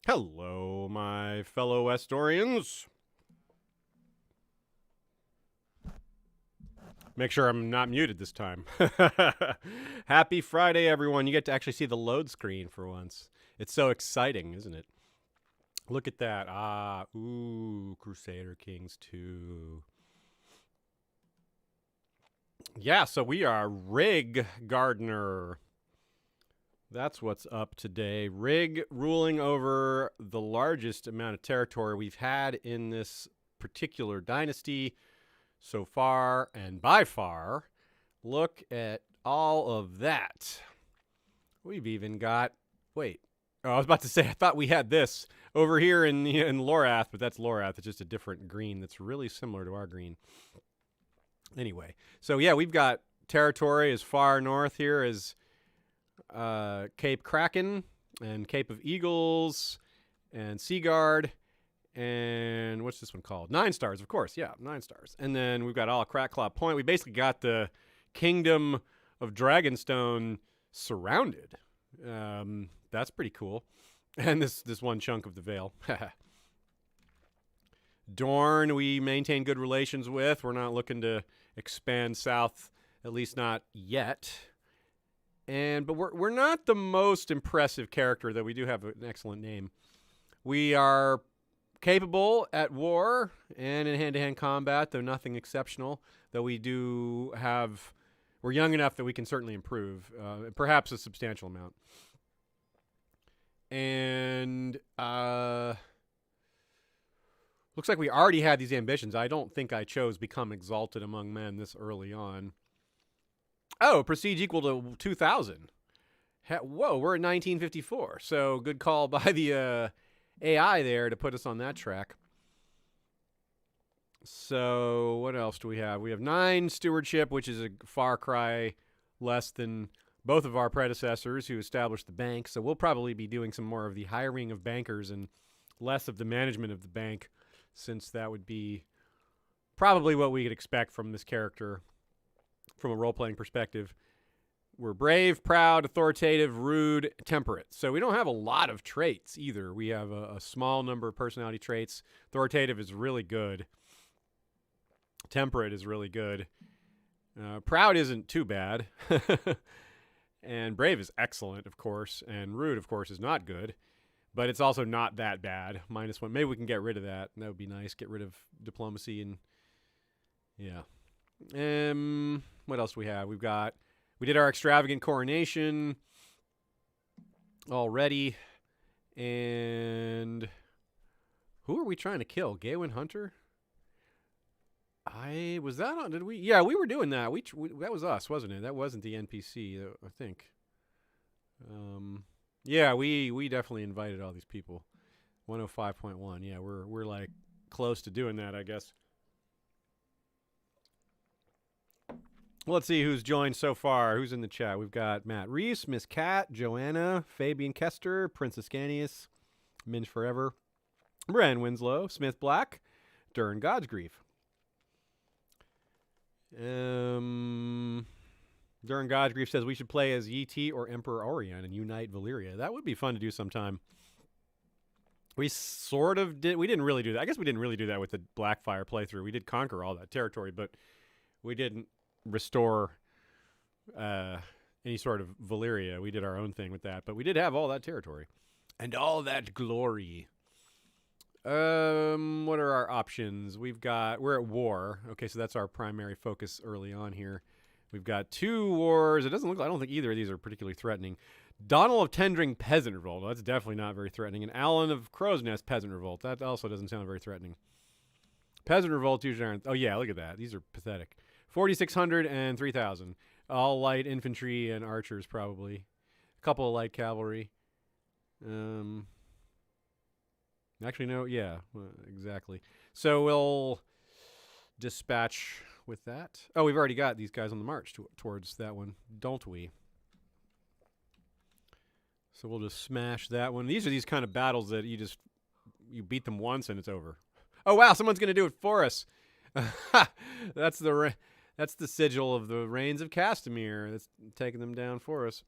Hello, my fellow Estorians. Make sure I'm not muted this time. Happy Friday, everyone. You get to actually see the load screen for once. It's so exciting, isn't it? Look at that. Crusader Kings 2. Yeah, so we are Rigg Gardener. That's what's up today. Rigg ruling over the largest amount of territory we've had in this particular dynasty so far, and by far. Look at all of that. We've even got, I was about to say, I thought we had this over here in Lorath, but that's Lorath. It's just a different green that's really similar to our green. Anyway, so yeah, we've got territory as far north here as Cape Kraken and Cape of Eagles and Seaguard. And what's this one called? 9 stars, of course. Yeah, 9 stars. And then we've got all Crackclaw Point. We basically got the Kingdom of Dragonstone surrounded. That's pretty cool. And this one chunk of the Vale. Dorne, we maintain good relations with. We're not looking to expand south, at least not yet. But we're not the most impressive character, though we do have an excellent name. We are capable at war and in hand-to-hand combat, though nothing exceptional. Though we're young enough that we can certainly improve, perhaps a substantial amount. And looks like we already had these ambitions. I don't think I chose Become Exalted Among Men this early on. Oh, prestige equal to 2,000. Whoa, we're at 1954. So good call by the AI there to put us on that track. So what else do we have? We have 9 stewardship, which is a far cry less than both of our predecessors who established the bank. So we'll probably be doing some more of the hiring of bankers and less of the management of the bank, since that would be probably what we could expect from this character from a role-playing perspective. We're brave, proud, authoritative, rude, temperate. So we don't have a lot of traits either. We have a small number of personality traits. Authoritative is really good. Temperate is really good. Proud isn't too bad. And brave is excellent, of course. And rude, of course, is not good. But it's also not that bad. -1. Maybe we can get rid of that. That would be nice. Get rid of diplomacy and... yeah. What else do we have? We did our extravagant coronation already. And who are we trying to kill? Gawain Hunter? Was that on? Did we? Yeah, we were doing that. We that was us, wasn't it? That wasn't the NPC, I think. Yeah, we definitely invited all these people. 105.1. Yeah, we're like close to doing that, I guess. Let's see who's joined so far. Who's in the chat? We've got Matt Reese, Miss Cat, Joanna, Fabian Kester, Princess Scanius, Minge Forever, Bran Winslow, Smith Black, Durin Godsgrief. Durin Godsgrief says we should play as Yi or Emperor Orion and unite Valyria. That would be fun to do sometime. We sort of did. We didn't really do that. I guess we didn't really do that with the Blackfire playthrough. We did conquer all that territory, but we didn't restore any sort of Valyria. We did our own thing with that, but we did have all that territory and all that glory. What are our options? We're at war. Okay, so that's our primary focus early on here. We've got 2 wars. I don't think either of these are particularly threatening. Donald of Tendring Peasant Revolt. That's definitely not very threatening. And Alan of Crow's Nest Peasant Revolt. That also doesn't sound very threatening. Peasant Revolts usually aren't. Oh yeah, look at that. These are pathetic. 4,600 and 3,000. All light infantry and archers, probably. A couple of light cavalry. Actually, no. Yeah, exactly. So we'll dispatch with that. Oh, we've already got these guys on the march towards that one, don't we? So we'll just smash that one. These are these kind of battles that you beat them once and it's over. Oh, wow, someone's going to do it for us. That's the sigil of the Reigns of Castamere that's taking them down for us.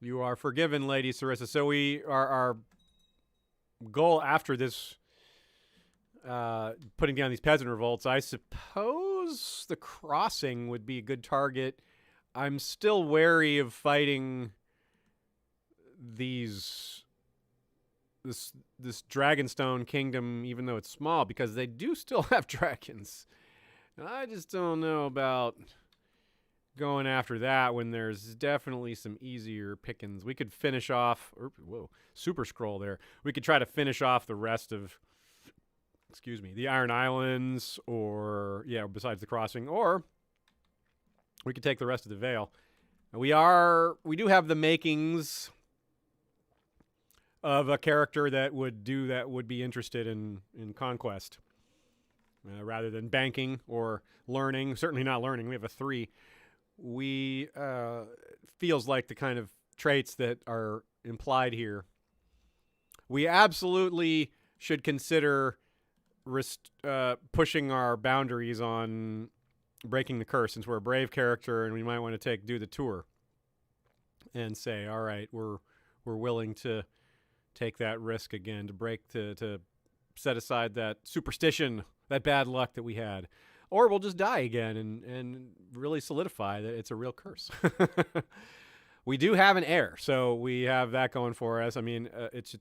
You are forgiven, Lady Sarissa. So our goal after this, putting down these peasant revolts, I suppose the crossing would be a good target. I'm still wary of fighting this Dragonstone kingdom, even though it's small, because they do still have dragons. And I just don't know about going after that when there's definitely some easier pickings. We could finish off, super scroll there. We could try to finish off the rest of, the Iron Islands, or, besides the crossing, or we could take the rest of the Vale. We do have the makings of a character that would be interested in conquest, rather than banking or learning. Certainly not learning. We have a 3. We feels like the kind of traits that are implied here. We absolutely should consider pushing our boundaries on breaking the curse, since we're a brave character, and we might want to do the tour and say, all right, we're willing to take that risk again, to set aside that superstition, that bad luck that we had. Or we'll just die again and really solidify that it's a real curse. We do have an heir, so we have that going for us. I mean, it's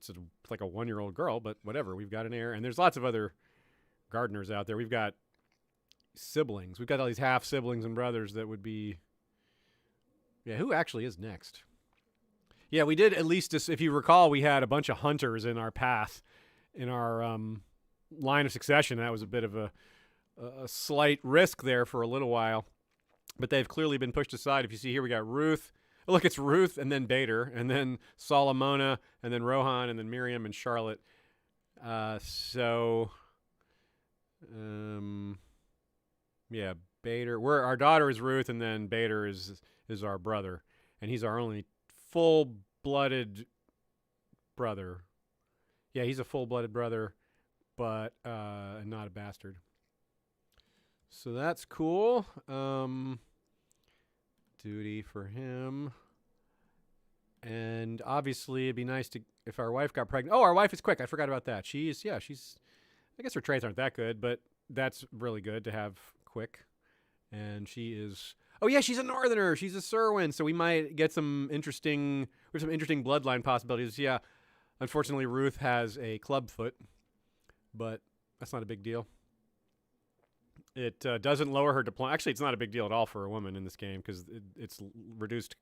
like a 1-year-old girl, but whatever. We've got an heir, and there's lots of other gardeners out there. We've got siblings. We've got all these half-siblings and brothers that would be... Yeah, who actually is next? Yeah, we did at least, if you recall, we had a bunch of hunters in our path, in our line of succession. That was a bit of a slight risk there for a little while, but they've clearly been pushed aside. If you see here, we got Ruth. Oh, look, it's Ruth and then Bader and then Solomona and then Rohan and then Miriam and Charlotte. Bader. Our daughter is Ruth, and then Bader is our brother, and he's our only full-blooded brother. Yeah, he's a full-blooded brother, but not a bastard. So that's cool. Duty for him. And obviously it'd be nice if our wife got pregnant. Oh, our wife is quick. I forgot about that. I guess her traits aren't that good, but that's really good to have quick. And she is, she's a northerner. She's a Serwyn. So we might get some interesting bloodline possibilities. Yeah. Unfortunately, Ruth has a clubfoot, but that's not a big deal. It doesn't lower her deployment. Actually, it's not a big deal at all for a woman in this game, because it's reduced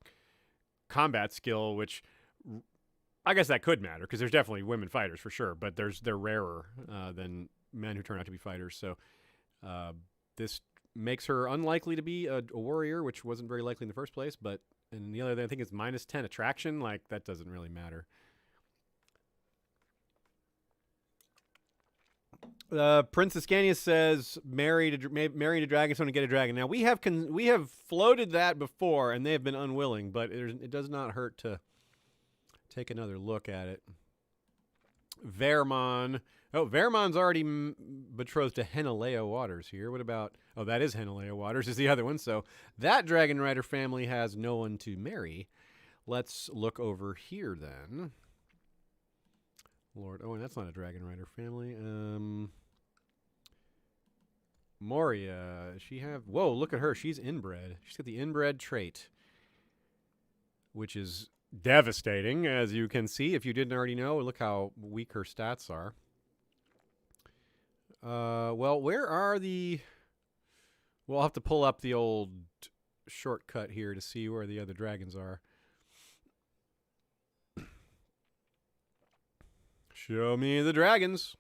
combat skill, which I guess that could matter, because there's definitely women fighters for sure, but they're rarer than men who turn out to be fighters. So this makes her unlikely to be a warrior, which wasn't very likely in the first place. And the other thing, I think, is -10 attraction. Like, that doesn't really matter. Princess Scanius says, marry a Dragonstone and get a dragon. Now, we have floated that before, and they have been unwilling, but it does not hurt to take another look at it. Vermon. Oh, Vermon's already betrothed to Henalea Waters here. What about... Oh, that is Henalea Waters is the other one. So that Dragon Rider family has no one to marry. Let's look over here then. Lord, and that's not a Dragon Rider family. Moria, she have... Whoa, look at her. She's inbred. She's got the inbred trait, which is devastating, as you can see. If you didn't already know, look how weak her stats are. Well, where are the... We'll have to pull up the old shortcut here to see where the other dragons are. Show me the dragons.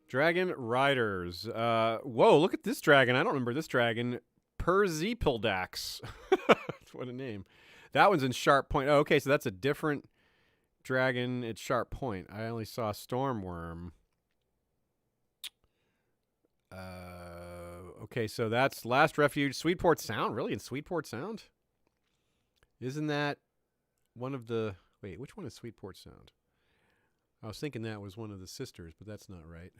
Dragon Riders. Whoa, look at this dragon. I don't remember this dragon. Perzipildax. What a name. That one's in Sharp Point. Oh, okay, so that's a different dragon at Sharp Point. I only saw Stormworm. Okay, so that's Last Refuge. Sweetport Sound? Really? In Sweetport Sound? Isn't that one of the... Wait, which one is Sweetport Sound? I was thinking that was one of the sisters, but that's not right.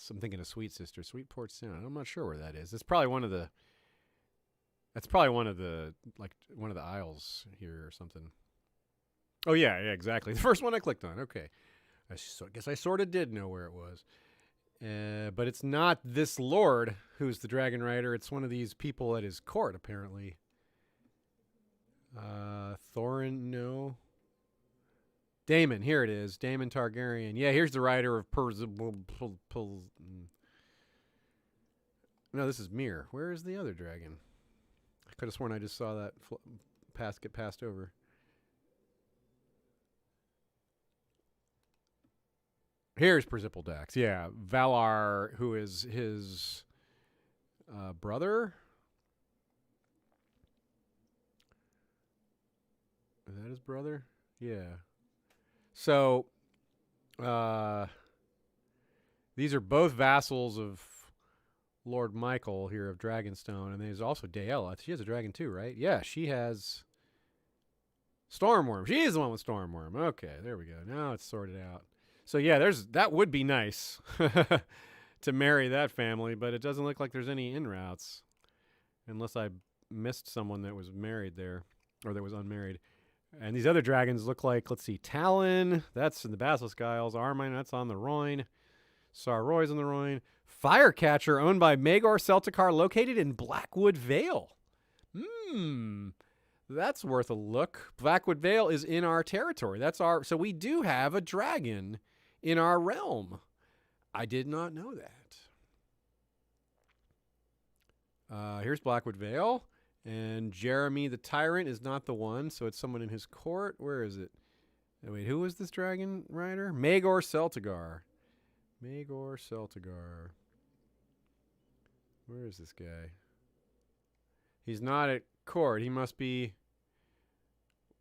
I'm thinking of Sweet Sister. Sweetport Sound. I'm not sure where that is. It's probably one of the That's probably one of the aisles here or something. Oh yeah, exactly. The first one I clicked on. Okay, I guess I sort of did know where it was, but it's not this lord who's the dragon rider. It's one of these people at his court, apparently. Thorin, no. Daemon, here it is. Daemon Targaryen. Yeah, here's the rider of No, this is Mir. Where is the other dragon? I could have sworn I just saw that get passed over. Here's Perzippel Dax. Yeah, Valar, who is his brother. Is that his brother? Yeah. So, these are both vassals of Lord Michael here of Dragonstone, and there's also Daella. She has a dragon too, right? Yeah, she has Stormworm. She is the one with Stormworm. Okay, there we go. Now it's sorted out. So yeah, that would be nice to marry that family, but it doesn't look like there's any in routes, unless I missed someone that was married there, or that was unmarried. And these other dragons look like, let's see, Talon, that's in the Basilisk Isles. Armine, that's on the Rhoyne. Sarroy's on the Rhoyne. Firecatcher, owned by Maegor Celticar, located in Blackwood Vale. That's worth a look. Blackwood Vale is in our territory. So we do have a dragon in our realm. I did not know that. Here's Blackwood Vale. And Jeremy the Tyrant is not the one, so it's someone in his court. Where is it? Oh, wait, who was this dragon rider? Maegor Celtigar. Maegor Celtigar. Where is this guy? He's not at court. He must be...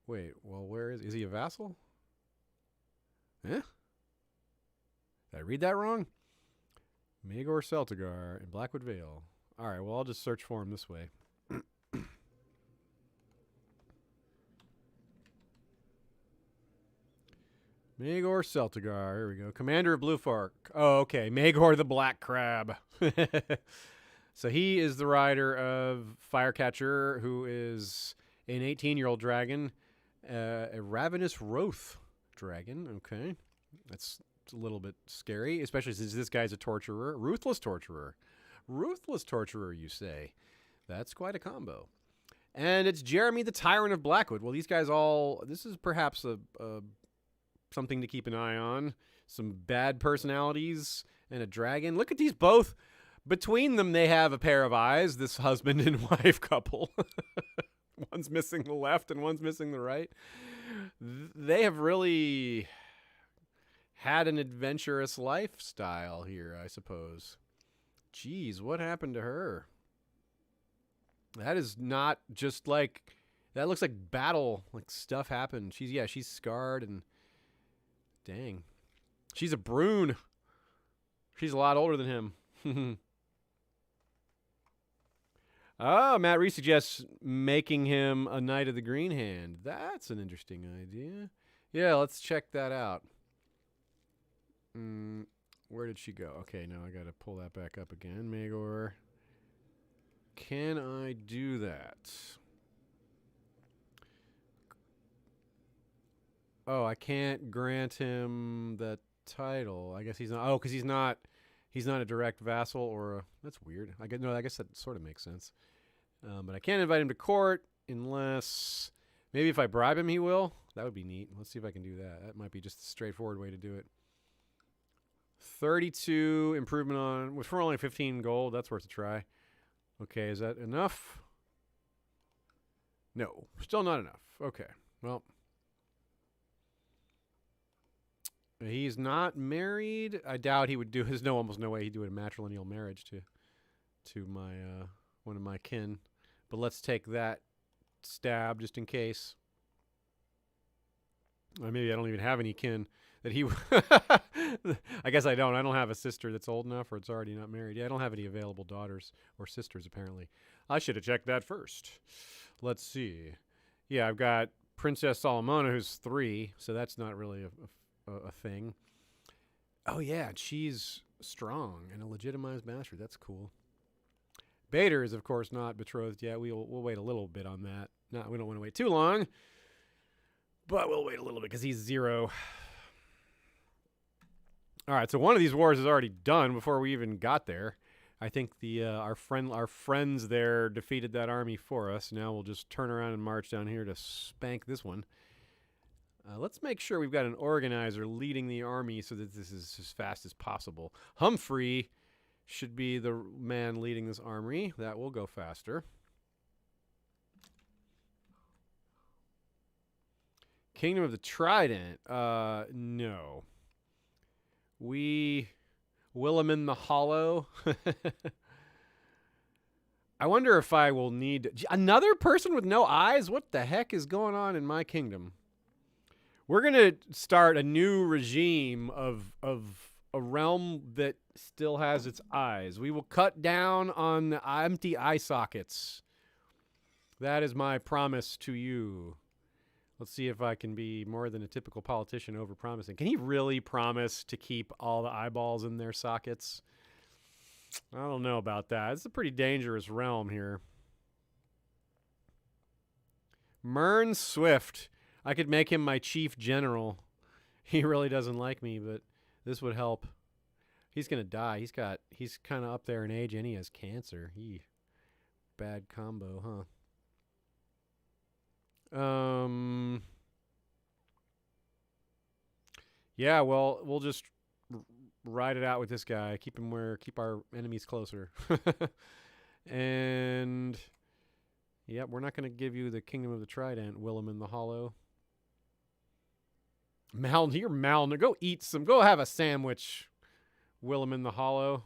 Wait, well, where is he a vassal? Did I read that wrong? Maegor Celtigar in Blackwood Vale. All right, well, I'll just search for him this way. Maegor Celtigar. Here we go. Commander of Bluefork. Oh, okay. Maegor the Black Crab. So he is the rider of Firecatcher, who is an 18-year-old dragon. A ravenous Wrath dragon. Okay. It's a little bit scary, especially since this guy's a torturer. Ruthless torturer. Ruthless torturer, you say. That's quite a combo. And it's Jeremy the Tyrant of Blackwood. Well, these guys all... This is perhaps something to keep an eye on. Some bad personalities and a dragon. Look at these both. Between them, they have a pair of eyes, this husband and wife couple. One's missing the left and one's missing the right. They have really had an adventurous lifestyle here, I suppose. Jeez, what happened to her? That is not just like... That looks like battle, like stuff happened. She's scarred and... Dang. She's a Brune. She's a lot older than him. Matt Reese suggests making him a Knight of the Green Hand. That's an interesting idea. Yeah, let's check that out. Where did she go? Okay, now I got to pull that back up again. Maegor. Can I do that? Oh, I can't grant him the title. I guess he's not. Oh, because he's not a direct vassal or a... That's weird. I guess that sort of makes sense. But I can't invite him to court unless... Maybe if I bribe him, he will. That would be neat. Let's see if I can do that. That might be just a straightforward way to do it. 32 improvement on... For only 15 gold, that's worth a try. Okay, is that enough? No, still not enough. Okay, well... He's not married. I doubt he would do... There's almost no way he'd do a matrilineal marriage to my one of my kin. But let's take that stab just in case. Or maybe I don't even have any kin that he... I guess I don't. I don't have a sister that's old enough or it's already not married. Yeah, I don't have any available daughters or sisters, apparently. I should have checked that first. Let's see. Yeah, I've got Princess Solomona, who's 3, so that's not really a thing. Oh, yeah, she's strong and a legitimized master. That's cool. Bader is, of course, not betrothed yet. We'll wait a little bit on that. No, we don't want to wait too long, but we'll wait a little bit because he's 0. All right, so one of these wars is already done before we even got there. I think the our friends there defeated that army for us. Now we'll just turn around and march down here to spank this one. Let's make sure we've got an organizer leading the army so that this is as fast as possible. Humphrey should be the man leading this army. That will go faster. Kingdom of the Trident. No. William the Hollow. I wonder if I will need another person with no eyes. What the heck is going on in my kingdom? We're going to start a new regime of a realm that still has its eyes. We will cut down on the empty eye sockets. That is my promise to you. Let's see if I can be more than a typical politician over-promising. Can he really promise to keep all the eyeballs in their sockets? I don't know about that. It's a pretty dangerous realm here. Mern Swift. I could make him my chief general. He really doesn't like me, but this would help. He's going to die. He's kind of up there in age and he has cancer. Bad combo, huh? Yeah, well, we'll just ride it out with this guy. Keep our enemies closer. And yep, we're not going to give you the Kingdom of the Trident, William the Hollow. You're malnourished. Go eat some. Go have a sandwich, William the Hollow.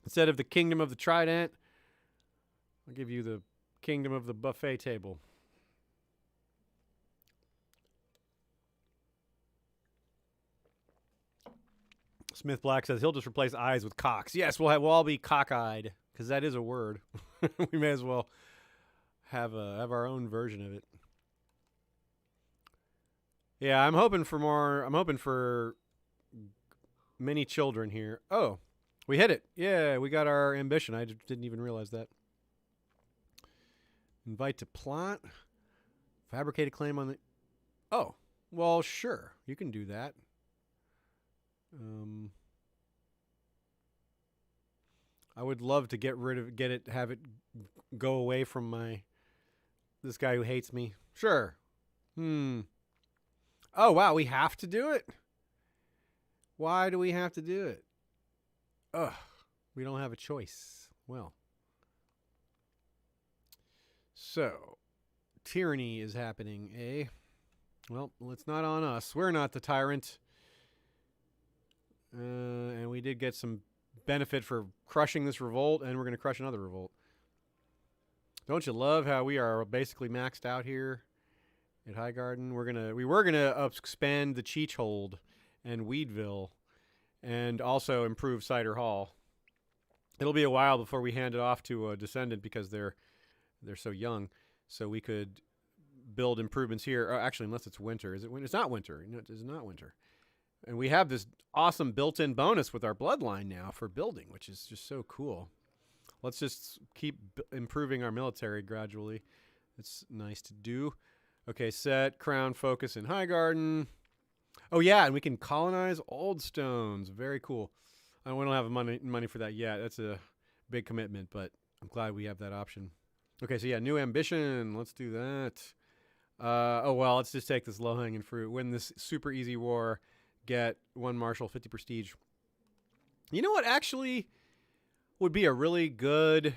Instead of the Kingdom of the Trident, I'll give you the Kingdom of the Buffet Table. Smith Black says he'll just replace eyes with cocks. Yes, we'll all be cockeyed because that is a word. We may as well have our own version of it. Yeah, I'm hoping for more. I'm hoping for many children here. Oh, we hit it. Yeah, we got our ambition. I didn't even realize that. Invite to plot. Fabricate a claim on the... Oh, well, sure. You can do that. I would love to have it go away from this guy who hates me. Sure. Oh, wow, we have to do it? Why do we have to do it? Ugh, we don't have a choice. Well. So, tyranny is happening, eh? Well, it's not on us. We're not the tyrant. And we did get some benefit for crushing this revolt, and we're going to crush another revolt. Don't you love how we are basically maxed out here at Highgarden? We were gonna expand the Cheech Hold and Weedville, and also improve Cider Hall. It'll be a while before we hand it off to a descendant because they're so young. So we could build improvements here. Actually, unless it's winter. Is it winter? It's not winter. No, it is not winter. And we have this awesome built-in bonus with our bloodline now for building, which is just so cool. Let's just keep improving our military gradually. It's nice to do. Okay, set, crown, focus in Highgarden. Oh, yeah, and we can colonize Old Stones. Very cool. We don't have money for that yet. That's a big commitment, but I'm glad we have that option. Okay, so yeah, new ambition. Let's do that. Oh, well, let's just take this low-hanging fruit. Win this super easy war. Get 1 marshal, 50 prestige. You know what actually would be a really good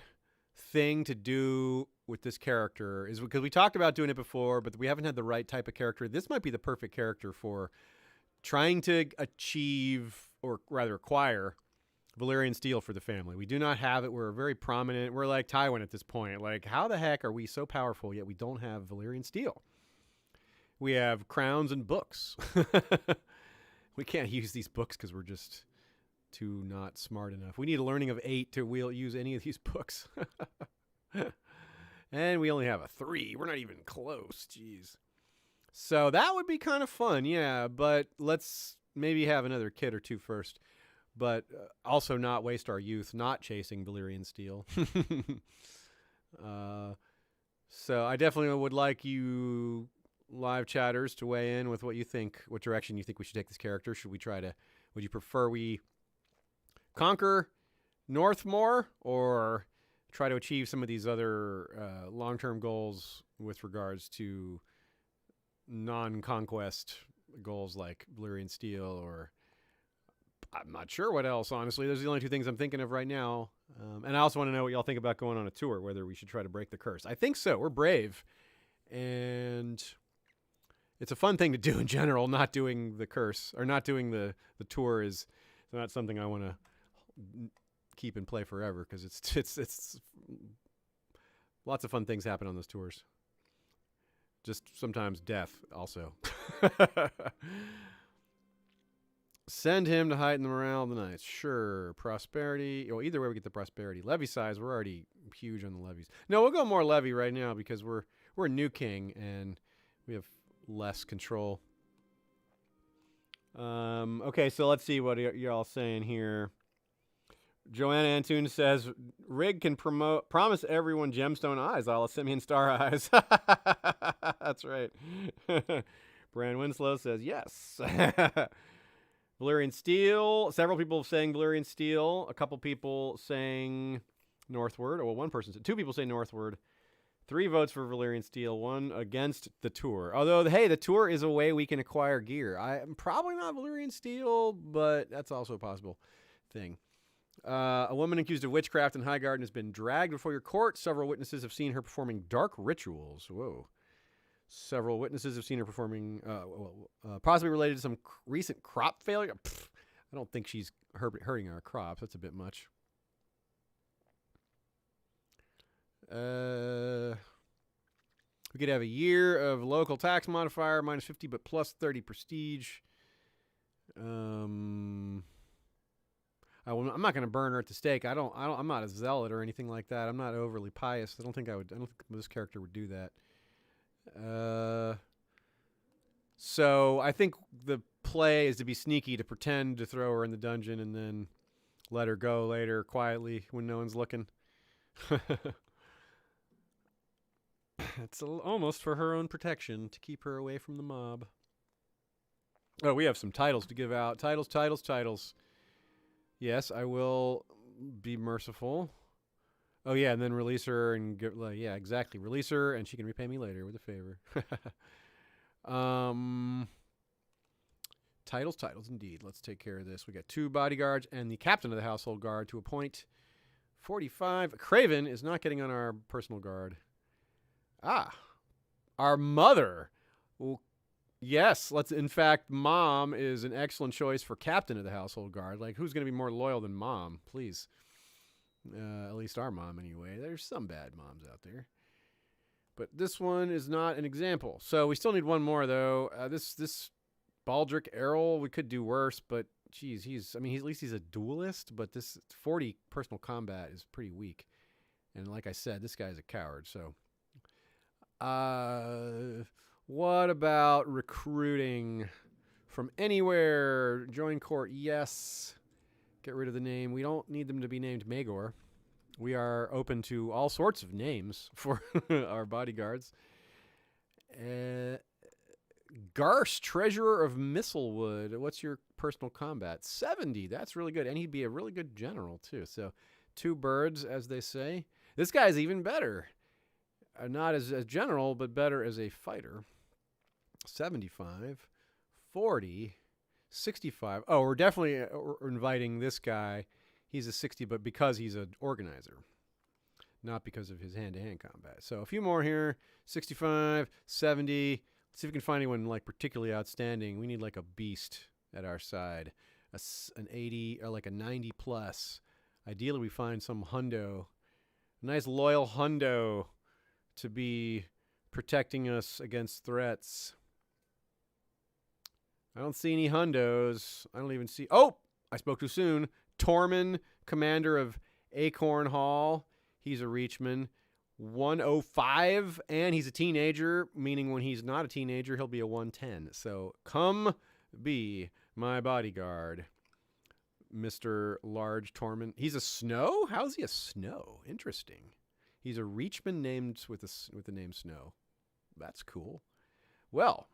thing to do with this character is because we talked about doing it before, but we haven't had the right type of character. This might be the perfect character for trying to achieve, or rather acquire, Valyrian steel for the family. We do not have it. We're very prominent. We're like Tywin at this point. Like, how the heck are we so powerful, yet we don't have Valyrian steel? We have crowns and books. We can't use these books because we're just too not smart enough. We need a learning of 8 to use any of these books. And we only have a 3. We're not even close. Jeez. So that would be kind of fun, yeah. But let's maybe have another kid or two first, but also not waste our youth not chasing Valyrian steel. So I definitely would like you live chatters to weigh in with what you think, what direction you think we should take this character. Would you prefer we conquer North more, or try to achieve some of these other long-term goals with regards to non-conquest goals like Valyrian steel, or I'm not sure what else, honestly. Those are the only two things I'm thinking of right now. And I also want to know what y'all think about going on a tour, whether we should try to break the curse. I think so. We're brave. And it's a fun thing to do in general. Not doing the curse, or not doing the tour is not something I want to keep and play forever, because it's lots of fun things happen on those tours. Just sometimes death also. Send him to heighten the morale of the knights. Sure. Prosperity. Well, either way we get the prosperity. Levy size, we're already huge on the levies. No, we'll go more levy right now because we're a new king and we have less control. Okay, so let's see what y'all saying here. Joanna Antoon says, Rigg can promise everyone gemstone eyes, a la Simeon Star Eyes. That's right. Bran Winslow says, yes. Valyrian Steel. Several people saying Valyrian Steel. A couple people saying Northward. Well, one person said, 2 people say Northward. 3 votes for Valyrian Steel. 1 against the tour. Although, hey, the tour is a way we can acquire gear. I'm probably not Valyrian Steel, but that's also a possible thing. A woman accused of witchcraft in Highgarden has been dragged before your court. Several witnesses have seen her performing dark rituals. Whoa. Several witnesses have seen her performing, possibly related to some recent crop failure. Pfft, I don't think she's hurting our crops. That's a bit much. We could have a year of local tax modifier, -50, but plus 30 prestige. I'm not going to burn her at the stake. I'm not a zealot or anything like that. I'm not overly pious. I don't think this character would do that. So I think the play is to be sneaky, to pretend to throw her in the dungeon and then let her go later quietly when no one's looking. It's almost for her own protection, to keep her away from the mob. Oh, we have some titles to give out. Titles. Yes, I will be merciful. Oh, yeah, and then release her and get, yeah, exactly. Release her, and she can repay me later with a favor. Titles, indeed. Let's take care of this. We got 2 bodyguards and the captain of the household guard to appoint. 45. Craven is not getting on our personal guard. Our mother. Well, yes, in fact, Mom is an excellent choice for captain of the household guard. Like, who's going to be more loyal than Mom? Please. At least our mom, anyway. There's some bad moms out there. But this one is not an example. So we still need one more, though. This Baldric Errol, we could do worse, but, geez, at least he's a duelist, but this 40 personal combat is pretty weak. And like I said, this guy's a coward, so. What about recruiting from anywhere? Join court, yes. Get rid of the name. We don't need them to be named Maegor. We are open to all sorts of names for our bodyguards. Garce, Treasurer of Mistlewood. What's your personal combat? 70. That's really good. And he'd be a really good general, too. So 2 birds, as they say. This guy's even better. Not as a general, but better as a fighter. 75. 40. 65. Oh, we're definitely inviting this guy. He's a 60, but because he's an organizer, not because of his hand-to-hand combat. So a few more here. 65, 70. Let's see if we can find anyone like particularly outstanding. We need like a beast at our side. An 80 or like a 90 plus. Ideally, we find some hundo. A nice loyal hundo to be protecting us against threats. I don't see any hundos. I don't even see... Oh! I spoke too soon. Tormund, commander of Acorn Hall. He's a Reachman. 105, and he's a teenager, meaning when he's not a teenager, he'll be a 110. So come be my bodyguard, Mr. Large Torment. He's a Snow? How's he a Snow? Interesting. He's a Reachman named with the name Snow. That's cool. Well,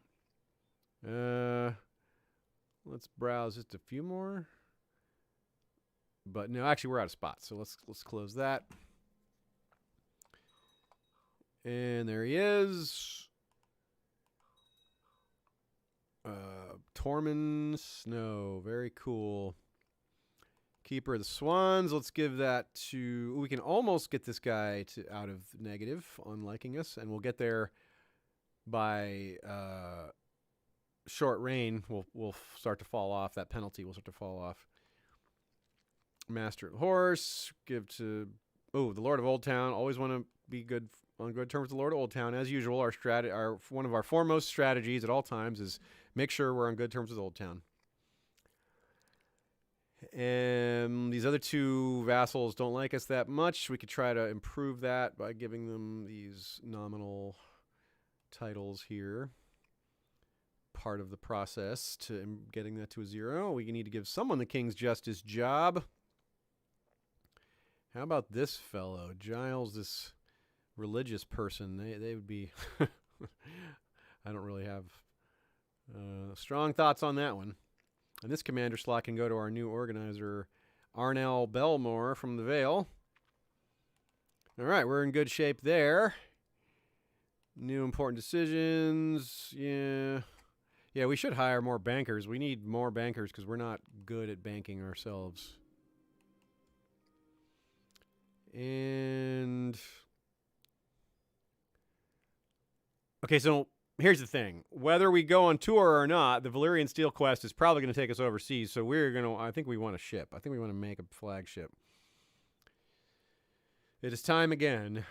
let's browse just a few more. But no, actually, we're out of spots, so let's close that. And there he is. Tormund Snow. Very cool. Keeper of the Swans. Let's give that to... We can almost get this guy out of negative on liking us, and we'll get there by short reign. We'll start to fall off. That penalty will start to fall off. Master of the Horse. Give to... Oh, the Lord of Old Town. Always want to be good on good terms with the Lord of Old Town. As usual, one of our foremost strategies at all times is make sure we're on good terms with Old Town. And these other two vassals don't like us that much. We could try to improve that by giving them these nominal titles here. Part of the process to getting that to a 0. We need to give someone the King's Justice job. How about this fellow? Giles, this religious person. They would be... I don't really have strong thoughts on that one. And this commander slot can go to our new organizer, Arnell Belmore from the Vale. All right, we're in good shape there. New important decisions. Yeah, we should hire more bankers. We need more bankers because we're not good at banking ourselves. And... Okay, so here's the thing. Whether we go on tour or not, the Valyrian Steel quest is probably going to take us overseas, so I think we want a ship. I think we want to make a flagship. It is time again.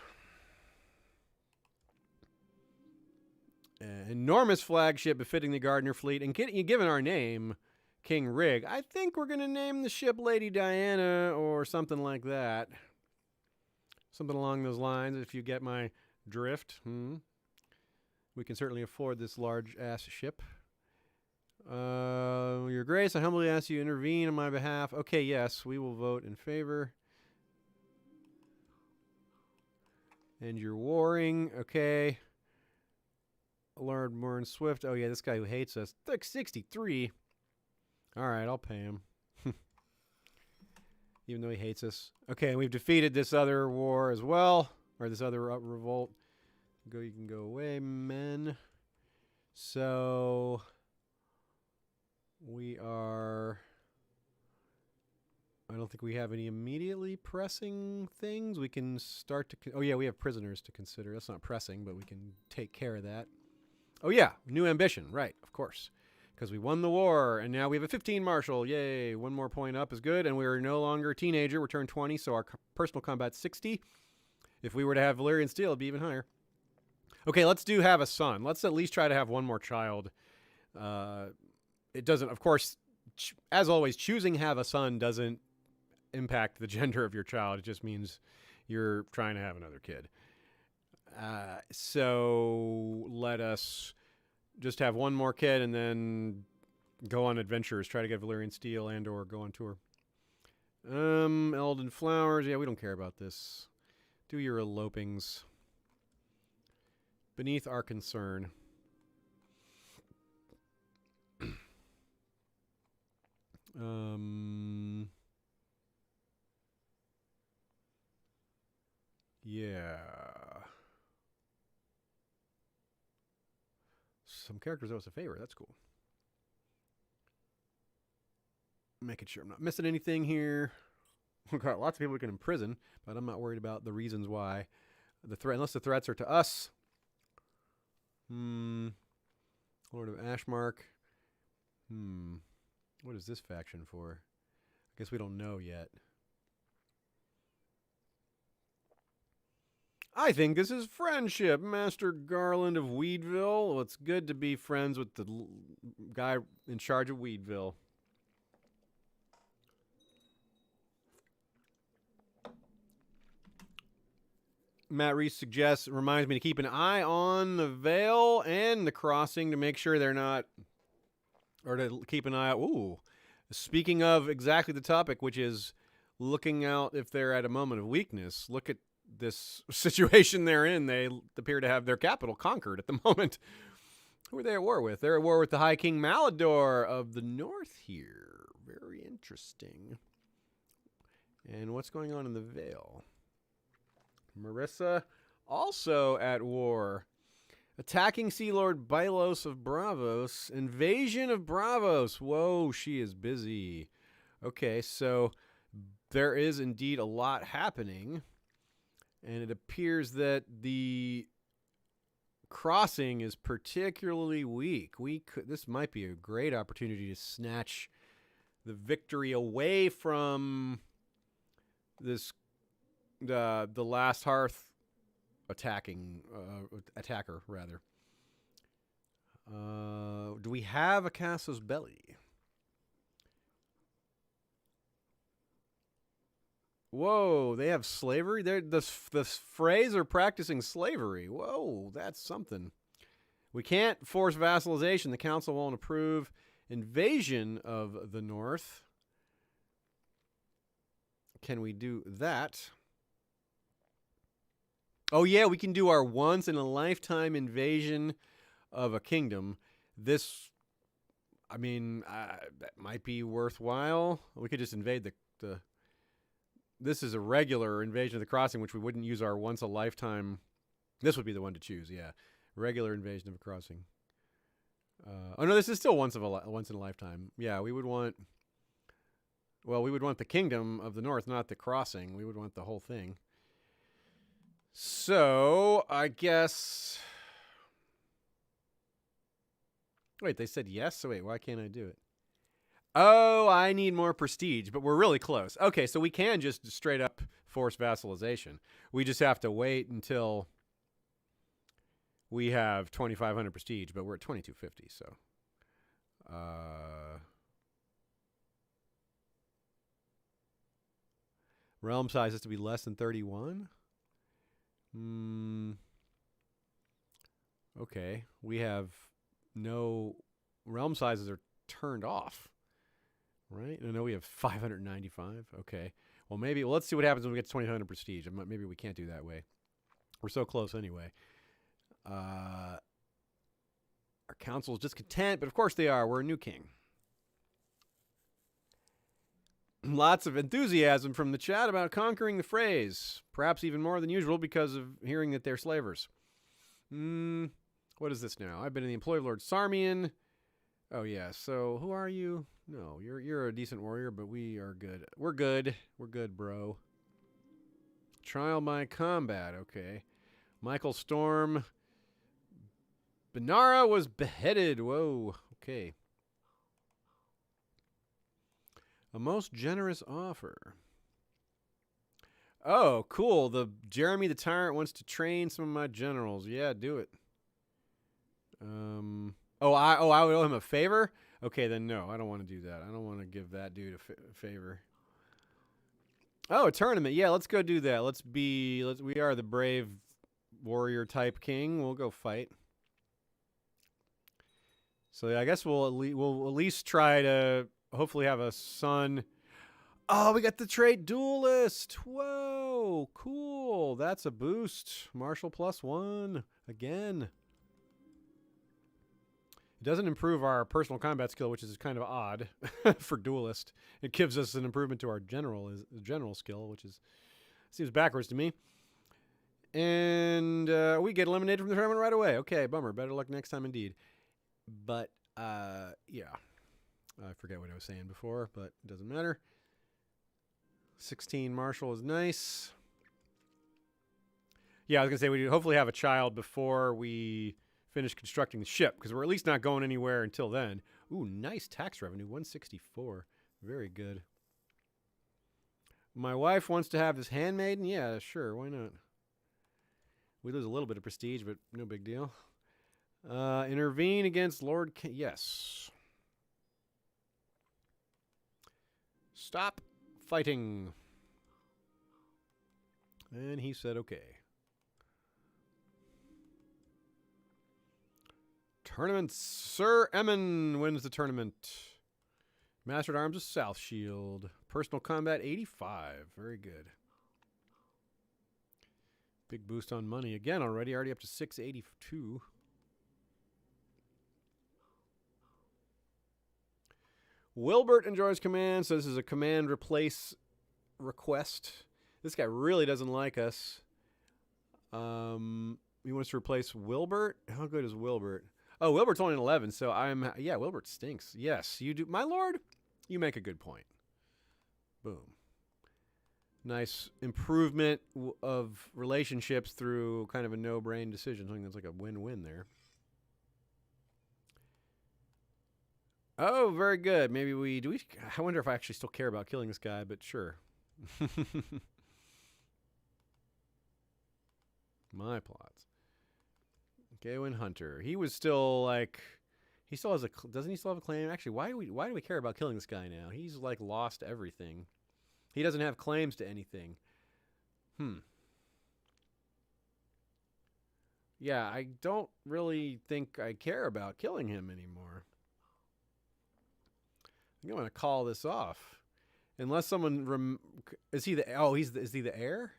An enormous flagship befitting the Gardner fleet, and given our name, King Rigg, I think we're going to name the ship Lady Diana or something like that. Something along those lines, if you get my drift. We can certainly afford this large-ass ship. Your Grace, I humbly ask you to intervene on my behalf. Okay, yes, we will vote in favor. And you're warring. Okay. Lord Morn Swift. Oh, yeah, this guy who hates us. 63. All right, I'll pay him. Even though he hates us. Okay, we've defeated this other war as well. Or this other revolt. You can go away, men. So... we are... I don't think we have any immediately pressing things. We can start to... oh, yeah, we have prisoners to consider. That's not pressing, but we can take care of that. Oh, yeah, new ambition. Right, of course. Because we won the war, and now we have a 15 marshal. Yay, one more point up is good, and we're no longer a teenager. We're turned 20, so our personal combat's 60. If we were to have Valyrian Steel, it'd be even higher. Okay, let's have a son. Let's at least try to have one more child. It doesn't, of course, as always, choosing have a son doesn't impact the gender of your child. It just means you're trying to have another kid. So let us just have one more kid and then go on adventures. Try to get Valyrian Steel and or go on tour. Elden Flowers. Yeah, we don't care about this. Do your elopings. Beneath our concern. Yeah. Some characters owe us a favor. That's cool. Making sure I'm not missing anything here. We've got lots of people we can imprison, but I'm not worried about the reasons why. Unless the threats are to us. Lord of Ashmark. What is this faction for? I guess we don't know yet. I think this is friendship, Master Garland of Weedville. Well, it's good to be friends with the guy in charge of Weedville. Matt Reese reminds me to keep an eye on the Vale and the crossing to make sure they're not Or to keep an eye out. Ooh. Speaking of exactly the topic, which is looking out if they're at a moment of weakness, look at this situation they're in. They appear to have their capital conquered at the moment. Who are they at war with? They're at war with the High King Malador of the North here. Very interesting. And what's going on in the Vale? Marissa also at war. Attacking Sea Lord Bylos of Bravos. Invasion of Bravos. Whoa, she is busy. Okay, so there is indeed a lot happening. And it appears that the crossing is particularly weak. This might be a great opportunity to snatch the victory away from this the last hearth attacker rather. Do we have a Casus Belli? Whoa, they have slavery? The Freys are practicing slavery. Whoa, that's something. We can't force vassalization. The council won't approve invasion of the North. Can we do that? Oh, yeah, we can do our once-in-a-lifetime invasion of a kingdom. This, I mean, that might be worthwhile. We could just invade the This is a regular invasion of the crossing, which we wouldn't use our once-a-lifetime. This would be the one to choose, yeah. Regular invasion of a crossing. Oh, no, this is still once in a lifetime. Yeah, we would want... Well, we would want the kingdom of the North, not the crossing. We would want the whole thing. So, I guess... Wait, they said yes? So wait, why can't I do it? Oh, I need more prestige, but we're really close. Okay, so we can just straight up force vassalization. We just have to wait until we have 2,500 prestige, but we're at 2,250, so... Realm size has to be less than 31? Okay, we have no... Realm sizes are turned off. Right? I know we have 595. Okay. Well, maybe... Well, let's see what happens when we get to 2,500 prestige. Maybe we can't do that way. We're so close anyway. Our council is discontent, but of course they are. We're a new king. Lots of enthusiasm from the chat about conquering the Freys. Perhaps even more than usual because of hearing that they're slavers. What is this now? I've been in the employ of Lord Sarmian. Oh, yeah. So, who are you? No, you're a decent warrior, but we are good. We're good. We're good, bro. Trial by combat. Okay. Michael Storm. Benara was beheaded. Whoa. Okay. A most generous offer. Oh, cool. Jeremy the Tyrant wants to train some of my generals. Yeah, do it. I would owe him a favor? Okay, then no, I don't want to do that. I don't want to give that dude a favor. Oh, a tournament. Yeah, let's go do that. We are the brave warrior type king. We'll go fight. So yeah, I guess we'll at least try to hopefully have a son. Oh, we got the trait duelist. Whoa, cool. That's a boost. Martial +1 again. It doesn't improve our personal combat skill, which is kind of odd for duelist. It gives us an improvement to our general skill, which seems backwards to me. And we get eliminated from the tournament right away. Okay, bummer. Better luck next time indeed. But yeah. I forget what I was saying before, but it doesn't matter. 16 Marshall is nice. Yeah, I was going to say we hopefully have a child before we finish constructing the ship, because we're at least not going anywhere until then. Ooh, nice tax revenue, 164. Very good. My wife wants to have this handmaiden. Yeah, sure, why not? We lose a little bit of prestige, but no big deal. Intervene against Lord King. Yes. Stop fighting. And he said okay. Tournament. Sir Emmon wins the tournament. Master at Arms of South Shield. Personal Combat 85. Very good. Big boost on money again already. Already up to 682. Wilbert enjoys command. So this is a command replace request. This guy really doesn't like us. He wants to replace Wilbert. How good is Wilbert? Oh, Wilbert's only an 11, so yeah, Wilbert stinks. Yes, you do. My lord, you make a good point. Boom. Nice improvement of relationships through kind of a no-brain decision. Something that's like a win-win there. Oh, very good. Maybe I wonder if I actually still care about killing this guy, but sure. My plots. Gawain Hunter. He was still like, he still has doesn't he still have a claim? Actually, why do we care about killing this guy now? He's like lost everything. He doesn't have claims to anything. Yeah, I don't really think I care about killing him anymore. I think I'm going to call this off. Unless someone is he the is he the heir?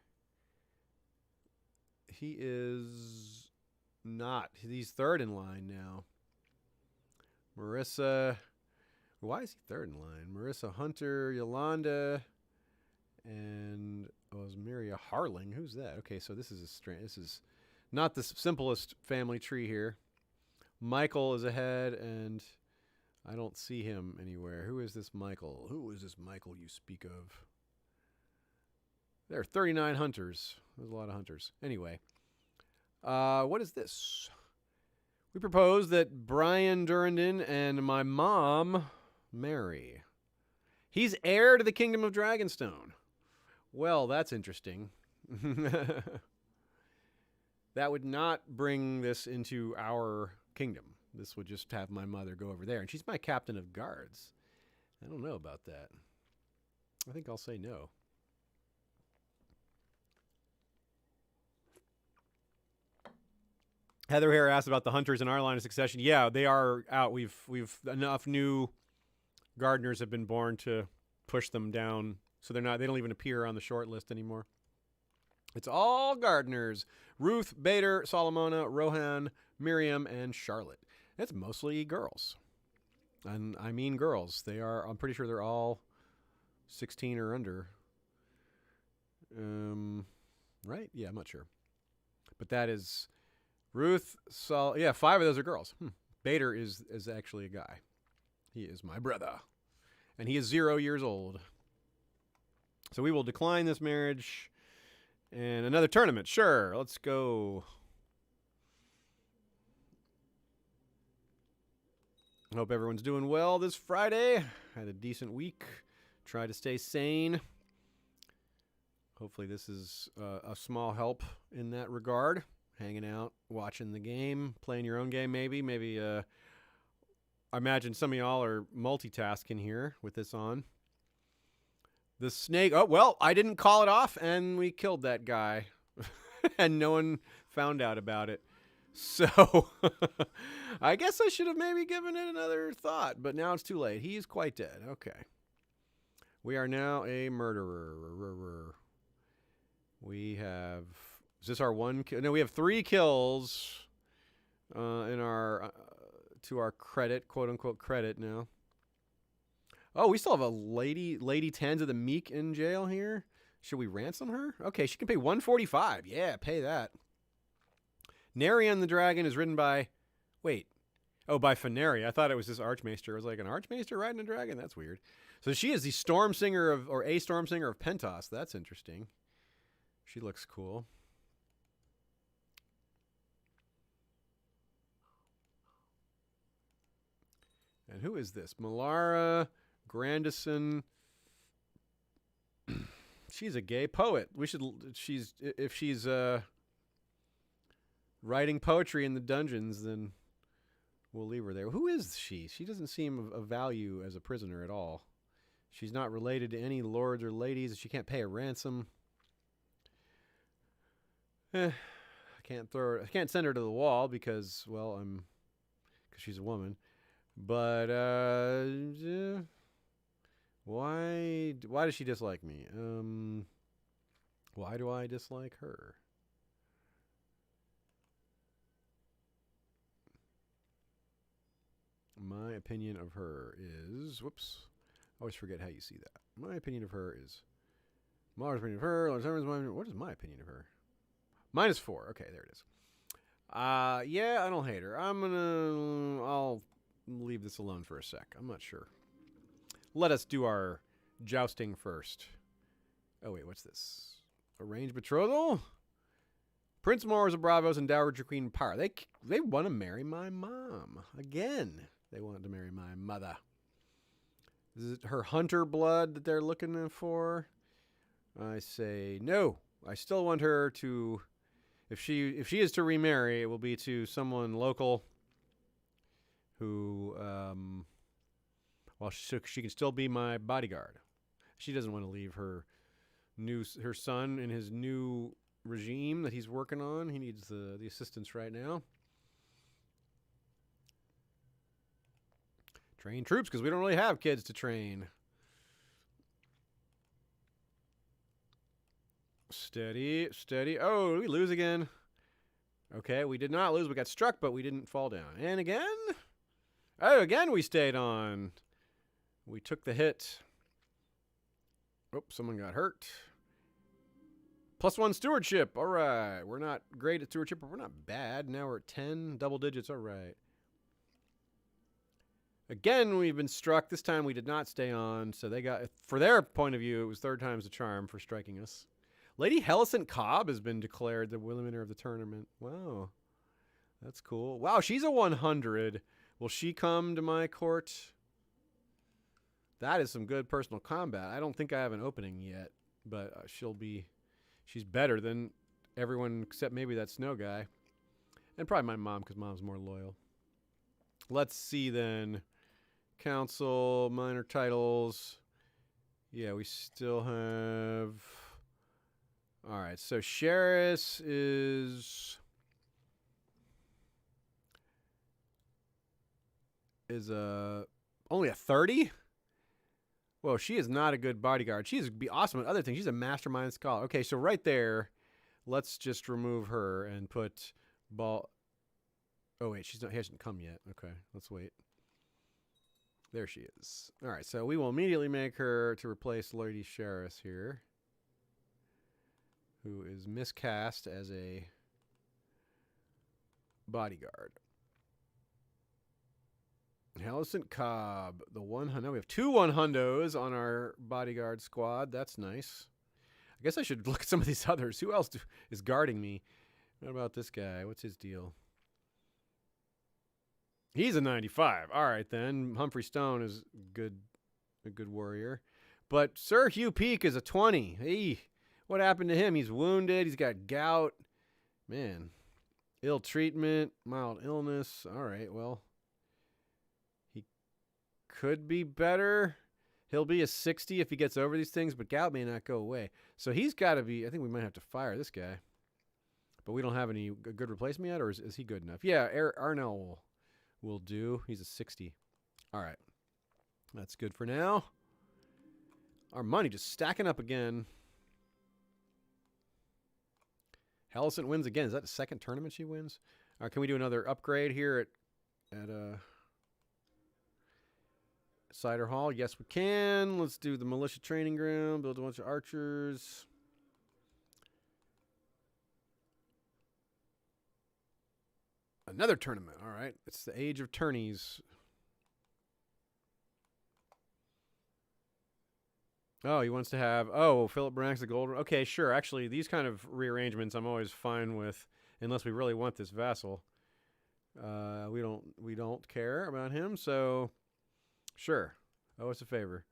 He is not. He's third in line now. Marissa. Why is he third in line? Marissa Hunter, Yolanda, and Osmiria Harling. Who's that? Okay, so this is this is not the simplest family tree here. Michael is ahead, and I don't see him anywhere. Who is this Michael? Who is this Michael you speak of? There are 39 hunters. There's a lot of hunters. Anyway, what is this? We propose that Brian Durrandon and my mom marry. He's heir to the Kingdom of Dragonstone. Well, that's interesting. That would not bring this into our kingdom. This would just have my mother go over there. And she's my captain of guards. I don't know about that. I think I'll say no. Heather here asked about the hunters in our line of succession. Yeah, they are out. We've enough new gardeners have been born to push them down, so they don't even appear on the short list anymore. It's all gardeners: Ruth, Bader, Solomona, Rohan, Miriam, and Charlotte. It's mostly girls, and I mean girls. They are. I'm pretty sure they're all 16 or under. Right? Yeah, I'm not sure, but that is. Ruth, yeah, 5 of those are girls. Bader is actually a guy. He is my brother. And he is 0 years old. So we will decline this marriage. And another tournament. Sure, let's go. I hope everyone's doing well this Friday. Had a decent week. Try to stay sane. Hopefully this is a small help in that regard. Hanging out, watching the game, playing your own game maybe. I imagine some of y'all are multitasking here with this on. The snake, oh, well, I didn't call it off, and we killed that guy. And no one found out about it. So, I guess I should have maybe given it another thought, but now it's too late. He's quite dead. Okay. We are now a murderer. We have... Is this our one kill? No, we have 3 kills in our to our credit, quote unquote credit now. Oh, we still have a Lady Tans of the Meek in jail here. Should we ransom her? Okay, she can pay 145. Yeah, pay that. Narion the Dragon is ridden by, by Fenari. I thought it was this Archmaester. I was like, an Archmaester riding a dragon? That's weird. So she is the Storm Singer of Pentos. That's interesting. She looks cool. And who is this? Malara Grandison. She's a gay poet. If she's writing poetry in the dungeons, then we'll leave her there. Who is she? She doesn't seem of value as a prisoner at all. She's not related to any lords or ladies. She can't pay a ransom. I can't send her to the wall because, well, I'm because she's a woman. But why does she dislike me? Why do I dislike her? My opinion of her is, whoops, I always forget how you see that. My opinion of her is, Mars' opinion of her, what is my opinion of her? -4. Okay, there it is. Yeah, I don't hate her. I'll leave this alone for a sec. I'm not sure. Let us do our jousting first. Oh, wait, what's this? Arranged betrothal? Prince Mars of Bravos and Dowager Queen Pyra. They want to marry my mom. Again, they want to marry my mother. Is it her hunter blood that they're looking for? I say no. I still want her to, if she is to remarry, it will be to someone local who, well, she can still be my bodyguard. She doesn't want to leave her son in his new regime that he's working on. He needs the assistance right now. Train troops, because we don't really have kids to train. Steady, steady. Oh, we lose again. Okay, we did not lose. We got struck, but we didn't fall down. And again? Oh, again we stayed on. We took the hit. Oops, someone got hurt. +1 stewardship. All right. We're not great at stewardship, but we're not bad. Now we're at 10, double digits. All right. Again, we've been struck. This time we did not stay on. So they got, for their point of view, it was 3rd time's the charm for striking us. Lady Hellicent Cobb has been declared the winner of the tournament. Wow. That's cool. Wow, she's a 100. Will she come to my court? That is some good personal combat. I don't think I have an opening yet, but she's better than everyone except maybe that snow guy. And probably my mom, because mom's more loyal. Let's see then. Council, minor titles. Yeah, we still have... All right, so Sheris is only a 30? Well, she is not a good bodyguard. She's be awesome at other things. She's a mastermind scholar. Okay, so right there, let's just remove her and put ball. Oh wait, she hasn't come yet. Okay, let's wait. There she is. All right, so we will immediately make her to replace Lady Sheris here, who is miscast as a bodyguard. Hellicent Cobb, the 100. We have 2 100s on our bodyguard squad. That's nice. I guess I should look at some of these others. Who else is guarding me? What about this guy? What's his deal? He's a 95. All right, then. Humphrey Stone is a good warrior. But Sir Hugh Peak is a 20. Hey, what happened to him? He's wounded. He's got gout. Man. Ill treatment. Mild illness. All right, well. He could be better. He'll be a 60 if he gets over these things, but gout may not go away. So he's got to be, I think we might have to fire this guy. But we don't have any good replacement yet, or is he good enough? Yeah, Arnell will do. He's a 60. All right. That's good for now. Our money just stacking up again. Hellicent wins again. Is that the 2nd tournament she wins? All right, can we do another upgrade here at Cider Hall? Yes, we can. Let's do the militia training ground. Build a bunch of archers. Another tournament. All right. It's the age of tourneys. Oh, he wants to have... Oh, Philip Branks the gold... Okay, sure. Actually, these kind of rearrangements I'm always fine with, unless we really want this vassal. We don't care about him, so... Sure. Oh, it's a favor.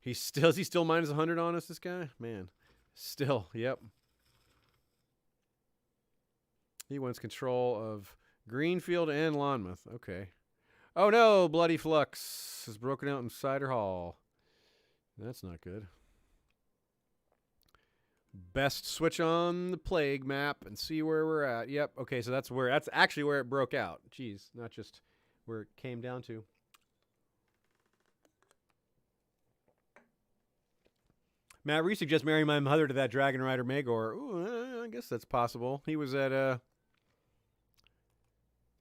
Is he still minus 100 on us, this guy? Man. Still, yep. He wants control of Greenfield and Lonmouth. Okay. Oh no, Bloody Flux is broken out in Cider Hall. That's not good. Best switch on the plague map and see where we're at. Yep. Okay, so that's actually where it broke out. Jeez, not just where it came down to. Matt Reese suggests marrying my mother to that dragon rider Maegor. Ooh, I guess that's possible. He was at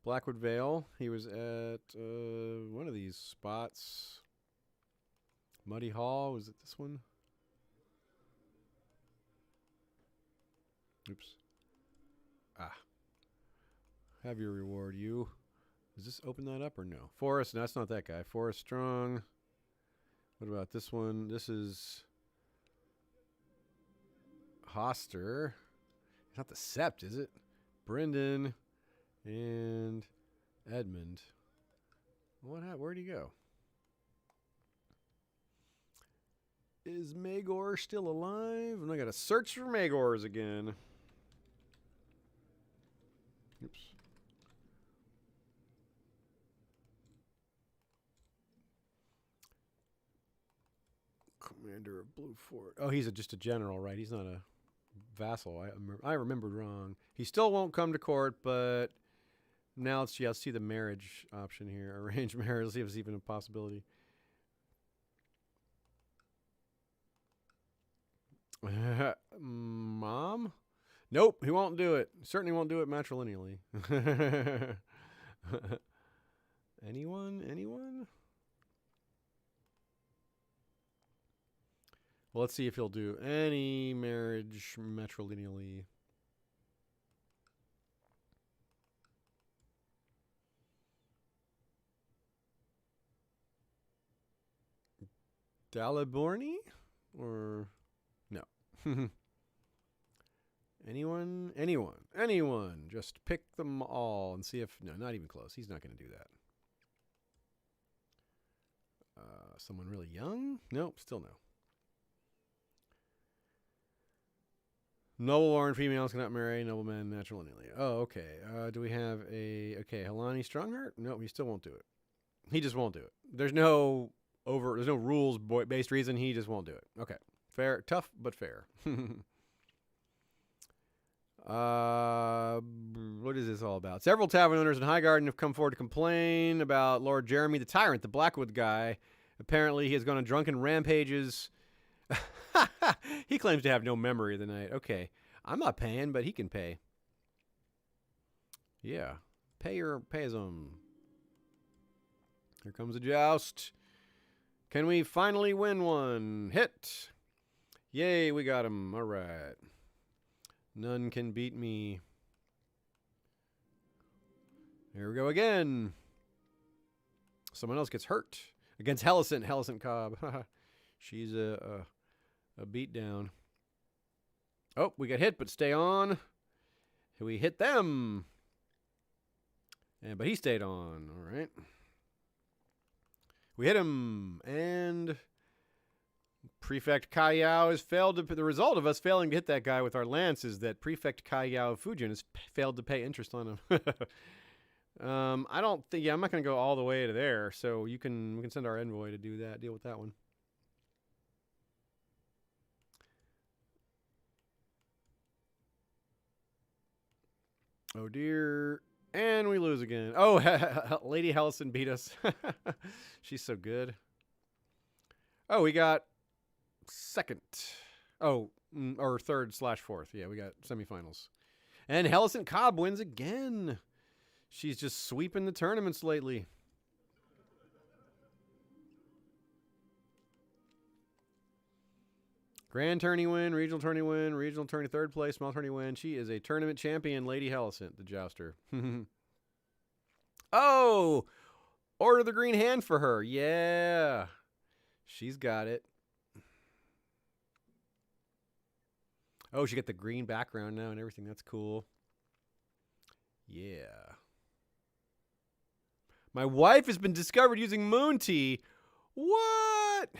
Blackwood Vale. He was at one of these spots. Muddy Hall. Was it this one? Oops. Ah. Have your reward, you. Does this open that up or no? Forrest. No, that's not that guy. Forrest Strong. What about this one? This is Hoster. It's not the Sept, is it? Brendan and Edmund. Where'd he go? Is Maegor still alive? And I gotta search for Maegors again. Oops. Commander of Blue Fort. Oh, he's just a general, right? He's not a vassal. I remembered wrong. He still won't come to court, but now let's see the marriage option here. Arranged marriage. Let's see if it's even a possibility. Mom? Nope, he won't do it. Certainly won't do it matrilineally. Anyone? Well, let's see if he'll do any marriage matrilineally. Daliborni? Or no. Anyone. Just pick them all and see if... No, not even close. He's not going to do that. Someone really young? Nope, still no. Noble-born females cannot marry noblemen matrilineally. Oh, okay. Do we have a... Okay, Helani Strongheart? Nope, he still won't do it. He just won't do it. There's no rules-based reason. He just won't do it. Okay. Fair. Tough, but fair. What is this all about? Several tavern owners in Highgarden have come forward to complain about Lord Jeremy the Tyrant, the Blackwood guy. Apparently, he has gone on drunken rampages. He claims to have no memory of the night. Okay. I'm not paying, but he can pay. Yeah. Pays him. Here comes a joust. Can we finally win one? Hit. Yay, we got him. All right. None can beat me. Here we go again. Someone else gets hurt. Against Hellicent Cobb. She's a beatdown. Oh, we got hit, but stay on. We hit them. But he stayed on. All right. We hit him. And Prefect Kaiyao has failed to... The result of us failing to hit that guy with our lance is that Prefect Kaiyao of Fujin has failed to pay interest on him. I don't think... Yeah, I'm not going to go all the way to there. So we can send our envoy to do that. Deal with that one. Oh, dear. And we lose again. Oh, Lady Hellison beat us. She's so good. Oh, we got second. Oh, or third/fourth. Yeah, we got semifinals. And Hellicent Cobb wins again. She's just sweeping the tournaments lately. Grand tourney win, regional tourney win, regional tourney third place, small tourney win. She is a tournament champion, Lady Hellicent, the jouster. Oh! Order the green hand for her. Yeah. She's got it. Oh, she got the green background now and everything. That's cool. Yeah. My wife has been discovered using moon tea. What?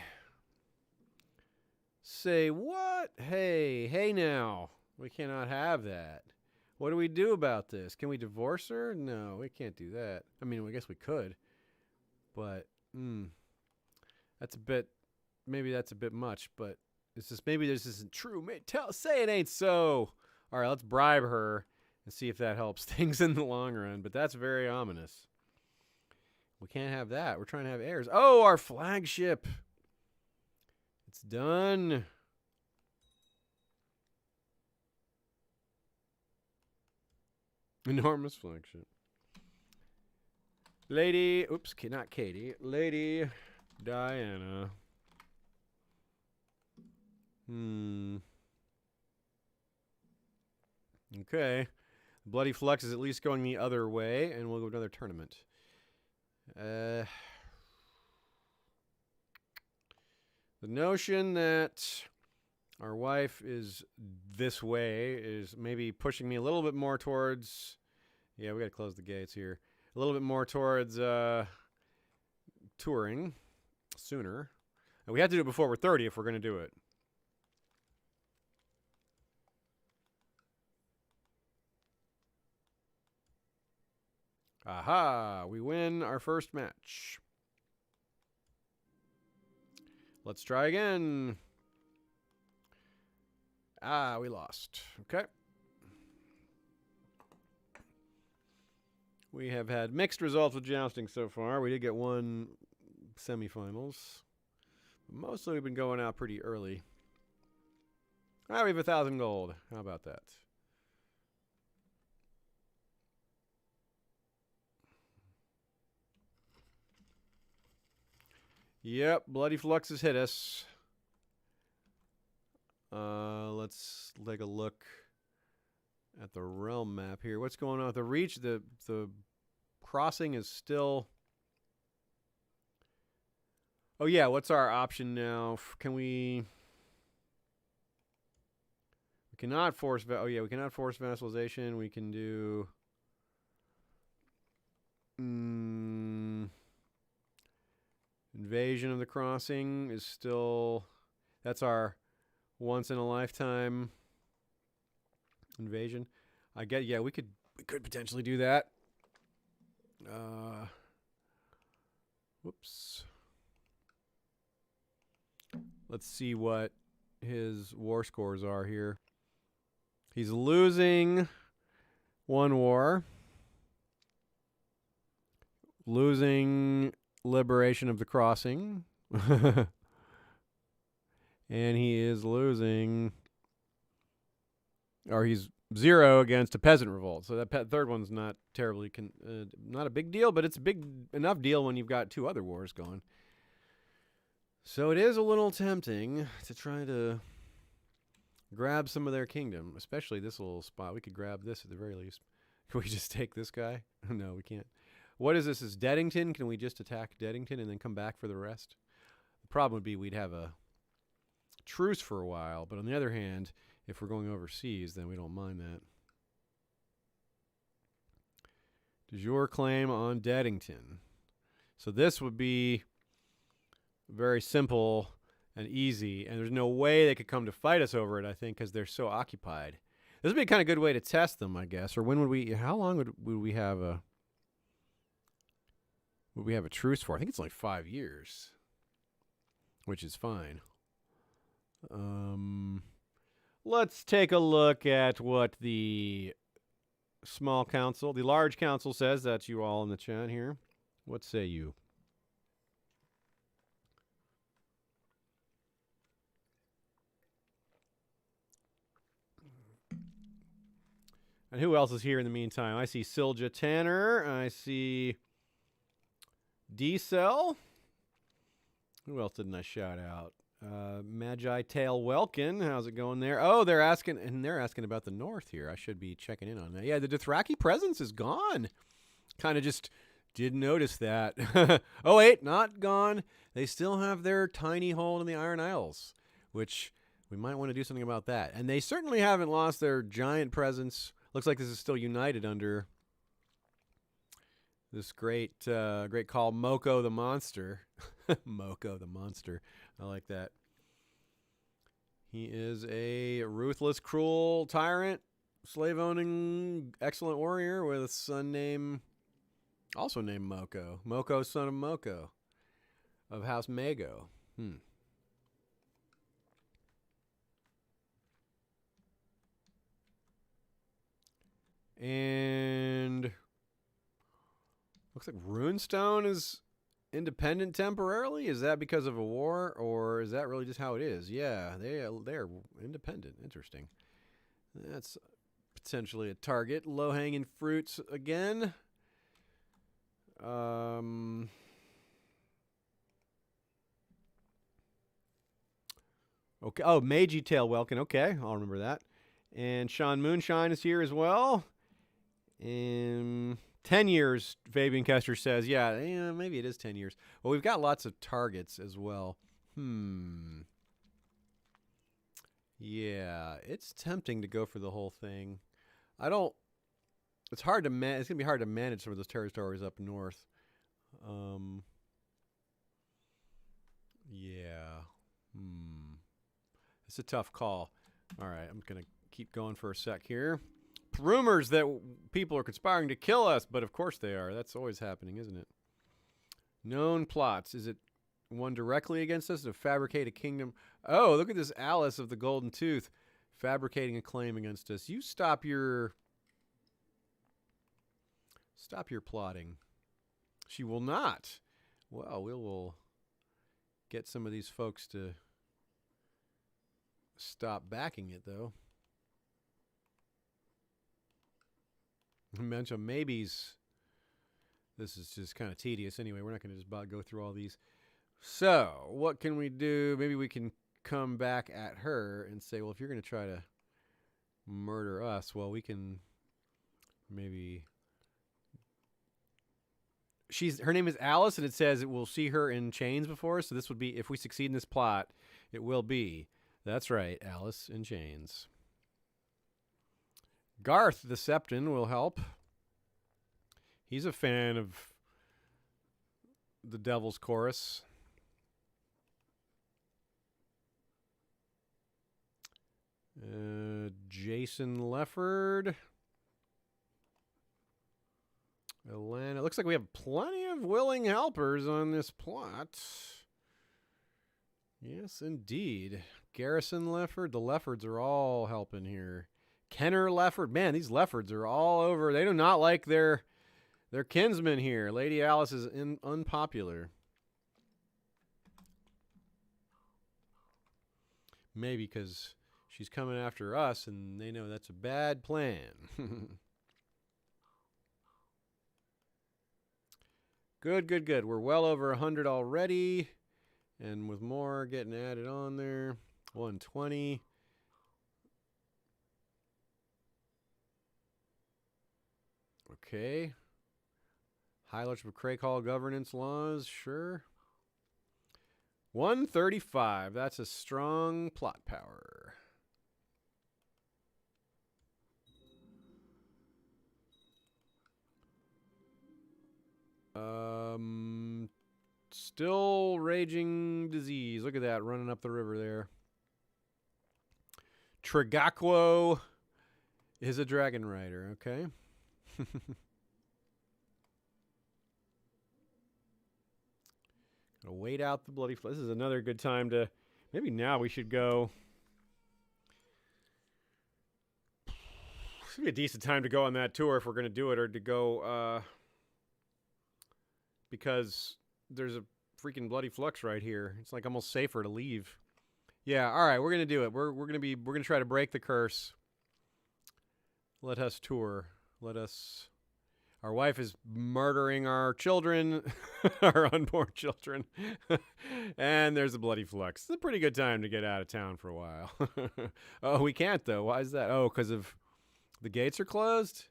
Say what? Hey now. We cannot have that. What do we do about this? Can we divorce her? No, we can't do that. I mean, I guess we could. But, that's a bit, maybe that's a bit much, but it's just, maybe this isn't true. Say it ain't so. All right, let's bribe her and see if that helps things in the long run. But that's very ominous. We can't have that. We're trying to have heirs. Oh, our flagship. It's done. Enormous flagship. Lady, oops, not Katie. Lady Diana. Okay. Bloody Flux is at least going the other way, and we'll go to another tournament. The notion that our wife is this way is maybe pushing me a little bit more towards... Yeah, we got to close the gates here. A little bit more towards touring sooner. And we have to do it before we're 30 if we're going to do it. Aha! We win our first match. Let's try again. Ah, we lost. Okay. We have had mixed results with jousting so far. We did get one semifinals. But mostly we've been going out pretty early. Ah, we have 1,000 gold. How about that? Yep, Bloody Flux has hit us. Let's take a look at the realm map here. What's going on with the reach? The crossing is still... Oh yeah, what's our option now? Can we... We cannot force... Oh yeah, we cannot force vassalization. We can do... Invasion of the crossing is still... That's our once-in-a-lifetime invasion. I get... Yeah, we could potentially do that. Whoops. Let's see what his war scores are here. He's losing one war. Losing liberation of the crossing. And he is losing... Or he's 0 against a peasant revolt. So that third one's not terribly... not a big deal, but it's a big enough deal when you've got 2 other wars going. So it is a little tempting to try to grab some of their kingdom, especially this little spot. We could grab this at the very least. Can we just take this guy? No, we can't. What is this? Is Deddington? Can we just attack Deddington and then come back for the rest? The problem would be we'd have a truce for a while, but on the other hand, if we're going overseas, then we don't mind that. De jure claim on Deddington. So this would be very simple and easy, and there's no way they could come to fight us over it, I think, because they're so occupied. This would be a kind of good way to test them, I guess. Or when would we... How long would we have a... Would we have a truce for? I think it's like 5 years, which is fine. Let's take a look at what the small council, the large council says. That's you all in the chat here. What say you? And who else is here in the meantime? I see Silja Tanner. I see D-Cell. Who else didn't I shout out? Magi Tail Welkin. How's it going there? Oh, they're asking about the north here. I should be checking in on that. Yeah, the Dothraki presence is gone. Kind of just didn't notice that. Oh, wait, not gone. They still have their tiny hold in the Iron Isles, which we might want to do something about that. And they certainly haven't lost their giant presence. Looks like this is still united under this great call, Moko the Monster. Moko the Monster. I like that. He is a ruthless, cruel tyrant, slave-owning, excellent warrior with a son also named Moko. Moko, son of Moko, of House Mago. And Looks like Runestone is independent temporarily. Is that because of a war, or is that really just how it is? Yeah, they're independent. Interesting. That's potentially a target. Low-hanging fruits again. Okay. Oh, Meiji Tail Welkin. Okay, I'll remember that. And Sean Moonshine is here as well. 10 years, Fabian Kester says. Yeah, maybe it is 10 years. Well, we've got lots of targets as well. Yeah, it's tempting to go for the whole thing. It's hard to it's going to be hard to manage some of those territories up north. Yeah. It's a tough call. All right, I'm going to keep going for a sec here. Rumors that people are conspiring to kill us, but of course they are. That's always happening, isn't it? Known plots. Is it one directly against us to fabricate a kingdom? Oh, look at this Alice of the Golden Tooth fabricating a claim against us. You stop your plotting. She will not. Well, we will get some of these folks to stop backing it, though. A bunch of maybes. This is just kind of tedious. Anyway, we're not going to just go through all these. So, what can we do? Maybe we can come back at her and say, well, if you're going to try to murder us, well, we can maybe... Her name is Alice, and it says it will see her in chains before us. So this would be, if we succeed in this plot, it will be. That's right, Alice in chains. Garth the Septon will help. He's a fan of the Devil's Chorus. Jason Lefford. Atlanta. Looks like we have plenty of willing helpers on this plot. Yes, indeed. Garrison Lefford. The Leffords are all helping here. Kenner Lefford. Man, these Leffords are all over. They do not like their kinsmen here. Lady Alice is unpopular. Maybe because she's coming after us and they know that's a bad plan. Good. We're well over 100 already. And with more getting added on there. 120. Okay. High Lords of Crake Hall governance laws, sure. 135. That's a strong plot power. Still raging disease. Look at that running up the river there. Trigakwo is a dragon rider, okay? Gotta wait out the bloody flood. This is another good time to... Maybe now we should go... This would be a decent time to go on that tour if we're going to do it, or to go... because there's a freaking bloody flux right here. It's like almost safer to leave. Yeah, all right, we're going to do it. We're going to try to break the curse. Let us tour. Let us... Our wife is murdering our children, our unborn children, and there's a bloody flux. It's a pretty good time to get out of town for a while. Oh, we can't, though. Why is that? Oh, because of the gates are closed?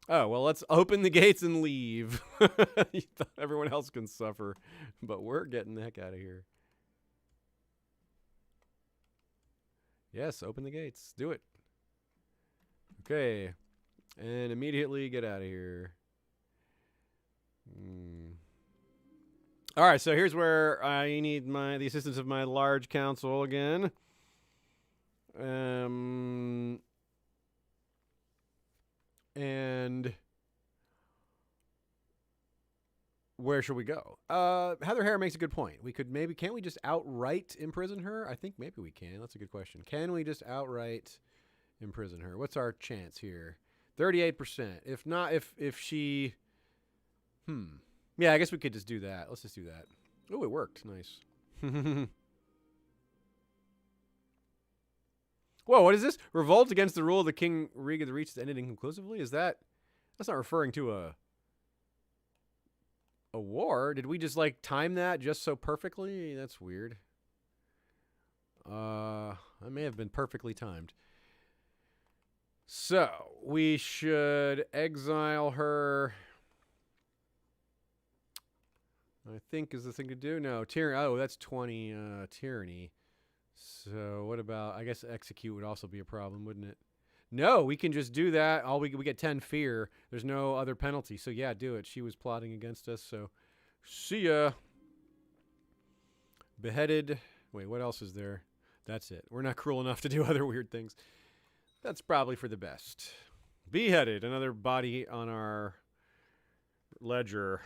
Oh, well, let's open the gates and leave. You thought everyone else can suffer, but we're getting the heck out of here. Yes, open the gates. Do it. Okay. And immediately get out of here. All right, so here's where I need the assistance of my large council again. And where should we go? Heather Hare makes a good point. We could can't we just outright imprison her? I think maybe we can. That's a good question. Can we just outright imprison her? What's our chance here? 38%. If not, if she... Yeah, I guess we could just do that. Let's just do that. Oh, it worked. Nice. Whoa, what is this? Revolt against the rule of the King Rigg of the Reach ended inconclusively? Is that... That's not referring to a war. Did we just, like, time that just so perfectly? That's weird. I may have been perfectly timed. So, we should exile her... I think is the thing to do. No, tyranny. Oh, that's 20 tyranny. So what about? I guess execute would also be a problem, wouldn't it? No, we can just do that. All we get 10 fear. There's no other penalty. So yeah, do it. She was plotting against us. So see ya. Beheaded. Wait, what else is there? That's it. We're not cruel enough to do other weird things. That's probably for the best. Beheaded. Another body on our ledger.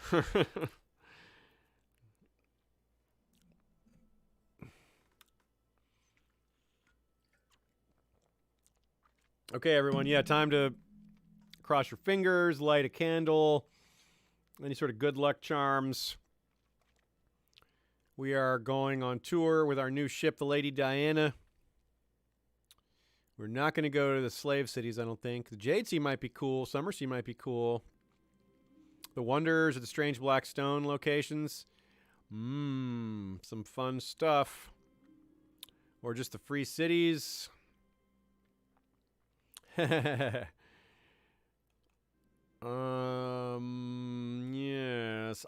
Okay, everyone. Yeah, time to cross your fingers, light a candle, any sort of good luck charms. We are going on tour with our new ship, the Lady Diana. We're not going to go to the slave cities, I don't think. The Jade Sea might be cool. Summer Sea might be cool. The Wonders of the Strange Black Stone locations. Some fun stuff. Or just the free cities. Yes.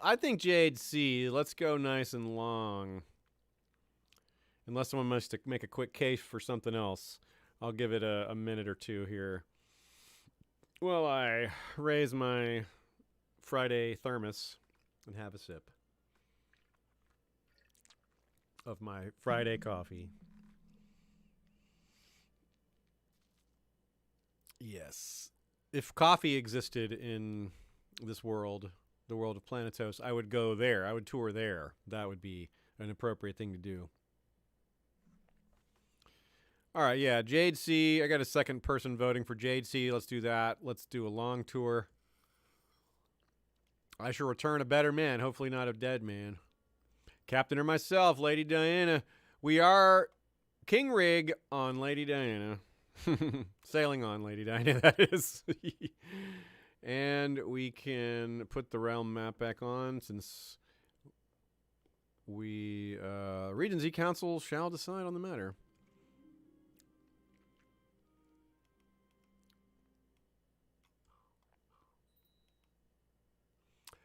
I think Jade Sea. Let's go nice and long. Unless someone wants to make a quick case for something else. I'll give it a minute or two here. Well, I raise my Friday thermos and have a sip of my Friday coffee. Yes. If coffee existed in this world, the world of Planetos, I would go there. I would tour there. That would be an appropriate thing to do. All right, yeah, Jade Sea. I got a second person voting for Jade Sea. Let's do that. Let's do a long tour. I shall return a better man, hopefully not a dead man. Captain or myself, Lady Diana. We are King Rigg on Lady Diana. Sailing on Lady Diana, that is. And we can put the realm map back on since we Regency Council shall decide on the matter.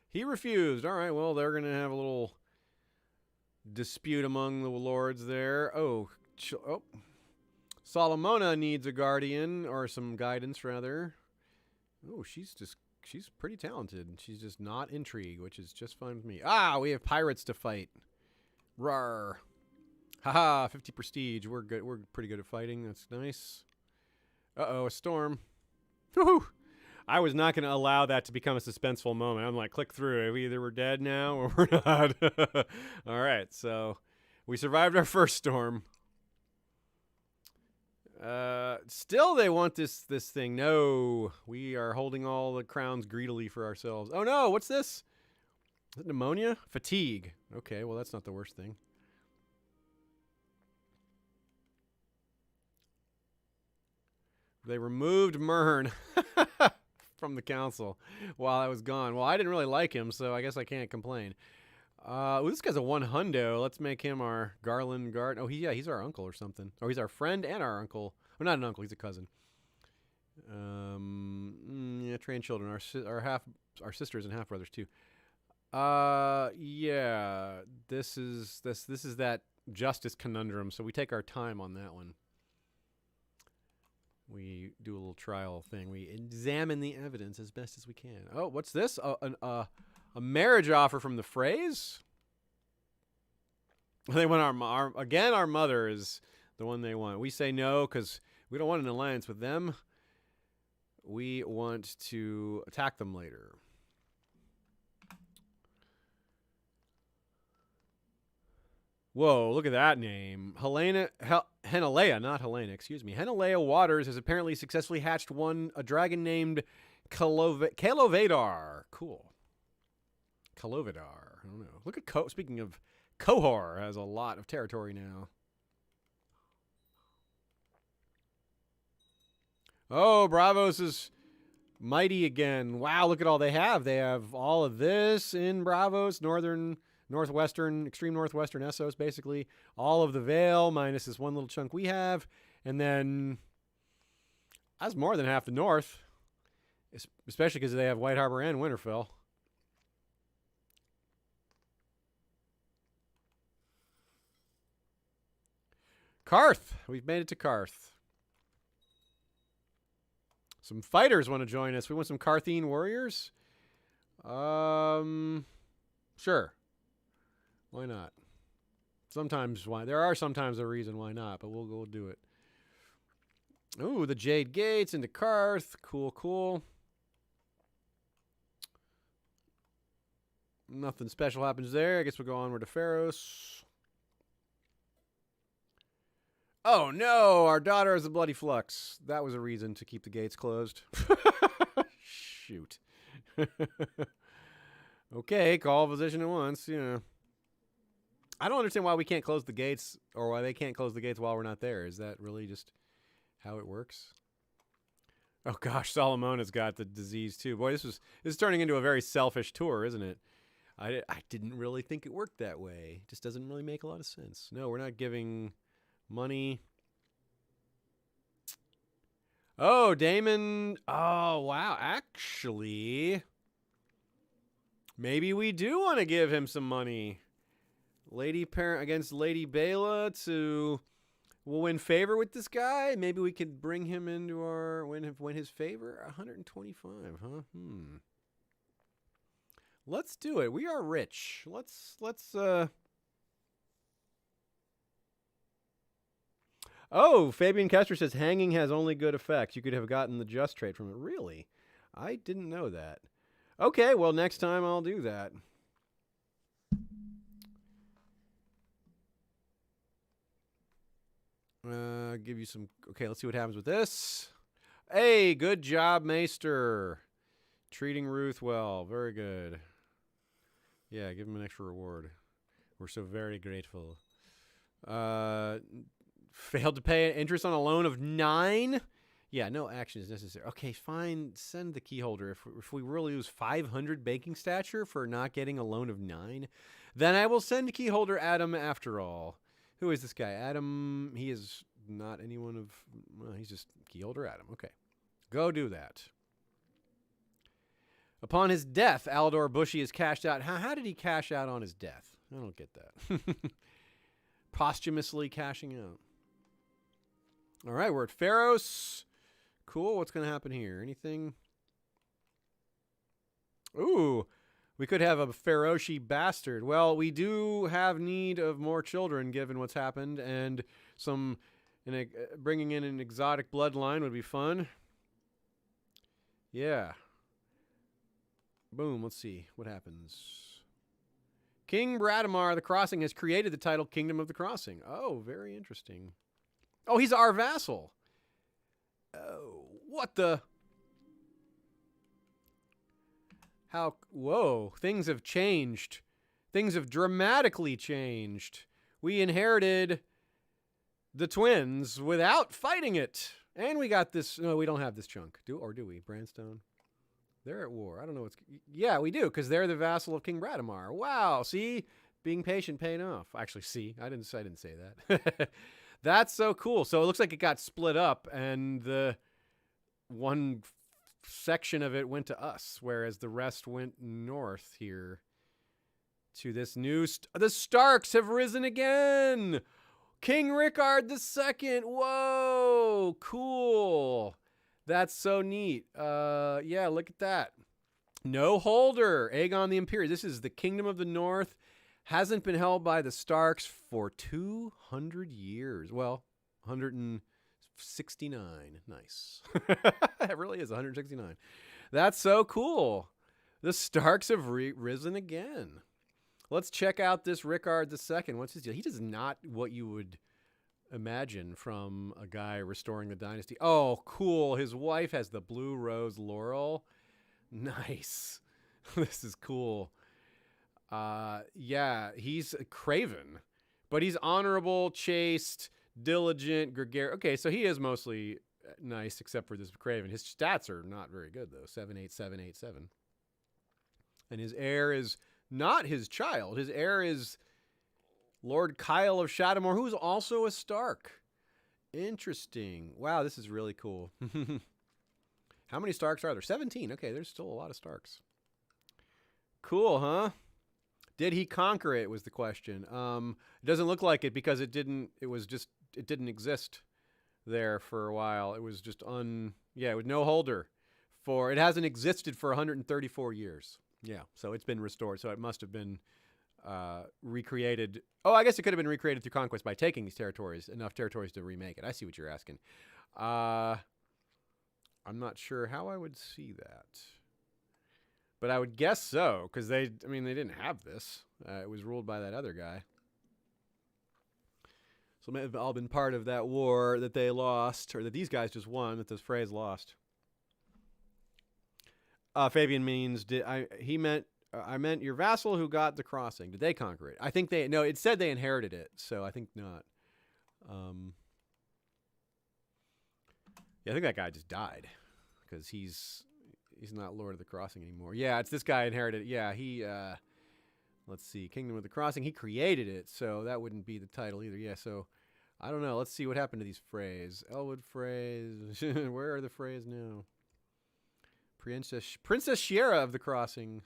He refused. All right, well, they're going to have a little dispute among the lords there. Oh. Solomona needs a guardian, or some guidance, rather. Oh, she's pretty talented. She's just not intrigue, which is just fine with me. Ah, we have pirates to fight. Rawr. Haha, 50 prestige. We're good. We're pretty good at fighting. That's nice. Uh-oh, a storm. Woohoo! I was not going to allow that to become a suspenseful moment. I'm like, click through. We either we're dead now or we're not. All right, so we survived our first storm. Still they want this thing. No, we are holding all the crowns greedily for ourselves. Oh no, what's this? Is it pneumonia? Fatigue. Okay, well that's not the worst thing. They removed Mern from the council while I was gone. Well, I didn't really like him, so I guess I can't complain. This guy's a 100. Let's make him our Garland guard. Oh, he's our uncle or something. Or he's our friend and our uncle. Well, not an uncle, he's a cousin. Yeah, trained children. Our sisters and half brothers too. Yeah. This is that justice conundrum. So we take our time on that one. We do a little trial thing. We examine the evidence as best as we can. Oh, what's this? A marriage offer from the Freys? They want our mother is the one they want. We say no because we don't want an alliance with them. We want to attack them later. Whoa, look at that name. Henalea, not Helena, excuse me. Henalea Waters has apparently successfully hatched a dragon named Kalovadar. Cool. Kalovidar. I don't know. Look at speaking of, Qohor has a lot of territory now. Oh, Bravos is mighty again. Wow, look at all they have. They have all of this in Bravos, northwestern, extreme northwestern Essos, basically. All of the Vale, minus this one little chunk we have. And then that's more than half the north, especially because they have White Harbor and Winterfell. Karth. We've made it to Karth. Some fighters want to join us. We want some Karthine warriors? Sure. Why not? There are sometimes a reason why not, but we'll do it. Ooh, the Jade Gates into Karth. Cool, cool. Nothing special happens there. I guess we'll go onward to Pharos. Oh no, our daughter is a bloody flux. That was a reason to keep the gates closed. Shoot. Okay, call position at once, I don't understand why we can't close the gates, or why they can't close the gates while we're not there. Is that really just how it works? Oh gosh, Solomon has got the disease too. Boy, this is turning into a very selfish tour, isn't it? I didn't really think it worked that way. It just doesn't really make a lot of sense. No, we're not giving money. Oh, Daemon. Oh, wow. Actually, maybe we do want to give him some money. Lady Parent against Lady Bela to... We'll win favor with this guy. Maybe we could bring him into our... Win his favor? 125, huh? Let's do it. We are rich. Let's Oh, Fabian Kester says hanging has only good effects. You could have gotten the just trait from it. Really? I didn't know that. Okay, well, next time I'll do that. Give you some... Okay, let's see what happens with this. Hey, good job, Maester. Treating Ruth well. Very good. Yeah, give him an extra reward. We're so very grateful. Failed to pay interest on a loan of 9? Yeah, no action is necessary. Okay, fine. Send the keyholder. If we really lose 500 banking stature for not getting a loan of 9, then I will send keyholder Adam after all. Who is this guy? Adam, he is not anyone of... Well, he's just keyholder Adam. Okay. Go do that. Upon his death, Aldor Bushy is cashed out. How did he cash out on his death? I don't get that. Posthumously cashing out. All right, we're at Pharos. Cool. What's going to happen here? Anything? Ooh, we could have a Pharoshi bastard. Well, we do have need of more children given what's happened, and bringing in an exotic bloodline would be fun. Yeah. Boom. Let's see what happens. King Bradamar the Crossing has created the title Kingdom of the Crossing. Oh, very interesting. Oh, he's our vassal. Oh, what the? How? Whoa, things have changed. Things have dramatically changed. We inherited the twins without fighting it. And we got this. No, we don't have this chunk. Do we? Branstone? They're at war. I don't know what's... Yeah, we do, because they're the vassal of King Bradamar. Wow, see? Being patient paid off. Actually, see? I didn't say that. That's so cool. So it looks like it got split up, and the one section of it went to us, whereas the rest went north here to this new... The Starks have risen again! King Rickard II! Whoa! Cool! That's so neat. Yeah, look at that. No holder. Aegon the Imperious. This is the Kingdom of the North. Hasn't been held by the Starks for 200 years. Well, 169. Nice. It really is 169. That's so cool. The Starks have risen again. Let's check out this Rickard II. What's his deal? He does not what you would... imagine from a guy restoring the dynasty. Oh, cool. His wife has the blue rose laurel. Nice. This is cool. Yeah, he's a craven, but he's honorable, chaste, diligent, gregarious. Okay, so he is mostly nice, except for this craven. His stats are not very good though. 78787, and his heir is not his child. His heir is Lord Kyle of Shadowmoor, who's also a Stark. Interesting. Wow, this is really cool. How many Starks are there? 17. Okay, there's still a lot of Starks. Cool, huh? Did he conquer it was the question. It doesn't look like it because it didn't exist there for a while. It was just with no holder it hasn't existed for 134 years. Yeah, so it's been restored. So it must have been recreated. Oh, I guess it could have been recreated through conquest by taking these territories, enough territories to remake it. I see what you're asking. I'm not sure how I would see that. But I would guess so, because they didn't have this. It was ruled by that other guy. So it may have all been part of that war that they lost, or that these guys just won, that this phrase lost. Fabian means, I meant your vassal who got the crossing. Did they conquer it? I think no, it said they inherited it, so I think not. Yeah, I think that guy just died, because he's not Lord of the Crossing anymore. Yeah, it's this guy inherited it. Yeah, he, let's see, Kingdom of the Crossing, he created it, so that wouldn't be the title either. Yeah, so, I don't know. Let's see what happened to these Freys. Elwood Freys. Where are the Freys now? Princess Shiera of the Crossing.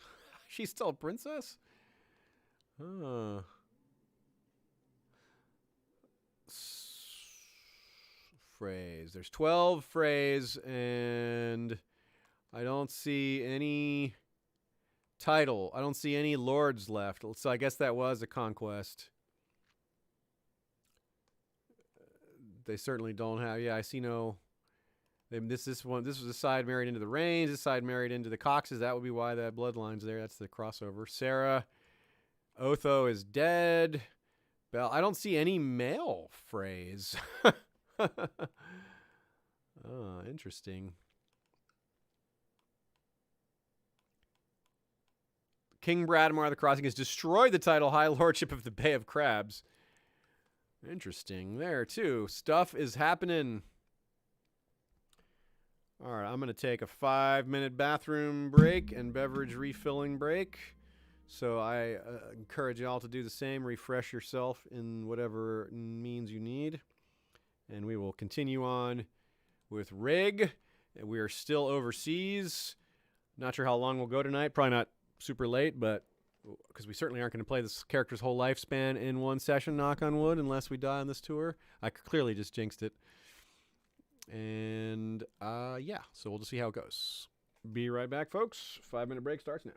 She's still a princess? Freys. There's 12 Freys, and I don't see any title. I don't see any lords left. So I guess that was a conquest. They certainly don't have. Yeah, I see no. This was a side married into the Rains. This side married into the Coxes. That would be why that bloodline's there. That's the crossover. Sarah, Otho is dead. Bell. I don't see any male phrase. Oh, interesting. King Bradmar of the Crossing has destroyed the title High Lordship of the Bay of Crabs. Interesting there, too. Stuff is happening. All right, I'm going to take a 5-minute bathroom break and beverage refilling break. So I encourage you all to do the same. Refresh yourself in whatever means you need. And we will continue on with Rigg. We are still overseas. Not sure how long we'll go tonight. Probably not super late, but because we certainly aren't going to play this character's whole lifespan in one session, knock on wood, unless we die on this tour. I clearly just jinxed it. And, yeah, so we'll just see how it goes. Be right back, folks. 5-minute break starts now.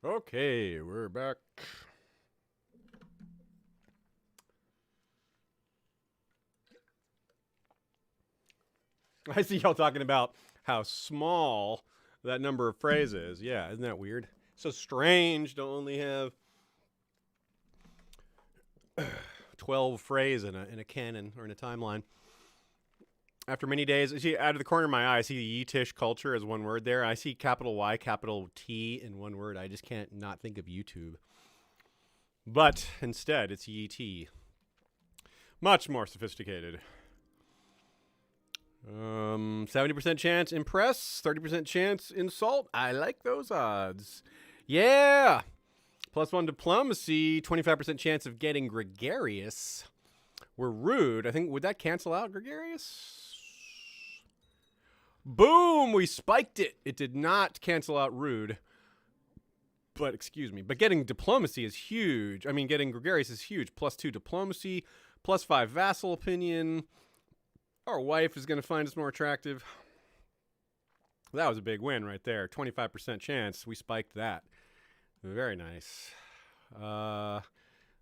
Okay, we're back. I see y'all talking about how small that number of phrases. Yeah, isn't that weird? So strange to only have 12 phrases in a canon or in a timeline. After many days, see, out of the corner of my eye, I see Yetish culture as one word there. I see capital Y, capital T in one word. I just can't not think of YouTube. But instead, it's Yet. Much more sophisticated. 70% chance impress, 30% chance insult. I like those odds. Yeah. +1 diplomacy, 25% chance of getting gregarious. We're rude. I think, would that cancel out gregarious? Boom! We spiked it. It did not cancel out rude. But, excuse me. But getting diplomacy is huge. I mean, getting gregarious is huge. +2 diplomacy, +5 vassal opinion. Our wife is going to find us more attractive. That was a big win right there. 25% chance. We spiked that. Very nice.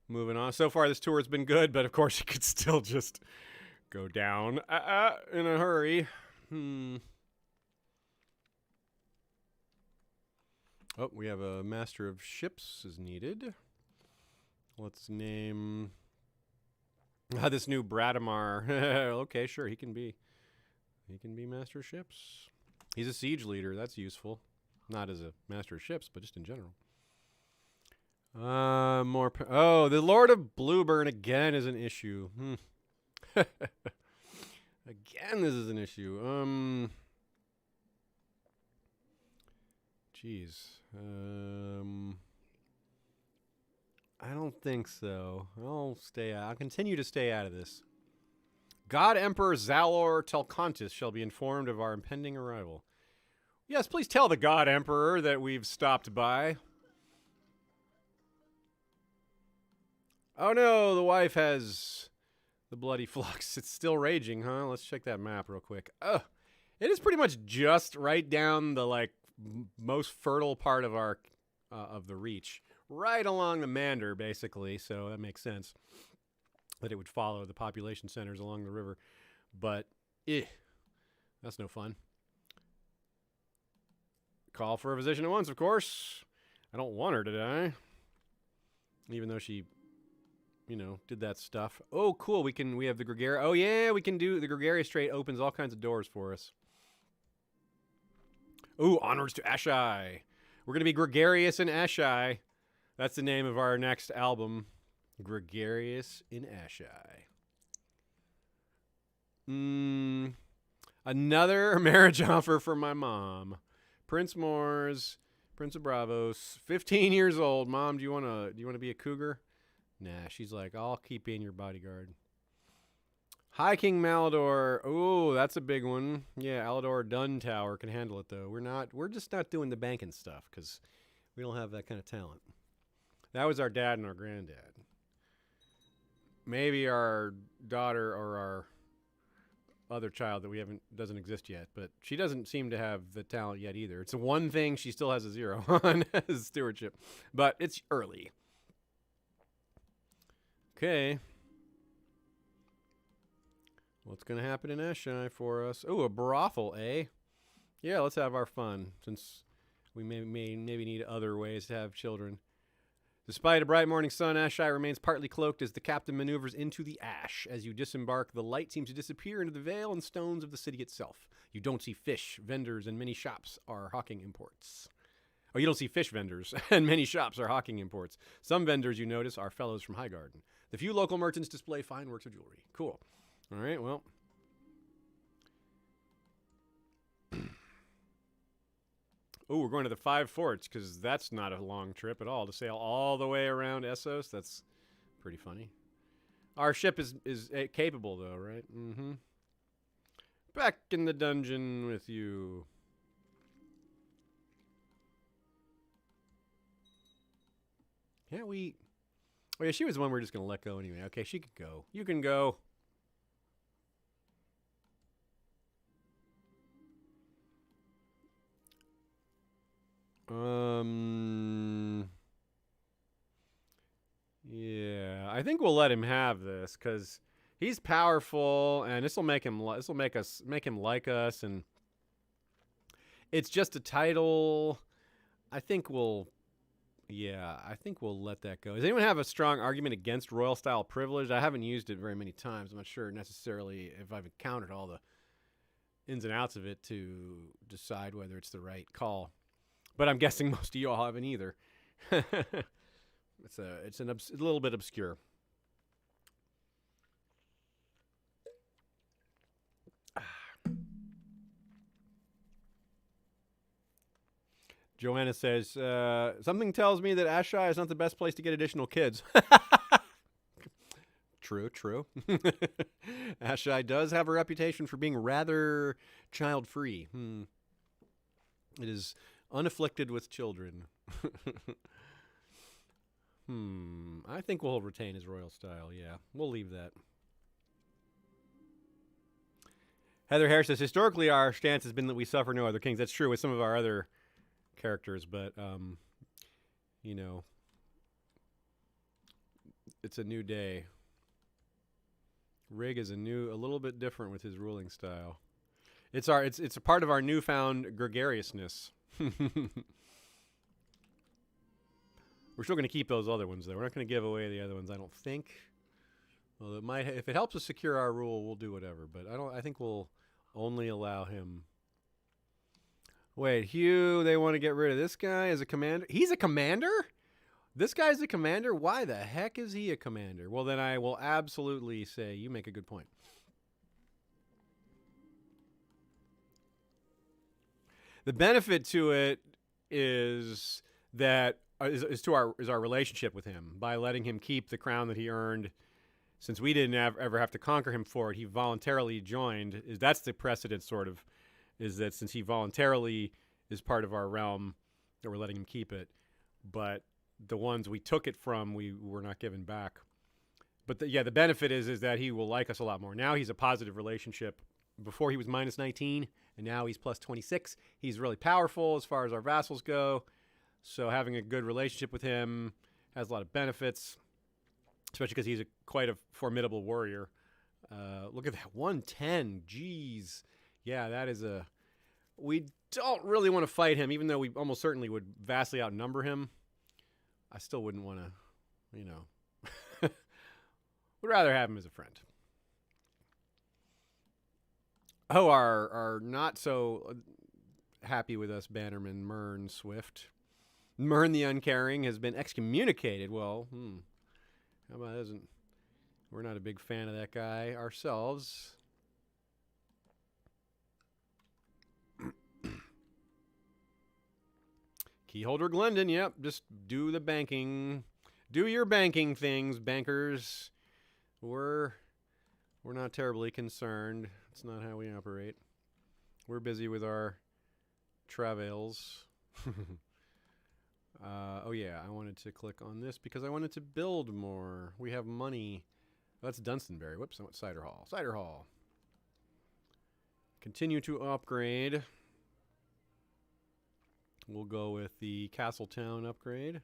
Moving on. So far, this tour has been good, but of course, it could still just go down in a hurry. Oh, we have a master of ships is needed. Let's name this new Bradamar. Okay, sure, he can be master of ships. He's a siege leader. That's useful. Not as a master of ships, but just in general. Oh, the Lord of Blueburn again is an issue. Again, this is an issue. Jeez. I don't think so. I'll continue to stay out of this. God Emperor Zalor Telcontis shall be informed of our impending arrival. Yes, please tell the God Emperor that we've stopped by. Oh no, the wife has the bloody flux. It's still raging, huh? Let's check that map real quick. It is pretty much just right down the most fertile part of our of the reach, right along the Mander, basically. So that makes sense that it would follow the population centers along the river. But that's no fun. Call for a physician at once, of course. I don't want her to die, even though she, did that stuff. Oh, cool. We have the Gregarious. Oh, yeah, we can do the Gregarious Strait. Opens all kinds of doors for us. Ooh, onwards to Ashai. We're going to be Gregarious in Ashai. That's the name of our next album. Gregarious in Ashai. Another marriage offer for my mom. Prince Mors, Prince of Bravos, 15 years old. Mom, do you want to be a cougar? Nah, she's like, I'll keep being your bodyguard. High King Malador. Ooh, that's a big one. Yeah, Alador Dun Tower can handle it, though. We're just not doing the banking stuff because we don't have that kind of talent. That was our dad and our granddad. Maybe our daughter or our other child that doesn't exist yet, but she doesn't seem to have the talent yet either. It's the one thing she still has a 0 on is stewardship, but it's early. Okay. What's going to happen in Ashai for us? Oh, a brothel, eh? Yeah, let's have our fun, since we maybe need other ways to have children. Despite a bright morning sun, Ashai remains partly cloaked as the captain maneuvers into the ash. As you disembark, the light seems to disappear into the veil and stones of the city itself. You don't see fish, vendors, and many shops are hawking imports. Oh, you don't see fish vendors, and many shops are hawking imports. Some vendors, you notice, are fellows from Highgarden. The few local merchants display fine works of jewelry. Cool. All right, well. Oh, we're going to the 5 forts, because that's not a long trip at all. To sail all the way around Essos, that's pretty funny. Our ship is capable, though, right? Mm-hmm. Back in the dungeon with you. Can't we... Oh, yeah, she was the one we're just going to let go anyway. Okay, she could go. You can go. I think we'll let him have this because he's powerful, and this will make him make him like us, and it's just a title. I think we'll let that go. Does anyone have a strong argument against royal style privilege? I haven't used it very many times. I'm not sure necessarily if I've encountered all the ins and outs of it to decide whether it's the right call. But I'm guessing most of you all haven't either. It's a little bit obscure. Joanna says, something tells me that Ashai is not the best place to get additional kids. True. Ashai does have a reputation for being rather child-free. It is unafflicted with children. I think we'll retain his royal style. Yeah, we'll leave that. Heather Harris says, historically, our stance has been that we suffer no other kings. That's true with some of our other characters, but, you know, it's a new day. Rigg is a little bit different with his ruling style. It's a part of our newfound gregariousness. We're still going to keep those other ones, though. We're not going to give away the other ones, I don't think. Well, it might. If it helps us secure our rule, we'll do whatever. But I think we'll only allow him. Wait, Hugh, they want to get rid of this guy as a commander? He's a commander? This guy's a commander? Why the heck is he a commander? Well, then I will absolutely say you make a good point. The benefit to it is that is our relationship with him. By letting him keep the crown that he earned, since we didn't ever have to conquer him for it, he voluntarily joined. That's the precedent, sort of, is that since he voluntarily is part of our realm, that we're letting him keep it. But the ones we took it from, we were not given back. But the benefit is that he will like us a lot more. Now he's a positive relationship. Before he was minus 19, and now he's plus 26. He's really powerful as far as our vassals go. So having a good relationship with him has a lot of benefits, especially because he's quite a formidable warrior. Look at that, 110. Jeez. Yeah, that is a... We don't really want to fight him, even though we almost certainly would vastly outnumber him. I still wouldn't want to, you know... Would rather have him as a friend. Oh, our not so happy with us bannerman, Mern Swift. Mern the Uncaring has been excommunicated. Well, how about that? We're not a big fan of that guy ourselves. Keyholder Glendon, yep. Just do the banking. Do your banking things, bankers. We're not terribly concerned. It's not how we operate. We're busy with our travails. Oh yeah, I wanted to click on this because I wanted to build more. We have money. Oh, that's Dunstanbury. Whoops, I went Cider Hall. Cider Hall. Continue to upgrade. We'll go with the Castletown upgrade.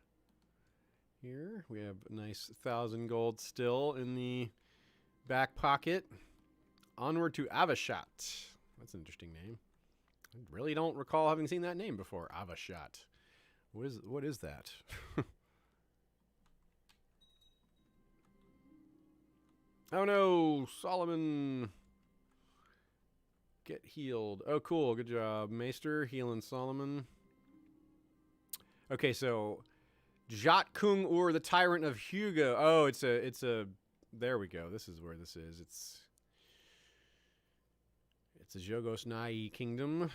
Here, we have a nice 1,000 gold still in the back pocket. Onward to Avashat. That's an interesting name. I really don't recall having seen that name before. Avashat. What is that? Oh no, Solomon. Get healed. Oh cool, good job, Maester. Healing Solomon. Okay, so Jat Kung Ur, the Tyrant of Hugo. Oh, it's a there we go. This is where this is. It's a Jogos Nai kingdom.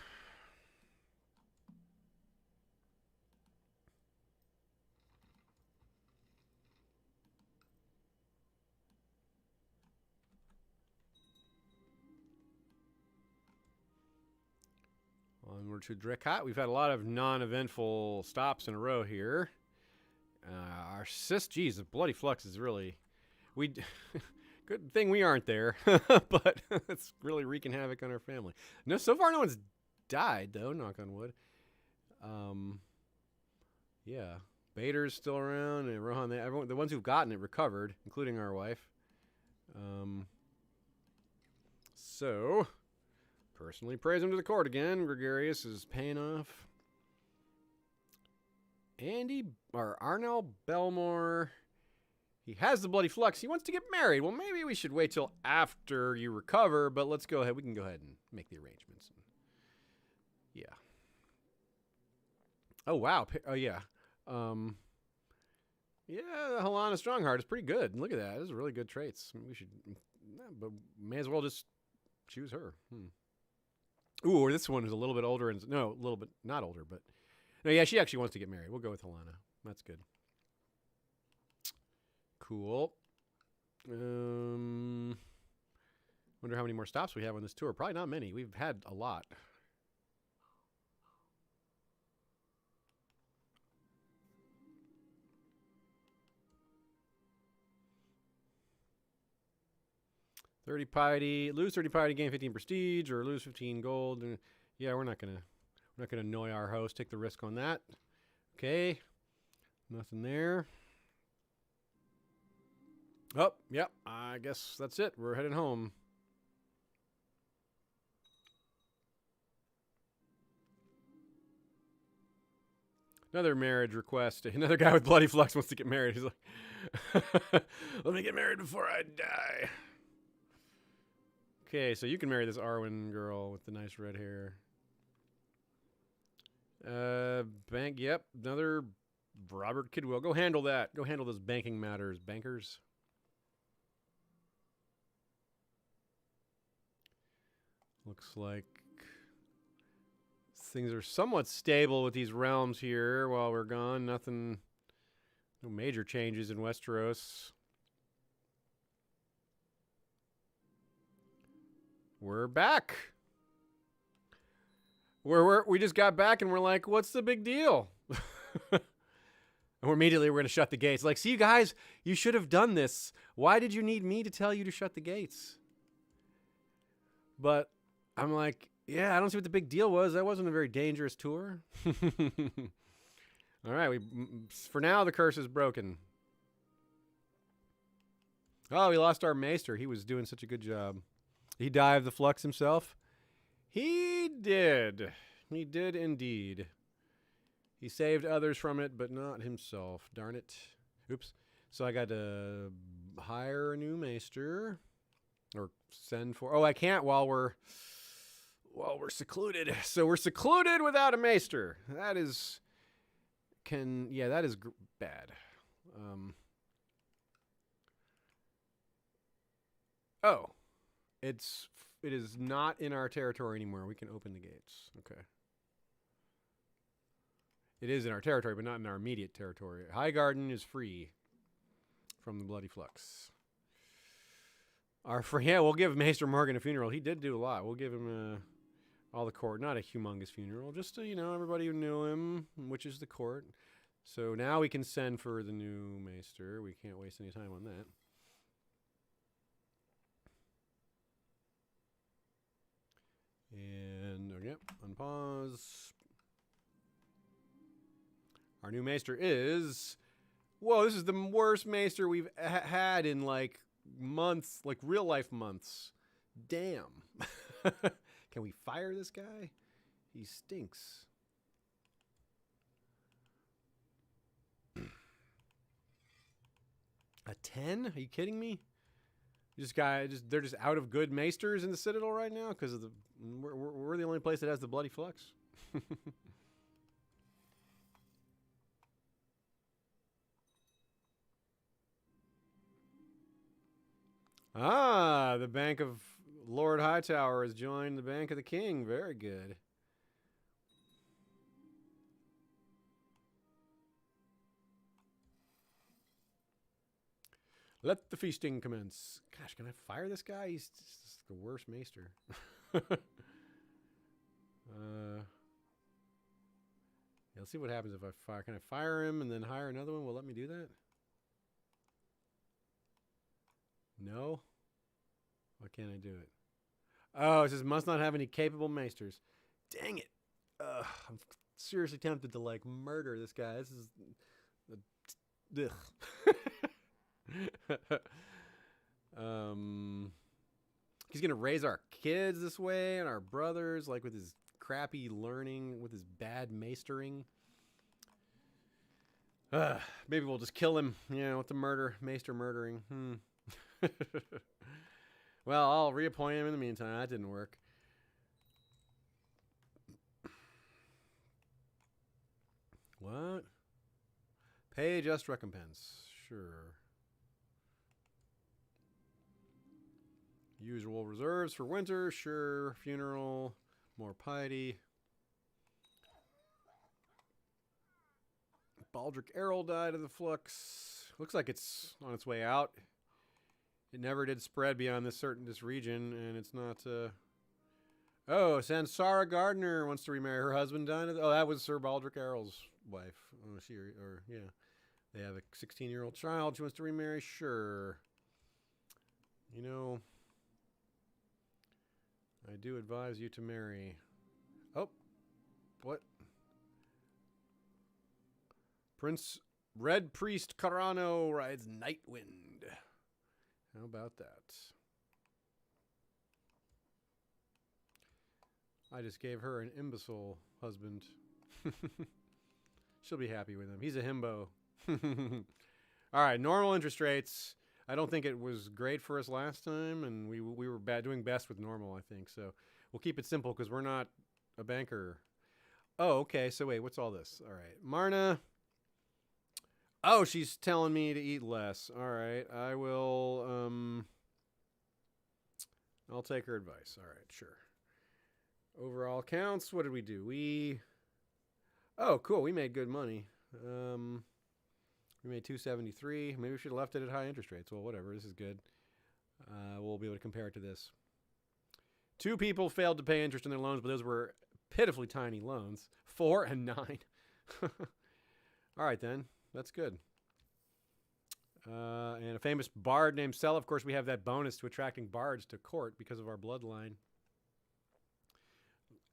Onward to Drekat. We've had a lot of non-eventful stops in a row here. Our geez, the Bloody Flux is really... Good thing we aren't there, but it's really wreaking havoc on our family. No, so far no one's died, though, knock on wood. Yeah, Bader's still around, and Rohan. Everyone, the ones who've gotten it recovered, including our wife. So, personally praise him to the court again. Gregarious is paying off. Arnell Belmore. He has the bloody flux. He wants to get married. Well, maybe we should wait till after you recover, but let's go ahead. We can go ahead and make the arrangements. Yeah. Oh, wow. Oh, yeah. Yeah, Helena Strongheart is pretty good. Look at that. Those are really good traits. We should, but may as well just choose her. Ooh, or this one is a little bit older. No, a little bit, not older, but. No, yeah, she actually wants to get married. We'll go with Helena. That's good. Cool. Wonder how many more stops we have on this tour. Probably not many. We've had a lot. $30 piety, lose 30 piety, gain 15 prestige, or lose 15 gold. And yeah, we're not gonna annoy our host. Take the risk on that. Okay, nothing there. Oh, yep. I guess that's it. We're heading home. Another marriage request. Another guy with bloody flux wants to get married. He's like, let me get married before I die. Okay, so you can marry this Arwen girl with the nice red hair. Bank, yep. Another Robert Kidwell. Go handle that. Go handle those banking matters, bankers. Looks like things are somewhat stable with these realms here while we're gone. Nothing, no major changes in Westeros. We're back. We just got back and we're like, what's the big deal? And we're going to shut the gates. Like, see, you guys, you should have done this. Why did you need me to tell you to shut the gates? But I'm like, yeah, I don't see what the big deal was. That wasn't a very dangerous tour. All right, for now, the curse is broken. Oh, we lost our maester. He was doing such a good job. He died of the flux himself. He did. He did indeed. He saved others from it, but not himself. Darn it. Oops. So I got to hire a new maester. Or send for... Oh, I can't while we're secluded. So we're secluded without a maester. That is... that is bad. Oh. It is not in our territory anymore. We can open the gates. Okay. It is in our territory, but not in our immediate territory. Highgarden is free from the bloody flux. We'll give Maester Morgan a funeral. He did do a lot. We'll give him all the court. Not a humongous funeral. Just to, everybody who knew him, which is the court. So now we can send for the new maester. We can't waste any time on that. And, yep, unpause. Our new maester is... Whoa, this is the worst maester we've had in, like, months, like real-life months. Damn. Can we fire this guy? He stinks. A 10? Are you kidding me? They're just out of good maesters in the Citadel right now because of we're the only place that has the bloody flux. The Bank of Lord Hightower has joined the Bank of the King. Very good. Let the feasting commence. Gosh, can I fire this guy? He's just the worst maester. Let's see what happens if I fire. Can I fire him and then hire another one? Will it let me do that? No? Why can't I do it? Oh, it says must not have any capable maesters. Dang it. I'm seriously tempted to, like, murder this guy. This is He's gonna raise our kids this way and our brothers, like with his crappy learning, with his bad maestering. Maybe we'll just kill him, with the maester murdering. Well, I'll reappoint him in the meantime. That didn't work. What? Pay just recompense. Sure. Usual reserves for winter. Sure. Funeral. More piety. Baldric Errol died of the flux. Looks like it's on its way out. It never did spread beyond this region, and it's not. Oh, Sansara Gardner wants to remarry her husband. Died. Oh, that was Sir Baldric Errol's wife. Oh, yeah. They have a 16-year-old child she wants to remarry. Sure. I do advise you to marry. Oh, what? Prince Red Priest Carano rides Nightwind. How about that? I just gave her an imbecile husband. She'll be happy with him. He's a himbo. All right, normal interest rates. I don't think it was great for us last time, and we were doing best with normal, I think. So we'll keep it simple because we're not a banker. Oh, okay. So wait, what's all this? All right, Marna. Oh, she's telling me to eat less. All right, I will. I'll take her advice. All right, sure. Overall counts. What did we do? Oh, cool. We made good money. We made 273. Maybe we should have left it at high interest rates. Well, whatever. This is good. We'll be able to compare it to this. 2 people failed to pay interest on their loans, but those were pitifully tiny loans. 4 and 9. All right, then. That's good. And a famous bard named Sel. Of course, we have that bonus to attracting bards to court because of our bloodline.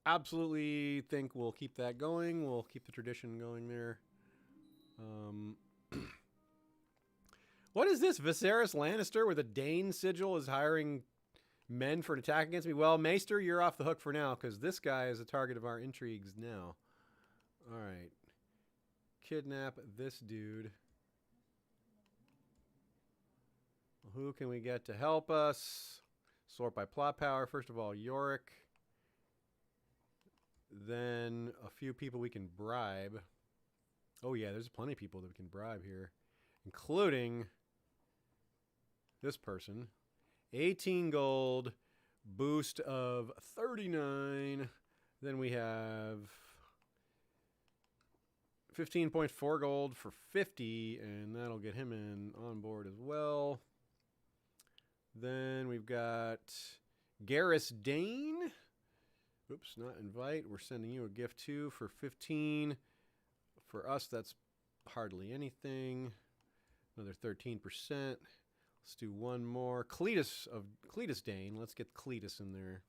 Absolutely think we'll keep that going. We'll keep the tradition going there. What is this? Viserys Lannister with a Dane sigil is hiring men for an attack against me? Well, Maester, you're off the hook for now because this guy is the target of our intrigues now. All right. Kidnap this dude. Who can we get to help us? Sort by plot power. First of all, Yorick. Then a few people we can bribe. Oh, yeah, there's plenty of people that we can bribe here, including this person. 18 gold, boost of 39. Then we have 15.4 gold for 50, and that'll get him on board as well. Then we've got Garrus Dane. Oops, not invite. We're sending you a gift too for 15. For us, that's hardly anything. Another 13%. Let's do one more. Cletus Dane. Let's get Cletus in there.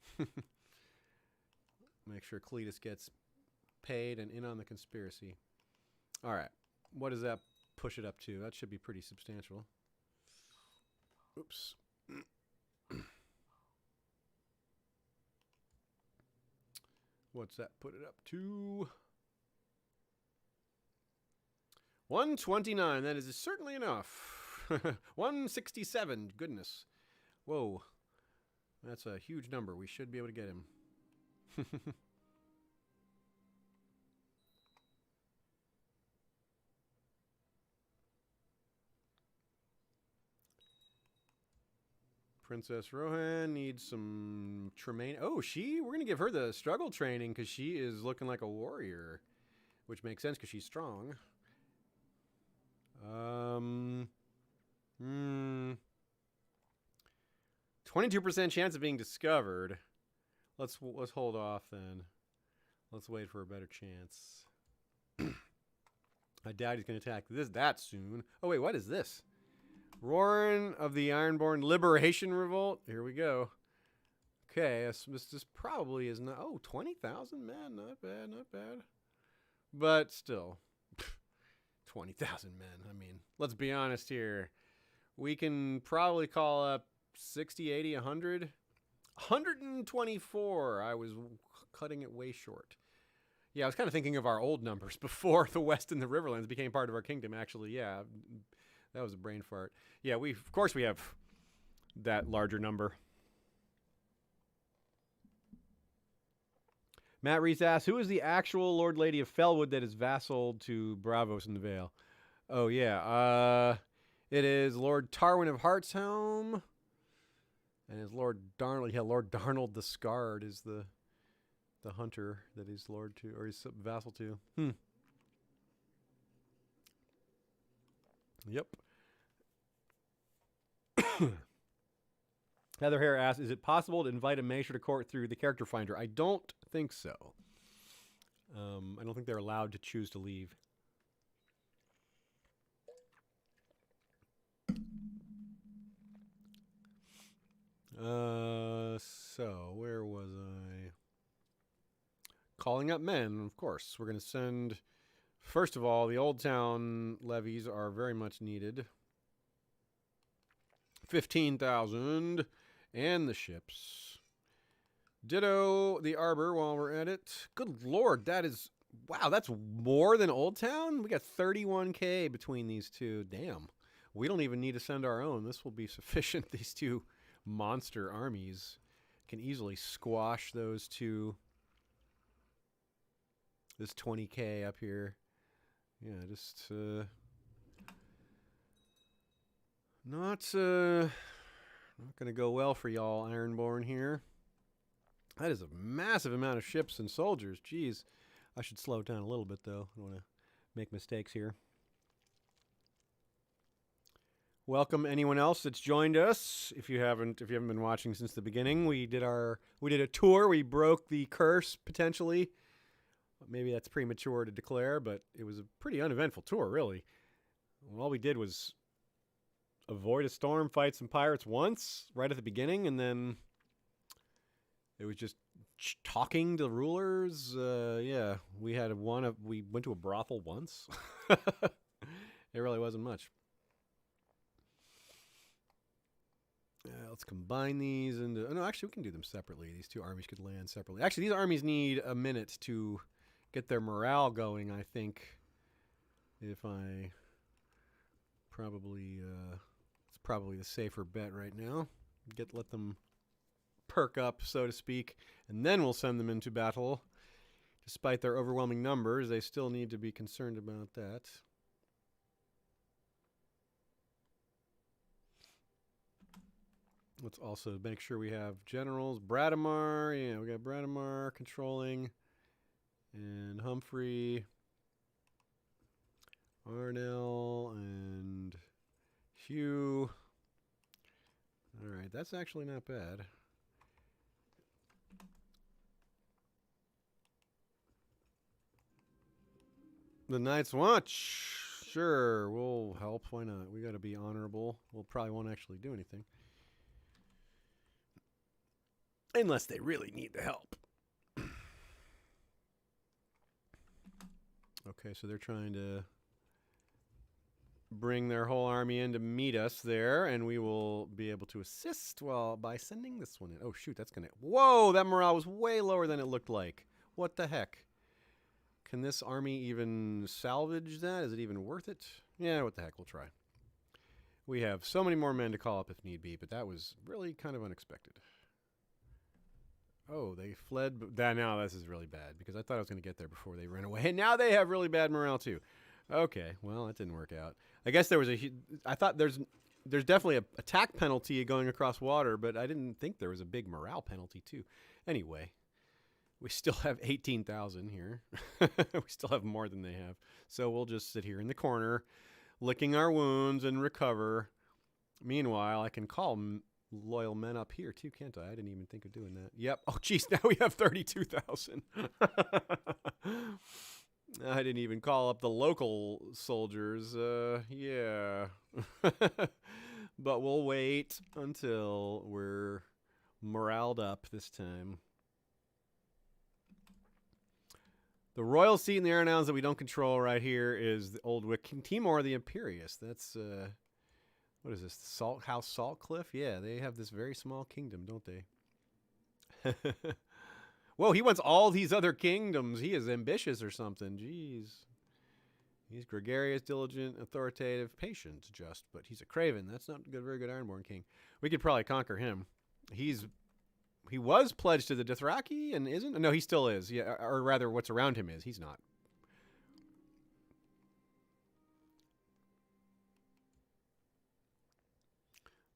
Make sure Cletus gets paid and in on the conspiracy. All right. What does that push it up to? That should be pretty substantial. Oops. What's that put it up to? 129. That is certainly enough. 167. Goodness. Whoa. That's a huge number. We should be able to get him. Princess Rohan needs some training. Oh, we're going to give her the struggle training because she is looking like a warrior, which makes sense because she's strong. 22% chance of being discovered. Let's hold off then. Let's wait for a better chance. I doubt he's going to attack that soon. Oh, wait, what is this? Roaring of the Ironborn Liberation Revolt. Here we go. Okay, this probably is not... Oh, 20,000? Man, not bad, not bad. But still. 20,000 men. I mean, let's be honest here. We can probably call up 60, 80, 100. 124. I was cutting it way short. Yeah, I was kind of thinking of our old numbers before the West and the Riverlands became part of our kingdom, actually. Yeah, that was a brain fart. Yeah, of course we have that larger number. Matt Reese asks, who is the actual Lord Lady of Felwood that is vassal to Bravos in the Vale? Oh, yeah. It is Lord Tarwin of Heartshelm. And is Lord Darnold. Yeah, Lord Darnold the Scarred is the hunter that he's lord to, or he's vassal to. Yep. Heather Hare asks, is it possible to invite a Maester to court through the character finder? I don't think so. I don't think they're allowed to choose to leave. So where was I? Calling up men, of course. We're going to send, first of all, the Old Town levies are very much needed. 15,000. And the ships. Ditto the Arbor while we're at it. Good Lord, that is, wow, that's more than Old Town? We got 31K between these two. Damn. We don't even need to send our own. This will be sufficient. These two monster armies can easily squash those two. This 20K up here. Yeah, just not going to go well for y'all, Ironborn here. That is a massive amount of ships and soldiers. Jeez. I should slow down a little bit, though. I don't want to make mistakes here. Welcome anyone else that's joined us. If you haven't been watching since the beginning, we did a tour. We broke the curse potentially. Maybe that's premature to declare, but it was a pretty uneventful tour, really. All we did was avoid a storm, fight some pirates once, right at the beginning, and then it was just talking to rulers. Yeah, we went to a brothel once. It really wasn't much. Let's combine these into... Oh, no, actually, we can do them separately. These two armies could land separately. Actually, these armies need a minute to get their morale going, I think. If I... Probably... it's probably the safer bet right now. Let them perk up, so to speak, and then we'll send them into battle. Despite their overwhelming numbers, they still need to be concerned about that. Let's also make sure we have generals. Bradamar, yeah, we got Bradamar controlling. And Humphrey. Arnell and Hugh. All right, that's actually not bad. The Night's Watch. Sure, we'll help. Why not? We got to be honorable. We'll probably won't actually do anything. Unless they really need the help. Okay, so they're trying to bring their whole army in to meet us there, and we will be able to assist by sending this one in. Oh, shoot, that's going to... Whoa, that morale was way lower than it looked like. What the heck? Can this army even salvage that? Is it even worth it? Yeah, what the heck, we'll try. We have so many more men to call up if need be, but that was really kind of unexpected. Oh, they fled. Now this is really bad because I thought I was going to get there before they ran away. And now they have really bad morale too. Okay, well, that didn't work out. I guess there was I thought there's definitely a attack penalty going across water, but I didn't think there was a big morale penalty too. Anyway, we still have 18,000 here. We still have more than they have. So we'll just sit here in the corner, licking our wounds and recover. Meanwhile, I can call loyal men up here too, can't I? I didn't even think of doing that. Yep. Oh, geez, now we have 32,000. I didn't even call up the local soldiers. Yeah. But we'll wait until we're moraled up this time. The royal seat in the Iron Islands that we don't control right here is the old Wick. King Timor the Imperious. That's, what is this? Salt House Saltcliffe? Yeah, they have this very small kingdom, don't they? Whoa, he wants all these other kingdoms. He is ambitious or something. Jeez. He's gregarious, diligent, authoritative, patient, just, but he's a craven. That's not a very good Ironborn king. We could probably conquer him. He was pledged to the Dothraki and isn't? No, he still is. Yeah, or rather, what's around him is. He's not.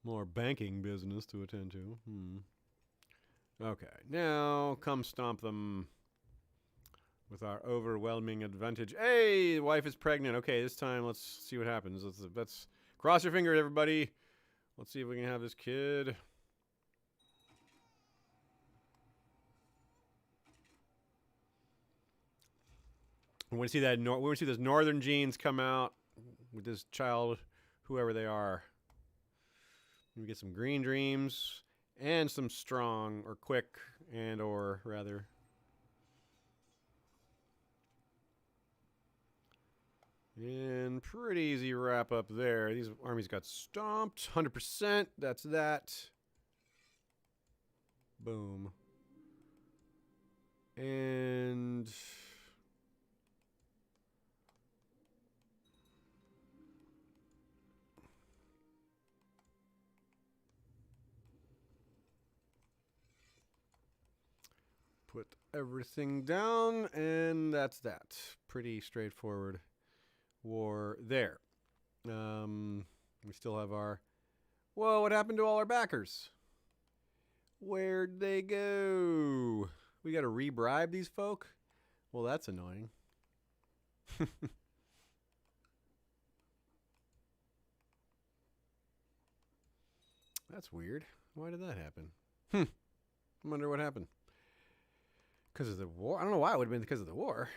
More banking business to attend to. Okay, now come stomp them with our overwhelming advantage. Hey, the wife is pregnant. Okay, this time let's see what happens. Let's cross your fingers, everybody. Let's see if we can have this kid. We want to see that. We want to see those northern genes come out with this child, whoever they are. We get some green dreams and some strong or quick and or rather. And pretty easy wrap up there. These armies got stomped. 100%. That's that. Boom. And put everything down, and that's that. Pretty straightforward war there. We still have our... Whoa, what happened to all our backers? Where'd they go? We got to re-bribe these folk? Well, that's annoying. That's weird. Why did that happen? I wonder what happened. Because of the war? I don't know why it would have been because of the war.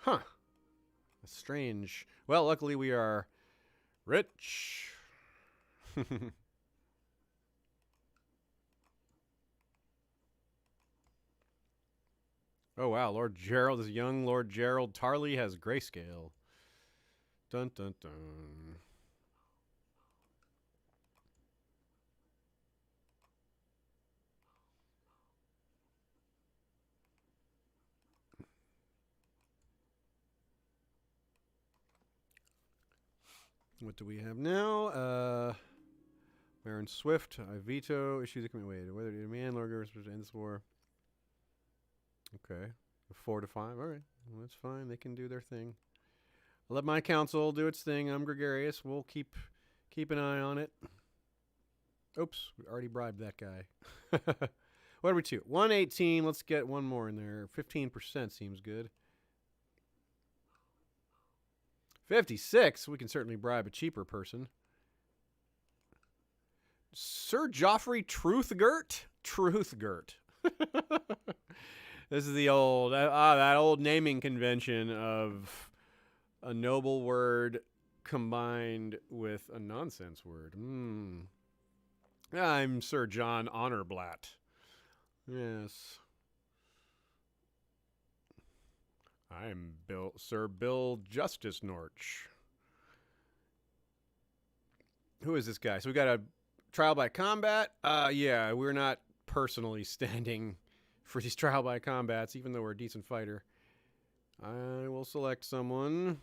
Huh. That's strange. Well, luckily we are rich. Oh, wow. Lord Gerald is young. Lord Gerald Tarley has grayscale. Dun, dun, dun. What do we have now? Baron Swift, I veto. Issues a command. Wait, whether to demand Lord Gerald to end this war. Okay. 4 to 5. All right. Well, that's fine. They can do their thing. I'll let my council do its thing. I'm gregarious. We'll keep an eye on it. Oops. We already bribed that guy. What are we to? 118. Let's get one more in there. 15% seems good. 56. We can certainly bribe a cheaper person. Sir Joffrey Truthgirt? Truthgirt. This is the old, that old naming convention of a noble word combined with a nonsense word. I'm Sir John Honorblatt. Yes. I'm Sir Bill Justice Norch. Who is this guy? So we got a trial by combat. Yeah, we're not personally standing for these trial by combats, even though we're a decent fighter. I will select someone.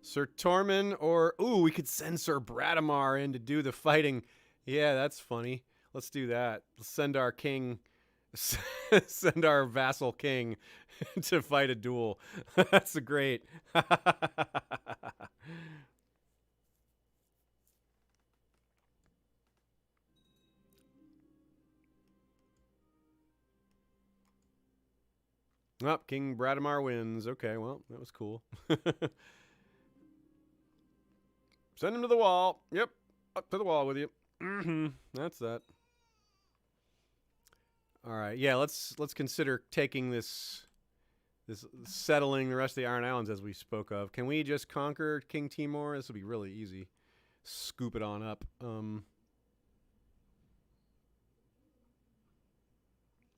Sir Tormund or... Ooh, we could send Sir Bradamar in to do the fighting. Yeah, that's funny. Let's do that. Let's send our king... send our vassal king to fight a duel. That's great. Oh, King Bradamar wins. Okay, well, that was cool. Send him to the wall. Yep, up to the wall with you. That's that. All right, yeah, let's consider taking this settling the rest of the Iron Islands as we spoke of. Can we just conquer King Timor? This will be really easy. Scoop it on up.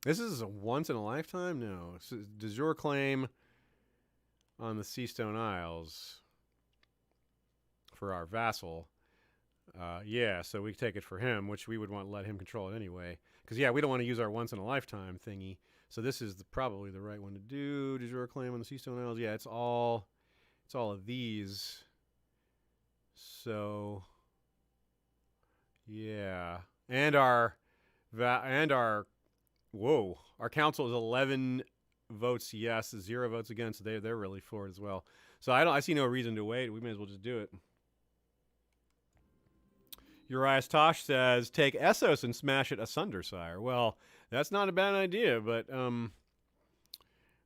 This is a once in a lifetime? No. So, de jure claim. on the Seastone Isles for our vassal. Yeah, so we take it for him, which we would want to let him control it anyway. Because, yeah, we don't want to use our once-in-a-lifetime thingy. So this is probably the right one to do. De jure claim on the Seastone Isles. Yeah, it's all of these. So, yeah. And our council is 11 votes yes, 0 votes against. So they're really for it as well. So I see no reason to wait. We may as well just do it. Urias Tosh says, take Essos and smash it asunder, sire. Well, that's not a bad idea, but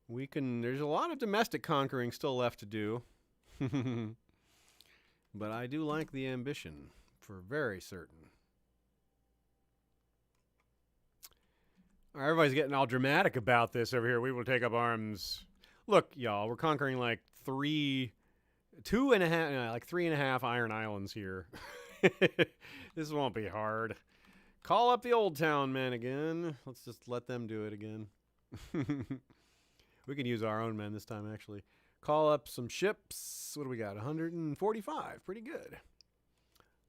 we can. There's a lot of domestic conquering still left to do. But I do like the ambition, for very certain. All right, everybody's getting all dramatic about this over here. We will take up arms. Look, y'all, we're conquering like 3.5 Iron Islands here. This won't be hard. Call up the Old Town men again. Let's just let them do it again. We can use our own men this time, actually. Call up some ships. What do we got? 145. Pretty good.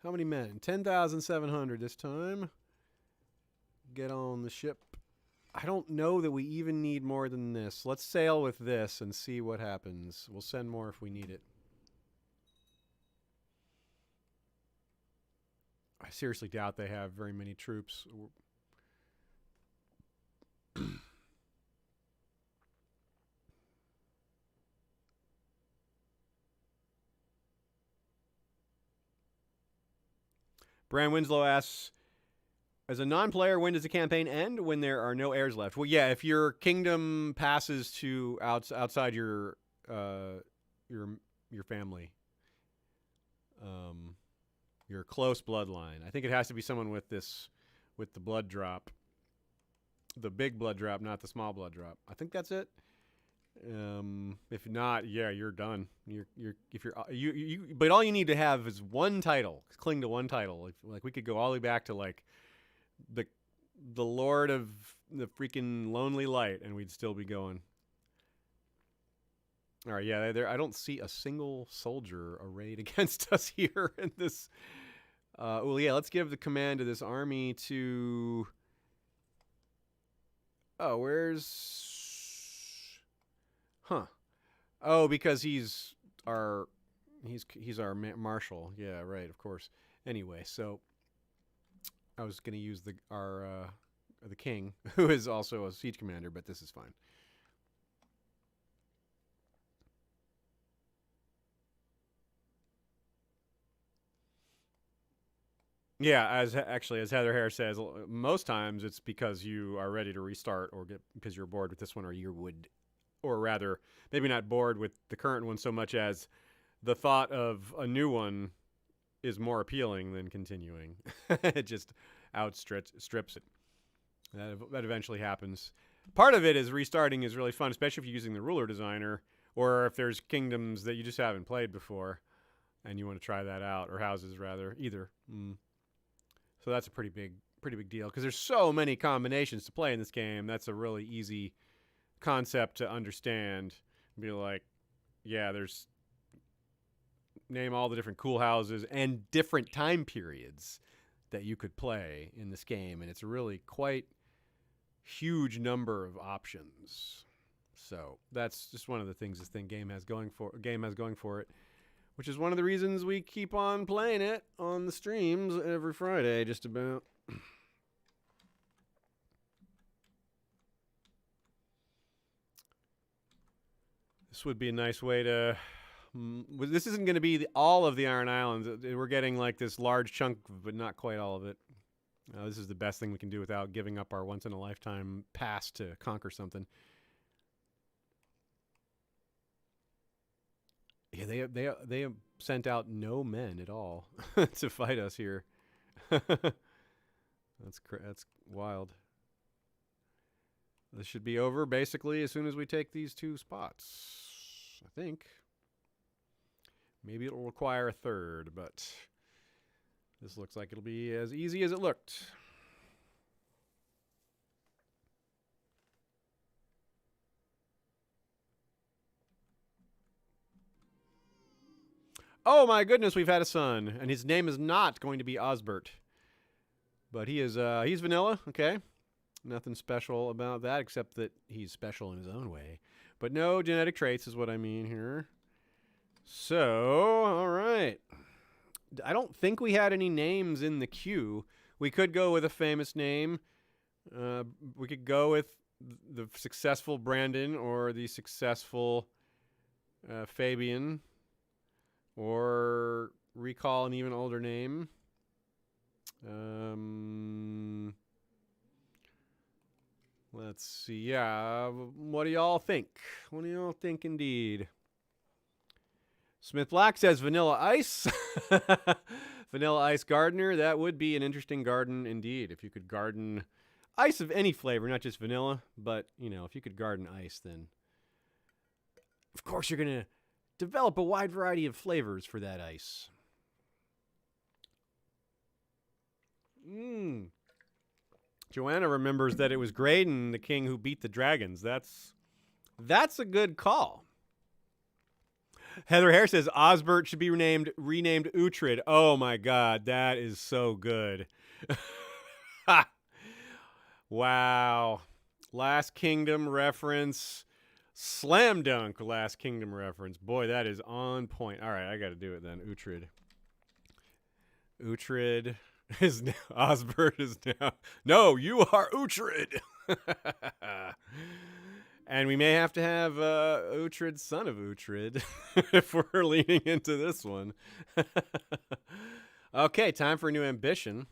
How many men? 10,700 this time. Get on the ship. I don't know that we even need more than this. Let's sail with this and see what happens. We'll send more if we need it. I seriously doubt they have very many troops. Bran Winslow asks, as a non-player, when does the campaign end? When there are no heirs left? Well, yeah, if your kingdom passes to outside your family, your close bloodline. I think it has to be someone with the blood drop, the big blood drop, not the small blood drop. I think that's it. If not, yeah, you're done. But all you need to have is one title. Cling to one title. Like we could go all the way back to like the Lord of the freaking Lonely Light, and we'd still be going. All right, yeah, I don't see a single soldier arrayed against us here in this. Well, yeah, let's give the command of this army to. Oh, where's? Huh. Oh, because he's our marshal. Yeah, right. Of course. Anyway, so I was going to use the king, who is also a siege commander, but this is fine. Yeah, as Heather Hare says, most times it's because you are ready to restart or because you're bored with this one, or rather, maybe not bored with the current one so much as the thought of a new one is more appealing than continuing. It just strips it. That eventually happens. Part of it is restarting is really fun, especially if you're using the ruler designer, or if there's kingdoms that you just haven't played before and you want to try that out, or houses rather, either. So that's a pretty big deal because there's so many combinations to play in this game. That's a really easy concept to understand. Be like, yeah, there's name all the different cool houses and different time periods that you could play in this game, and it's really quite huge number of options. So that's just one of the things this game has going for it, which is one of the reasons we keep on playing it on the streams every Friday, just about. This would be a nice way to. This isn't going to be all of the Iron Islands. We're getting like this large chunk, but not quite all of it. This is the best thing we can do without giving up our once-in-a-lifetime pass to conquer something. Yeah, they have sent out no men at all to fight us here. That's wild. This should be over basically as soon as we take these 2 spots, I think. Maybe it'll require a third, but this looks like it'll be as easy as it looked. Oh my goodness, we've had a son, and his name is not going to be Osbert, but he is. He's vanilla. Okay, nothing special about that except that he's special in his own way. But no genetic traits is what I mean here. So, all right. I don't think we had any names in the queue. We could go with a famous name. We could go with the successful Brandon or the successful Fabian, or recall an even older name. Let's see. Yeah, what do y'all think? What do y'all think indeed? Smith Black says Vanilla Ice. Vanilla Ice Gardener. That would be an interesting garden indeed. If you could garden ice of any flavor, not just vanilla, but, you know, if you could garden ice, then of course you're going to develop a wide variety of flavors for that ice. Joanna remembers that it was Graydon, the king who beat the dragons. That's a good call. Heather Hare says Osbert should be renamed Uhtred. Oh my God, that is so good. Wow. Last Kingdom reference. Slam dunk Last Kingdom reference. Boy, that is on point. All right, I got to do it then. Uhtred. Uhtred is now. Osbert is now. No, you are Uhtred. And we may have to have Uhtred, son of Uhtred, if we're leaning into this one. Okay, time for a new ambition.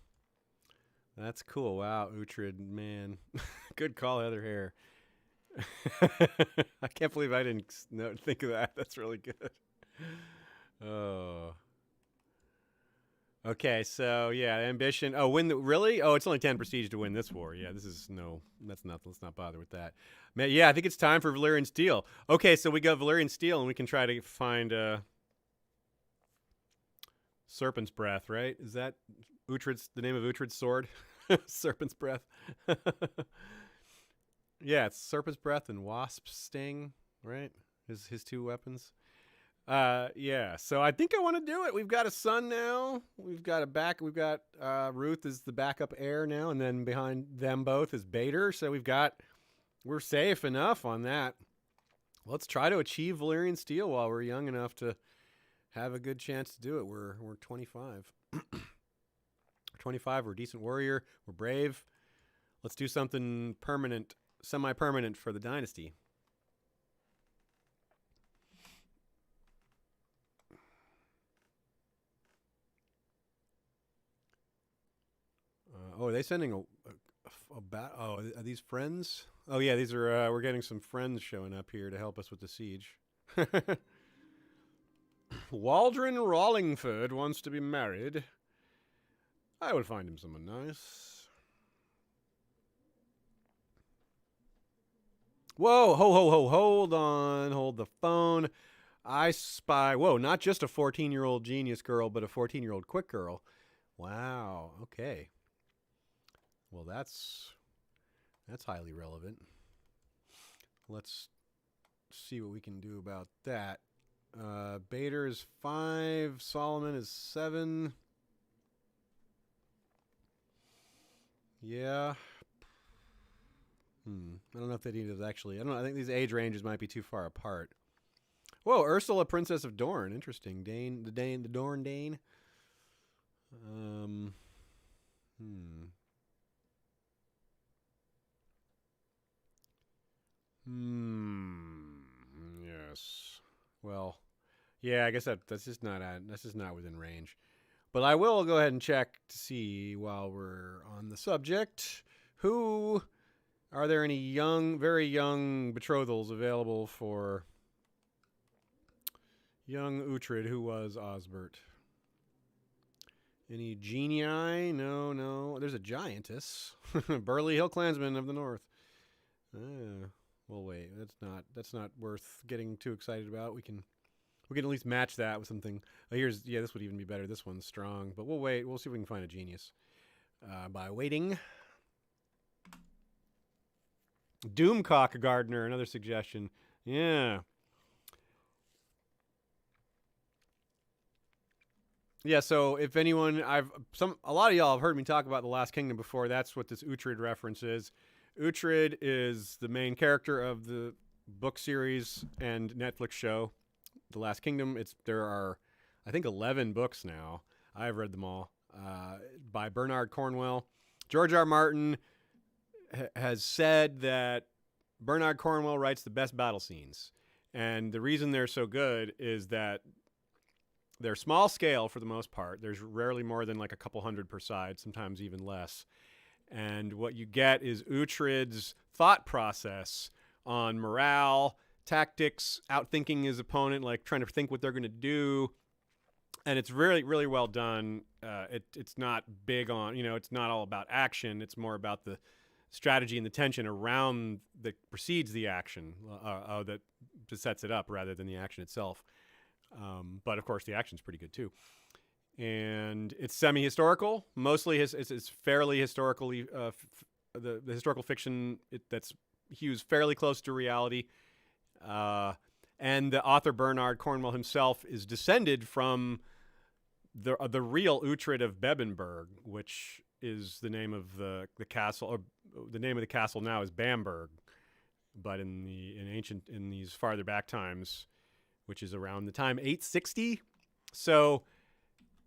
That's cool. Wow, Uhtred, man. Good call, Heather Hare. I can't believe I didn't think of that. That's really good. Oh. Okay, so yeah, ambition. Oh, win the really? Oh, it's only 10 prestige to win this war. Yeah, this is no. That's not. Let's not bother with that. Man, yeah, I think it's time for Valyrian Steel. Okay, so we got Valyrian Steel, and we can try to find Serpent's Breath. Right? Is that Uhtred's the name of Uhtred's sword? Serpent's Breath. Yeah, it's Serpent's Breath and Wasp Sting. Right? His two weapons. Yeah, so I think I want to do it. We've got a son now. We've got Ruth is the backup heir now, and then behind them both is Bader. So we're safe enough on that. Let's try to achieve Valyrian Steel while we're young enough to have a good chance to do it. We're 25. 25, we're a decent warrior. We're brave. Let's do something permanent, semi-permanent for the dynasty. Oh, are they sending are these friends? Oh, yeah, these are, we're getting some friends showing up here to help us with the siege. Waldron Rollingford wants to be married. I would find him someone nice. Whoa, hold on. Hold the phone. I spy, not just a 14-year-old genius girl, but a 14-year-old quick girl. Wow, okay. Well, that's highly relevant. Let's see what we can do about that. Bader is 5. Solomon is 7. Yeah. I don't know if they need to actually. I don't know. I think these age ranges might be too far apart. Whoa, Ursula, Princess of Dorne. Interesting. The Dorne Dane. Yes. Well, yeah, I guess that's just not within range. But I will go ahead and check to see while we're on the subject. Are there any very young betrothals available for young Uhtred, who was Osbert? Any genii? No. There's a giantess. Burly Hill Clansman of the North. Well, wait. That's not worth getting too excited about. We can at least match that with something. This would even be better. This one's strong, but we'll wait. We'll see if we can find a genius by waiting. Doomcock Gardener, another suggestion. Yeah. Yeah, so if anyone, a lot of y'all have heard me talk about The Last Kingdom before. That's what this Uhtred reference is. Uhtred is the main character of the book series and Netflix show, The Last Kingdom. There are, I think, 11 books now. I've read them all by Bernard Cornwell. George R. Martin has said that Bernard Cornwell writes the best battle scenes, and the reason they're so good is that they're small scale for the most part. There's rarely more than like a couple hundred per side, sometimes even less. And what you get is Uhtred's thought process on morale, tactics, outthinking his opponent, like trying to think what they're going to do. And it's really, really well done. It's not big on, it's not all about action. It's more about the strategy and the tension around that precedes the action that sets it up rather than the action itself. But of course, the action's pretty good too. And it's semi-historical. Mostly, it's fairly historically. The historical fiction that's hews fairly close to reality. And the author Bernard Cornwell himself is descended from the real Uhtred of Bebbanburg, which is the name of the castle. Or the name of the castle now is Bamberg, but in these farther back times, which is around the time 860. So.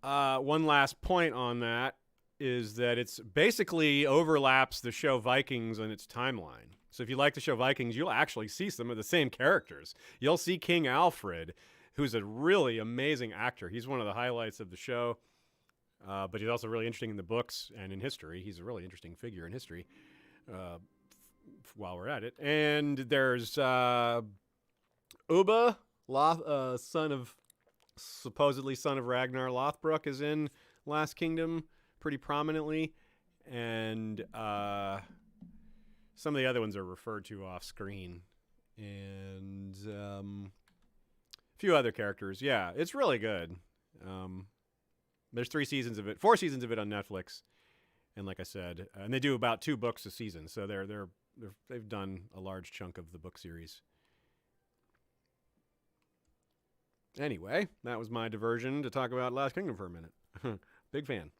One last point on that is that it's basically overlaps the show Vikings on its timeline. So if you like the show Vikings, you'll actually see some of the same characters. You'll see King Alfred, who's a really amazing actor. He's one of the highlights of the show, but he's also really interesting in the books and in history. He's a really interesting figure in history while we're at it. And there's Ubba, supposedly son of Ragnar Lothbrok, is in Last Kingdom pretty prominently, and some of the other ones are referred to off screen, and a few other characters. Yeah, it's really good. There's 4 seasons of it on Netflix, and like I said, and they do about 2 books a season, so they've done a large chunk of the book series. Anyway, that was my diversion to talk about Last Kingdom for a minute. Big fan.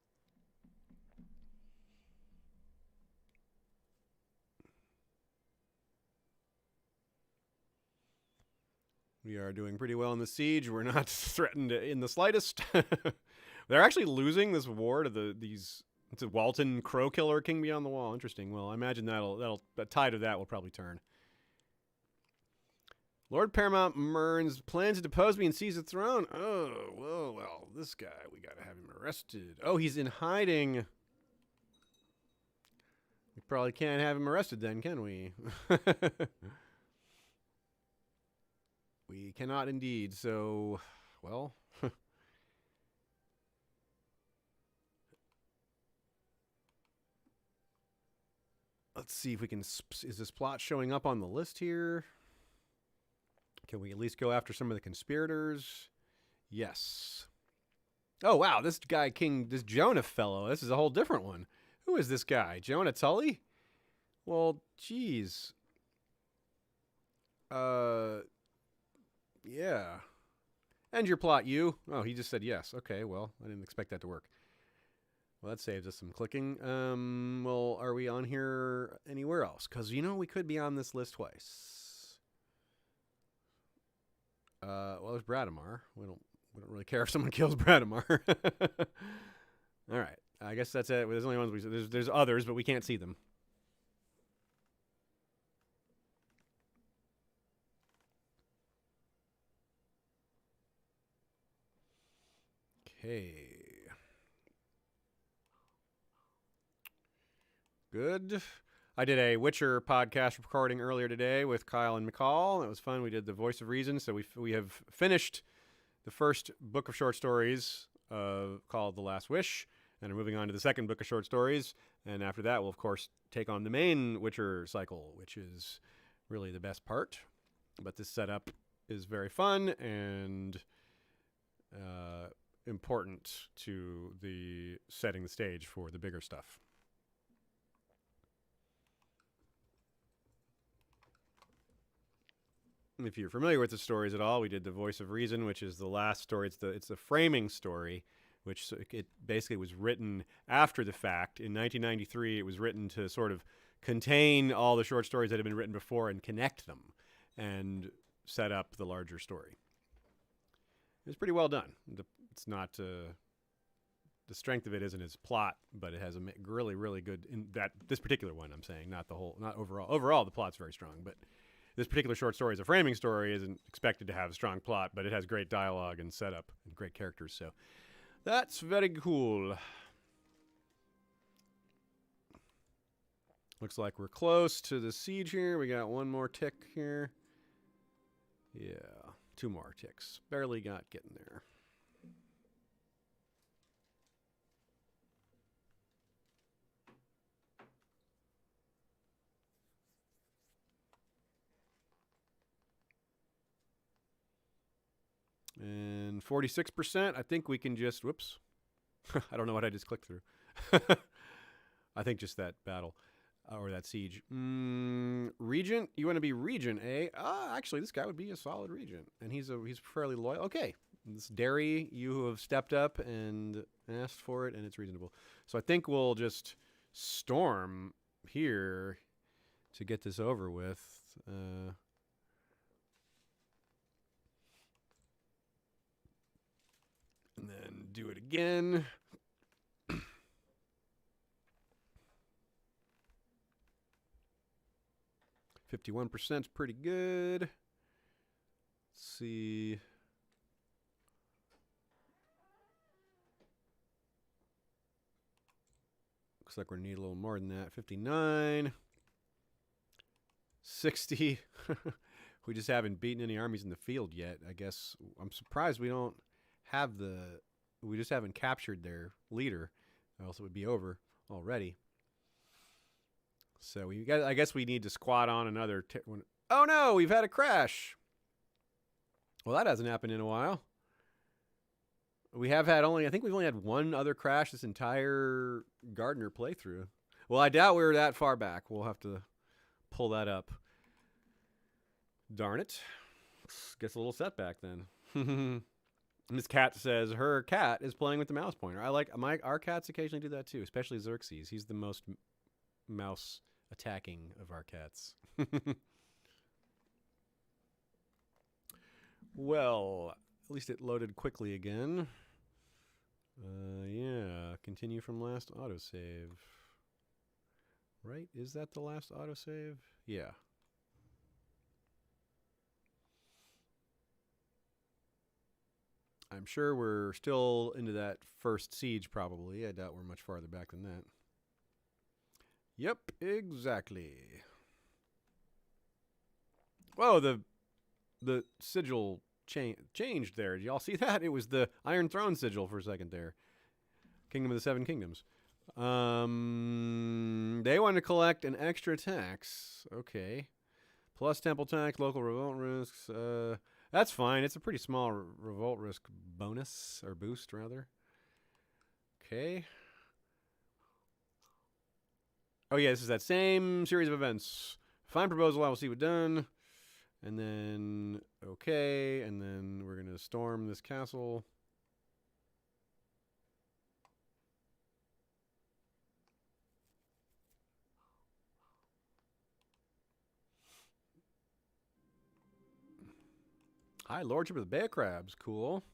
We are doing pretty well in the siege. We're not threatened in the slightest. They're actually losing this war to these. It's a Walton Crow Killer, King Beyond the Wall. Interesting. Well, I imagine the tide of that will probably turn. Lord Paramount Mern's plans to depose me and seize the throne. Oh, well, this guy, we gotta have him arrested. Oh, he's in hiding. We probably can't have him arrested then, can we? We cannot indeed, so, well. Let's see if we can, is this plot showing up on the list here? Can we at least go after some of the conspirators? Yes. Oh, wow. This guy, this Jonah fellow, this is a whole different one. Who is this guy? Jonah Tully? Well, geez. Yeah. End your plot, you. Oh, he just said yes. Okay, well, I didn't expect that to work. Well, that saves us some clicking. Well, are we on here anywhere else? Because, we could be on this list twice. Well, there's Bradamar. We don't really care if someone kills Bradamar. All right. I guess that's it. There's only ones there's others, but we can't see them. Okay. Good. I did a Witcher podcast recording earlier today with Kyle and McCall. It was fun. We did the Voice of Reason. So we have finished the first book of short stories called The Last Wish, and are moving on to the second book of short stories. And after that, we'll, of course, take on the main Witcher cycle, which is really the best part. But this setup is very fun and important to the setting the stage for the bigger stuff. If you're familiar with the stories at all, we did the Voice of Reason, which is the last story. It's the framing story, which it basically was written after the fact. In 1993, it was written to sort of contain all the short stories that had been written before and connect them and set up the larger story. It's pretty well done. It's not the strength of it isn't its plot, but it has a really, really good in this particular one. I'm saying not overall. Overall, the plot's very strong, but this particular short story as a framing story isn't expected to have a strong plot, but it has great dialogue and setup and great characters. So that's very cool. Looks like we're close to the siege here. We got one more tick here. Yeah, 2 more ticks. Barely getting there. And 46%, I think we can just, whoops. I don't know what I just clicked through. I think just that battle, or that siege. Regent, you want to be regent, eh? Actually, this guy would be a solid regent, and he's fairly loyal. Okay, this Derry, you have stepped up and asked for it, and it's reasonable. So I think we'll just storm here to get this over with. And then do it again. 51% is pretty good. Let's see. Looks like we need a little more than that. 59. 60. We just haven't beaten any armies in the field yet. I guess I'm surprised we don't have we just haven't captured their leader, or else it would be over already. So I guess we need to squat on another one. Oh no, we've had a crash. Well, that hasn't happened in a while. We have had I think we've only had one other crash this entire Gardner playthrough. Well, I doubt we were that far back. We'll have to pull that up. Darn it. Gets a little setback then. Miss Cat says her cat is playing with the mouse pointer. Our cats occasionally do that too, especially Xerxes. He's the most mouse attacking of our cats. Well, at least it loaded quickly again. Yeah, continue from last autosave. Right? Is that the last autosave? Yeah. I'm sure we're still into that first siege, probably. I doubt we're much farther back than that. Yep, exactly. Whoa, the sigil changed there. Did y'all see that? It was the Iron Throne sigil for a second there. Kingdom of the Seven Kingdoms. They want to collect an extra tax. Okay. Plus temple tax, local revolt risks. That's fine. It's a pretty small revolt risk bonus, or boost, rather. Okay. Oh, yeah, this is that same series of events. Fine proposal, I will see what done. And then, okay, and then we're going to storm this castle. High Lordship of the Bear Crabs. Cool.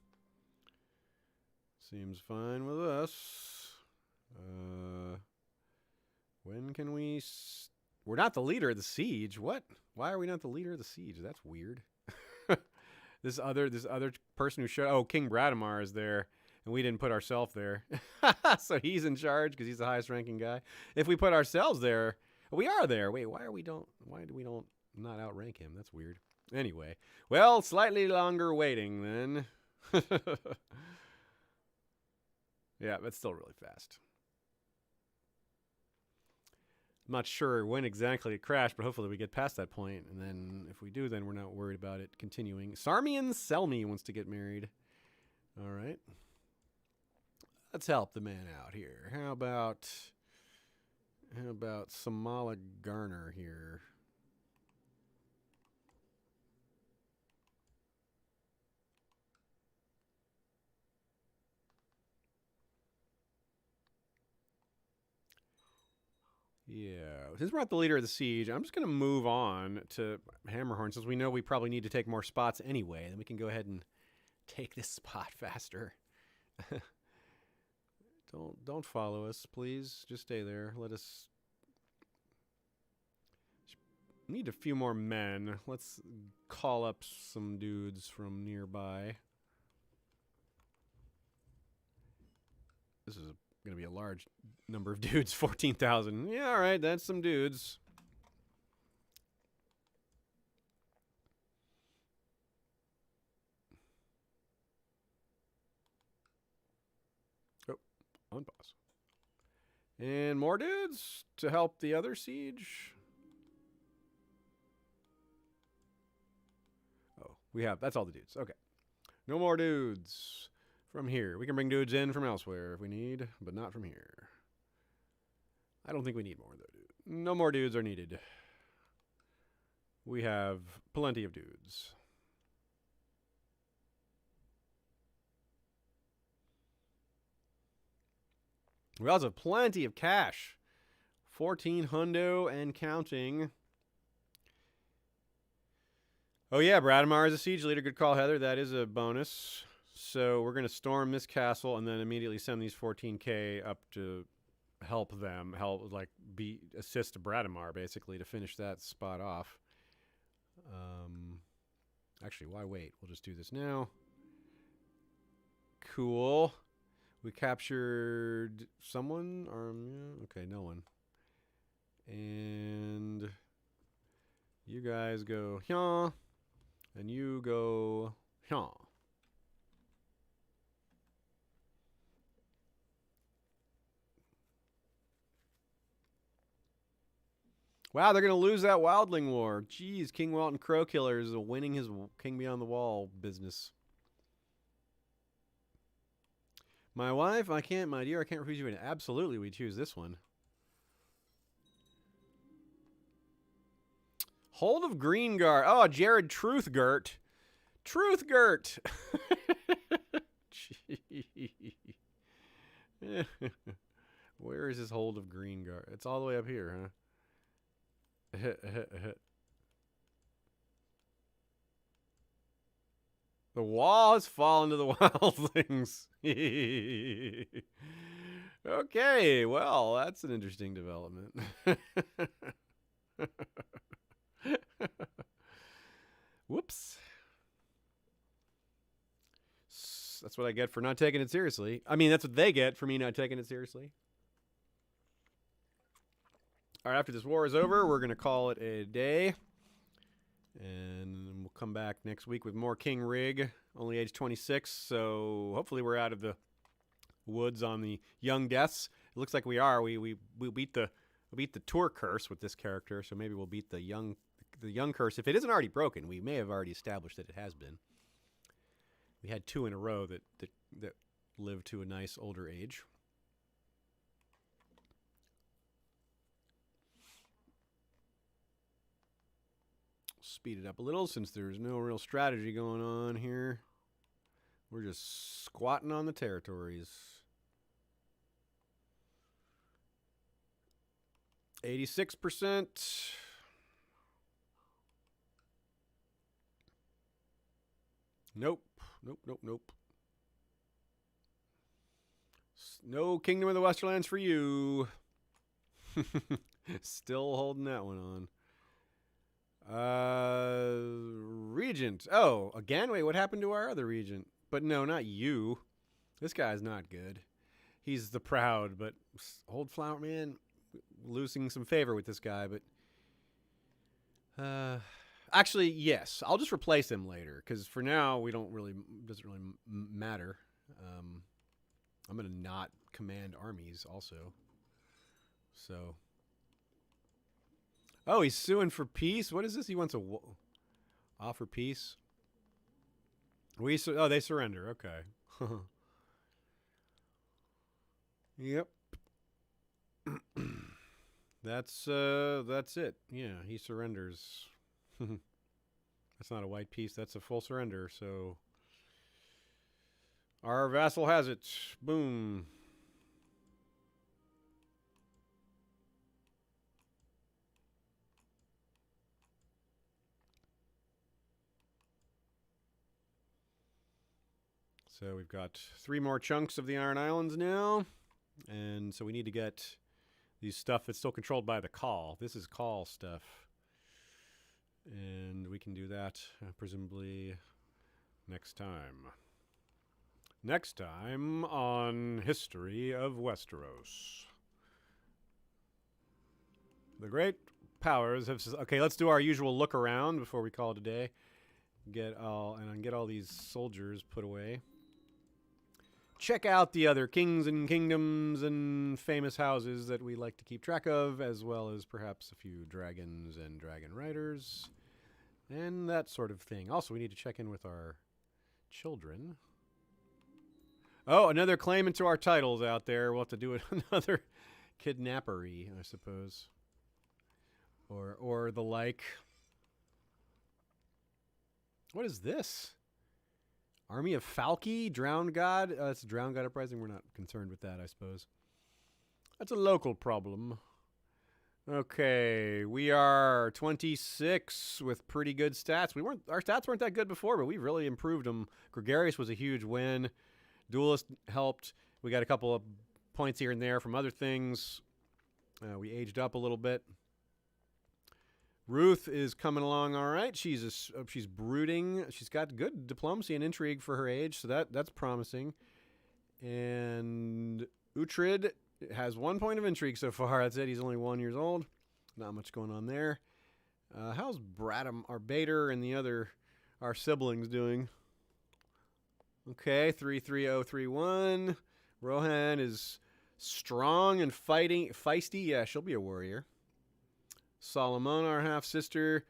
Seems fine with us. When can we... We're not the leader of the siege. What? Why are we not the leader of the siege? That's weird. This other person who showed... Oh, King Bradamar is there, and we didn't put ourselves there. So he's in charge because he's the highest ranking guy. If we put ourselves there... We are there. Wait, why do we don't not outrank him? That's weird. Anyway, well, slightly longer waiting then. Yeah, but still really fast. I'm not sure when exactly it crashed, but hopefully we get past that point. And then if we do, then we're not worried about it continuing. Sarmian Selmy wants to get married. All right. Let's help the man out here. How about Samala Garner here? Yeah, since we're not the leader of the siege, I'm just going to move on to Hammerhorn, since we know we probably need to take more spots anyway. Then we can go ahead and take this spot faster. Don't follow us, please. Just stay there. Let us... Need a few more men. Let's call up some dudes from nearby. This is going to be a large number of dudes. 14,000. Yeah, all right. That's some dudes. Oh, unpause. And more dudes to help the other siege. Oh, we have... That's all the dudes. Okay. No more dudes. From here. We can bring dudes in from elsewhere if we need, but not from here. I don't think we need more, though, dude. No more dudes are needed. We have plenty of dudes. We also have plenty of cash. 14 hundo and counting. Oh, yeah, Bradamar is a siege leader. Good call, Heather. That is a bonus. So we're going to storm this castle and then immediately send these 14K up to help them, assist Bradamar, basically, to finish that spot off. Actually, why wait? We'll just do this now. Cool. We captured someone? Okay, no one. And you guys go here, and you go here. Wow, they're going to lose that Wildling War. Jeez, King Walton Crowkiller is winning his King Beyond the Wall business. My wife, my dear, I can't refuse you. Absolutely, we choose this one. Hold of Greengard. Oh, Jared Truthgirt. Truthgirt. Where is his Hold of Greengard? It's all the way up here, huh? The wall has fallen to the wildlings. Okay, well, that's an interesting development. Whoops. That's what I get for not taking it seriously. I mean, that's what they get for me not taking it seriously. All right, after this war is over, we're going to call it a day. And we'll come back next week with more King Rigg, only age 26. So hopefully we're out of the woods on the young deaths. It looks like we are. We beat the tour curse with this character, so maybe we'll beat the young curse. If it isn't already broken, we may have already established that it has been. We had 2 in a row that lived to a nice older age. Speed it up a little since there's no real strategy going on here. We're just squatting on the territories. 86%. Nope. Nope. No Kingdom of the Westerlands for you. Still holding that one on. Regent. Oh, again? Wait, what happened to our other regent? But no, not you. This guy's not good. He's the proud, but Old Flower Man, losing some favor with this guy, but actually, yes, I'll just replace him later, because for now, doesn't really matter. I'm going to not command armies also. So... Oh, he's suing for peace? What is this? He wants to offer peace? They surrender. Okay. Yep. That's it. Yeah, he surrenders. That's not a white peace. That's a full surrender. So our vassal has it. Boom. So we've got 3 more chunks of the Iron Islands now. And so we need to get these stuff that's still controlled by the call. This is call stuff. And we can do that presumably next time. Next time on History of Westeros. The great powers have... Okay, let's do our usual look around before we call it a day. Get all these soldiers put away. Check out the other kings and kingdoms and famous houses that we like to keep track of, as well as perhaps a few dragons and dragon riders, and that sort of thing. Also, we need to check in with our children. Oh, another claimant to our titles out there. We'll have to do another kidnappery, I suppose. Or the like. What is this? Army of Falki? Drowned God? It's a Drowned God Uprising. We're not concerned with that, I suppose. That's a local problem. Okay, we are 26 with pretty good stats. Our stats weren't that good before, but we've really improved them. Gregarious was a huge win. Duelist helped. We got a couple of points here and there from other things. We aged up a little bit. Ruth is coming along all right. She's brooding. She's got good diplomacy and intrigue for her age, so that's promising. And Uhtred has 1 point of intrigue so far. That's it. He's only 1 year old. Not much going on there. How's Bradham, our Bader, and our siblings doing? Okay, 33031. Rohan is strong and feisty. Yeah, she'll be a warrior. Solomon, our half-sister,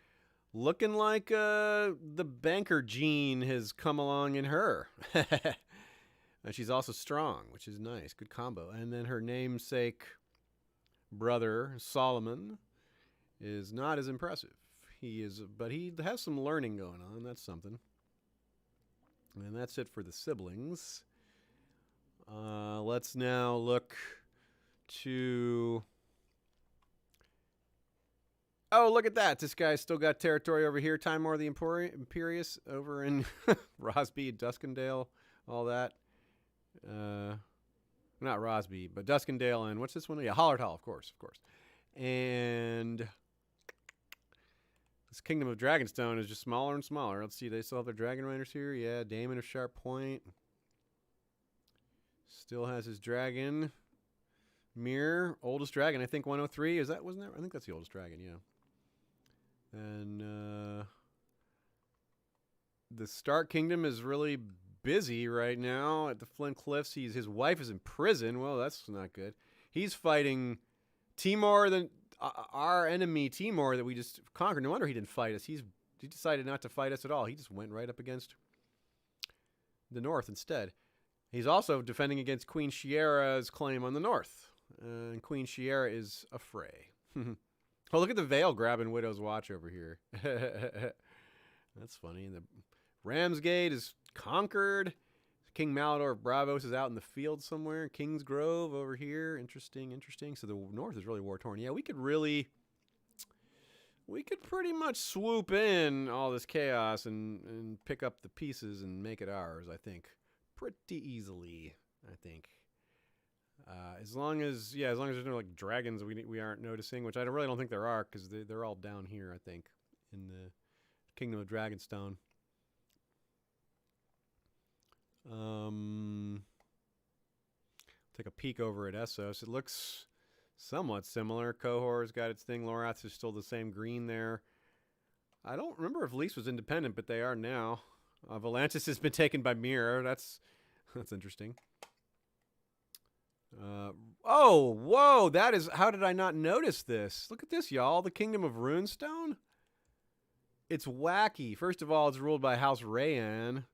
looking like the banker gene has come along in her. And she's also strong, which is nice. Good combo. And then her namesake brother, Solomon, is not as impressive. But he has some learning going on. That's something. And that's it for the siblings. Let's now look to... Oh, look at that. This guy's still got territory over here. Timor the Imperious over in Rosby, Duskendale, all that. Not Rosby, but Duskendale and what's this one? Yeah, Hollertall, of course. And this Kingdom of Dragonstone is just smaller and smaller. Let's see, they still have their Dragon Riders here. Yeah, Daemon of Sharp Point. Still has his dragon. Mirror, oldest dragon, I think 103. Wasn't that? I think that's the oldest dragon, yeah. And the Stark Kingdom is really busy right now at the Flint Cliffs. His wife is in prison. Well, that's not good. He's fighting Timor, our enemy Timor that we just conquered. No wonder he didn't fight us. He decided not to fight us at all. He just went right up against the north instead. He's also defending against Queen Shiera's claim on the north. And Queen Shiera is a fray. Oh, look at the Vale grabbing Widow's Watch over here. That's funny. And the Ramsgate is conquered. King Malador of Bravos is out in the field somewhere. King's Grove over here. Interesting. So the north is really war-torn. Yeah, we could pretty much swoop in all this chaos and pick up the pieces and make it ours, I think. Pretty easily, I think. As long as there's no like dragons we aren't noticing, which I really don't think there are, because they're all down here, I think, in the Kingdom of Dragonstone. Take a peek over at Essos. It looks somewhat similar. Qohor's got its thing. Lorath is still the same green there. I don't remember if Lys was independent, but they are now. Volantis has been taken by Mirror. That's interesting. Oh, whoa, how did I not notice this? Look at this, y'all. The Kingdom of Runestone. It's wacky. First of all, it's ruled by House Rayan,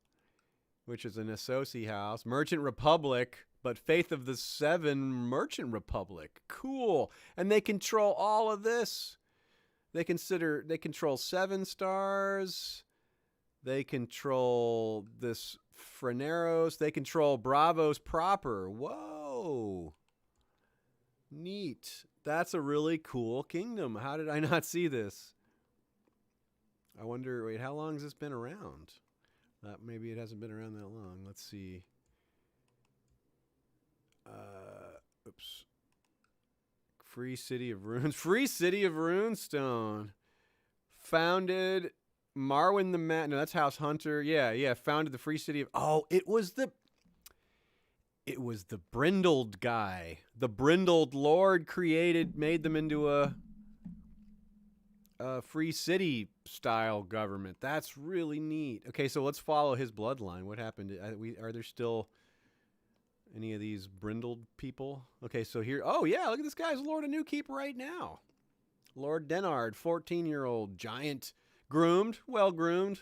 which is an Associ house. Merchant Republic, but Faith of the Seven Merchant Republic. Cool. And they control all of this. They control 7 stars. They control this Freneros. They control Bravos proper. Whoa. Neat. That's a really cool kingdom. How did I not see this? I wonder, wait, how long has this been around? Maybe it hasn't been around that long. Let's see. Oops. Free City of Runes. Free City of Runestone. Founded Marwyn the Mad. No, that's House Hunter. Yeah. Founded the Free City of. Oh, it was the Brindled guy. The Brindled Lord made them into a free city style government. That's really neat. Okay, so let's follow his bloodline. What happened? Are there still any of these Brindled people? Okay, so here. Oh yeah, look at this guy's Lord of Newkeep right now. Lord Denard, 14-year-old giant, well groomed,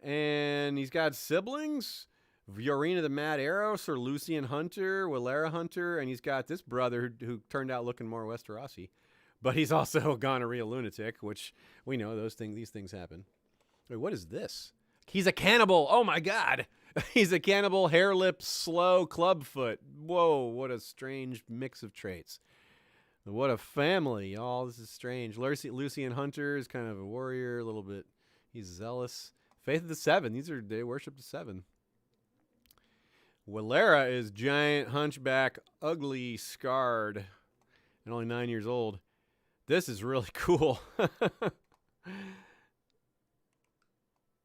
and he's got siblings. Viorina the Mad Arrow, Sir Lucian Hunter, Walera Hunter, and he's got this brother who turned out looking more Westerosi. But he's also a gonorrhea lunatic, which we know these things happen. Wait, what is this? He's a cannibal. Oh my God. He's a cannibal, hair lip, slow, clubfoot. Whoa, what a strange mix of traits. What a family. Oh, this is strange. Lucian Hunter is kind of a warrior, a little bit. He's zealous. Faith of the Seven. They worship the Seven. Walera is giant, hunchback, ugly, scarred, and only 9 years old. This is really cool.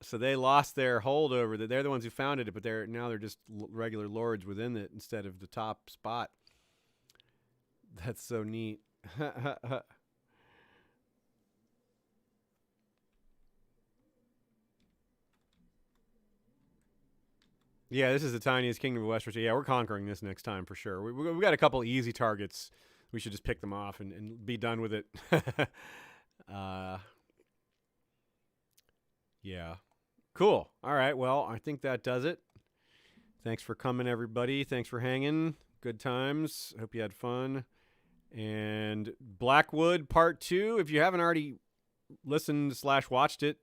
So they lost their hold over that. They're the ones who founded it, but they're just regular lords within it instead of the top spot. That's so neat. Yeah, this is the tiniest kingdom of Westeros. Yeah, we're conquering this next time for sure. We've got a couple easy targets. We should just pick them off and be done with it. Yeah. Cool. All right. Well, I think that does it. Thanks for coming, everybody. Thanks for hanging. Good times. Hope you had fun. And Blackwood Part 2, if you haven't already listened / watched it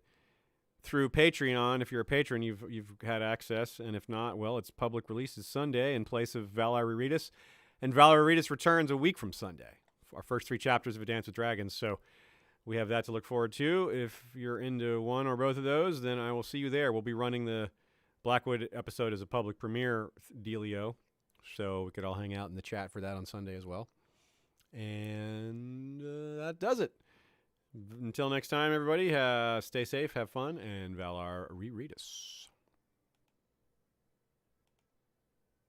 through Patreon, if you're a patron, you've had access. And if not, well, it's public releases Sunday in place of Valar Rereadus. And Valar Rereadus returns a week from Sunday. Our first 3 chapters of A Dance with Dragons. So we have that to look forward to. If you're into one or both of those, then I will see you there. We'll be running the Blackwood episode as a public premiere dealio. So we could all hang out in the chat for that on Sunday as well. And that does it. Until next time, everybody, stay safe, have fun, and Valar Rereadus.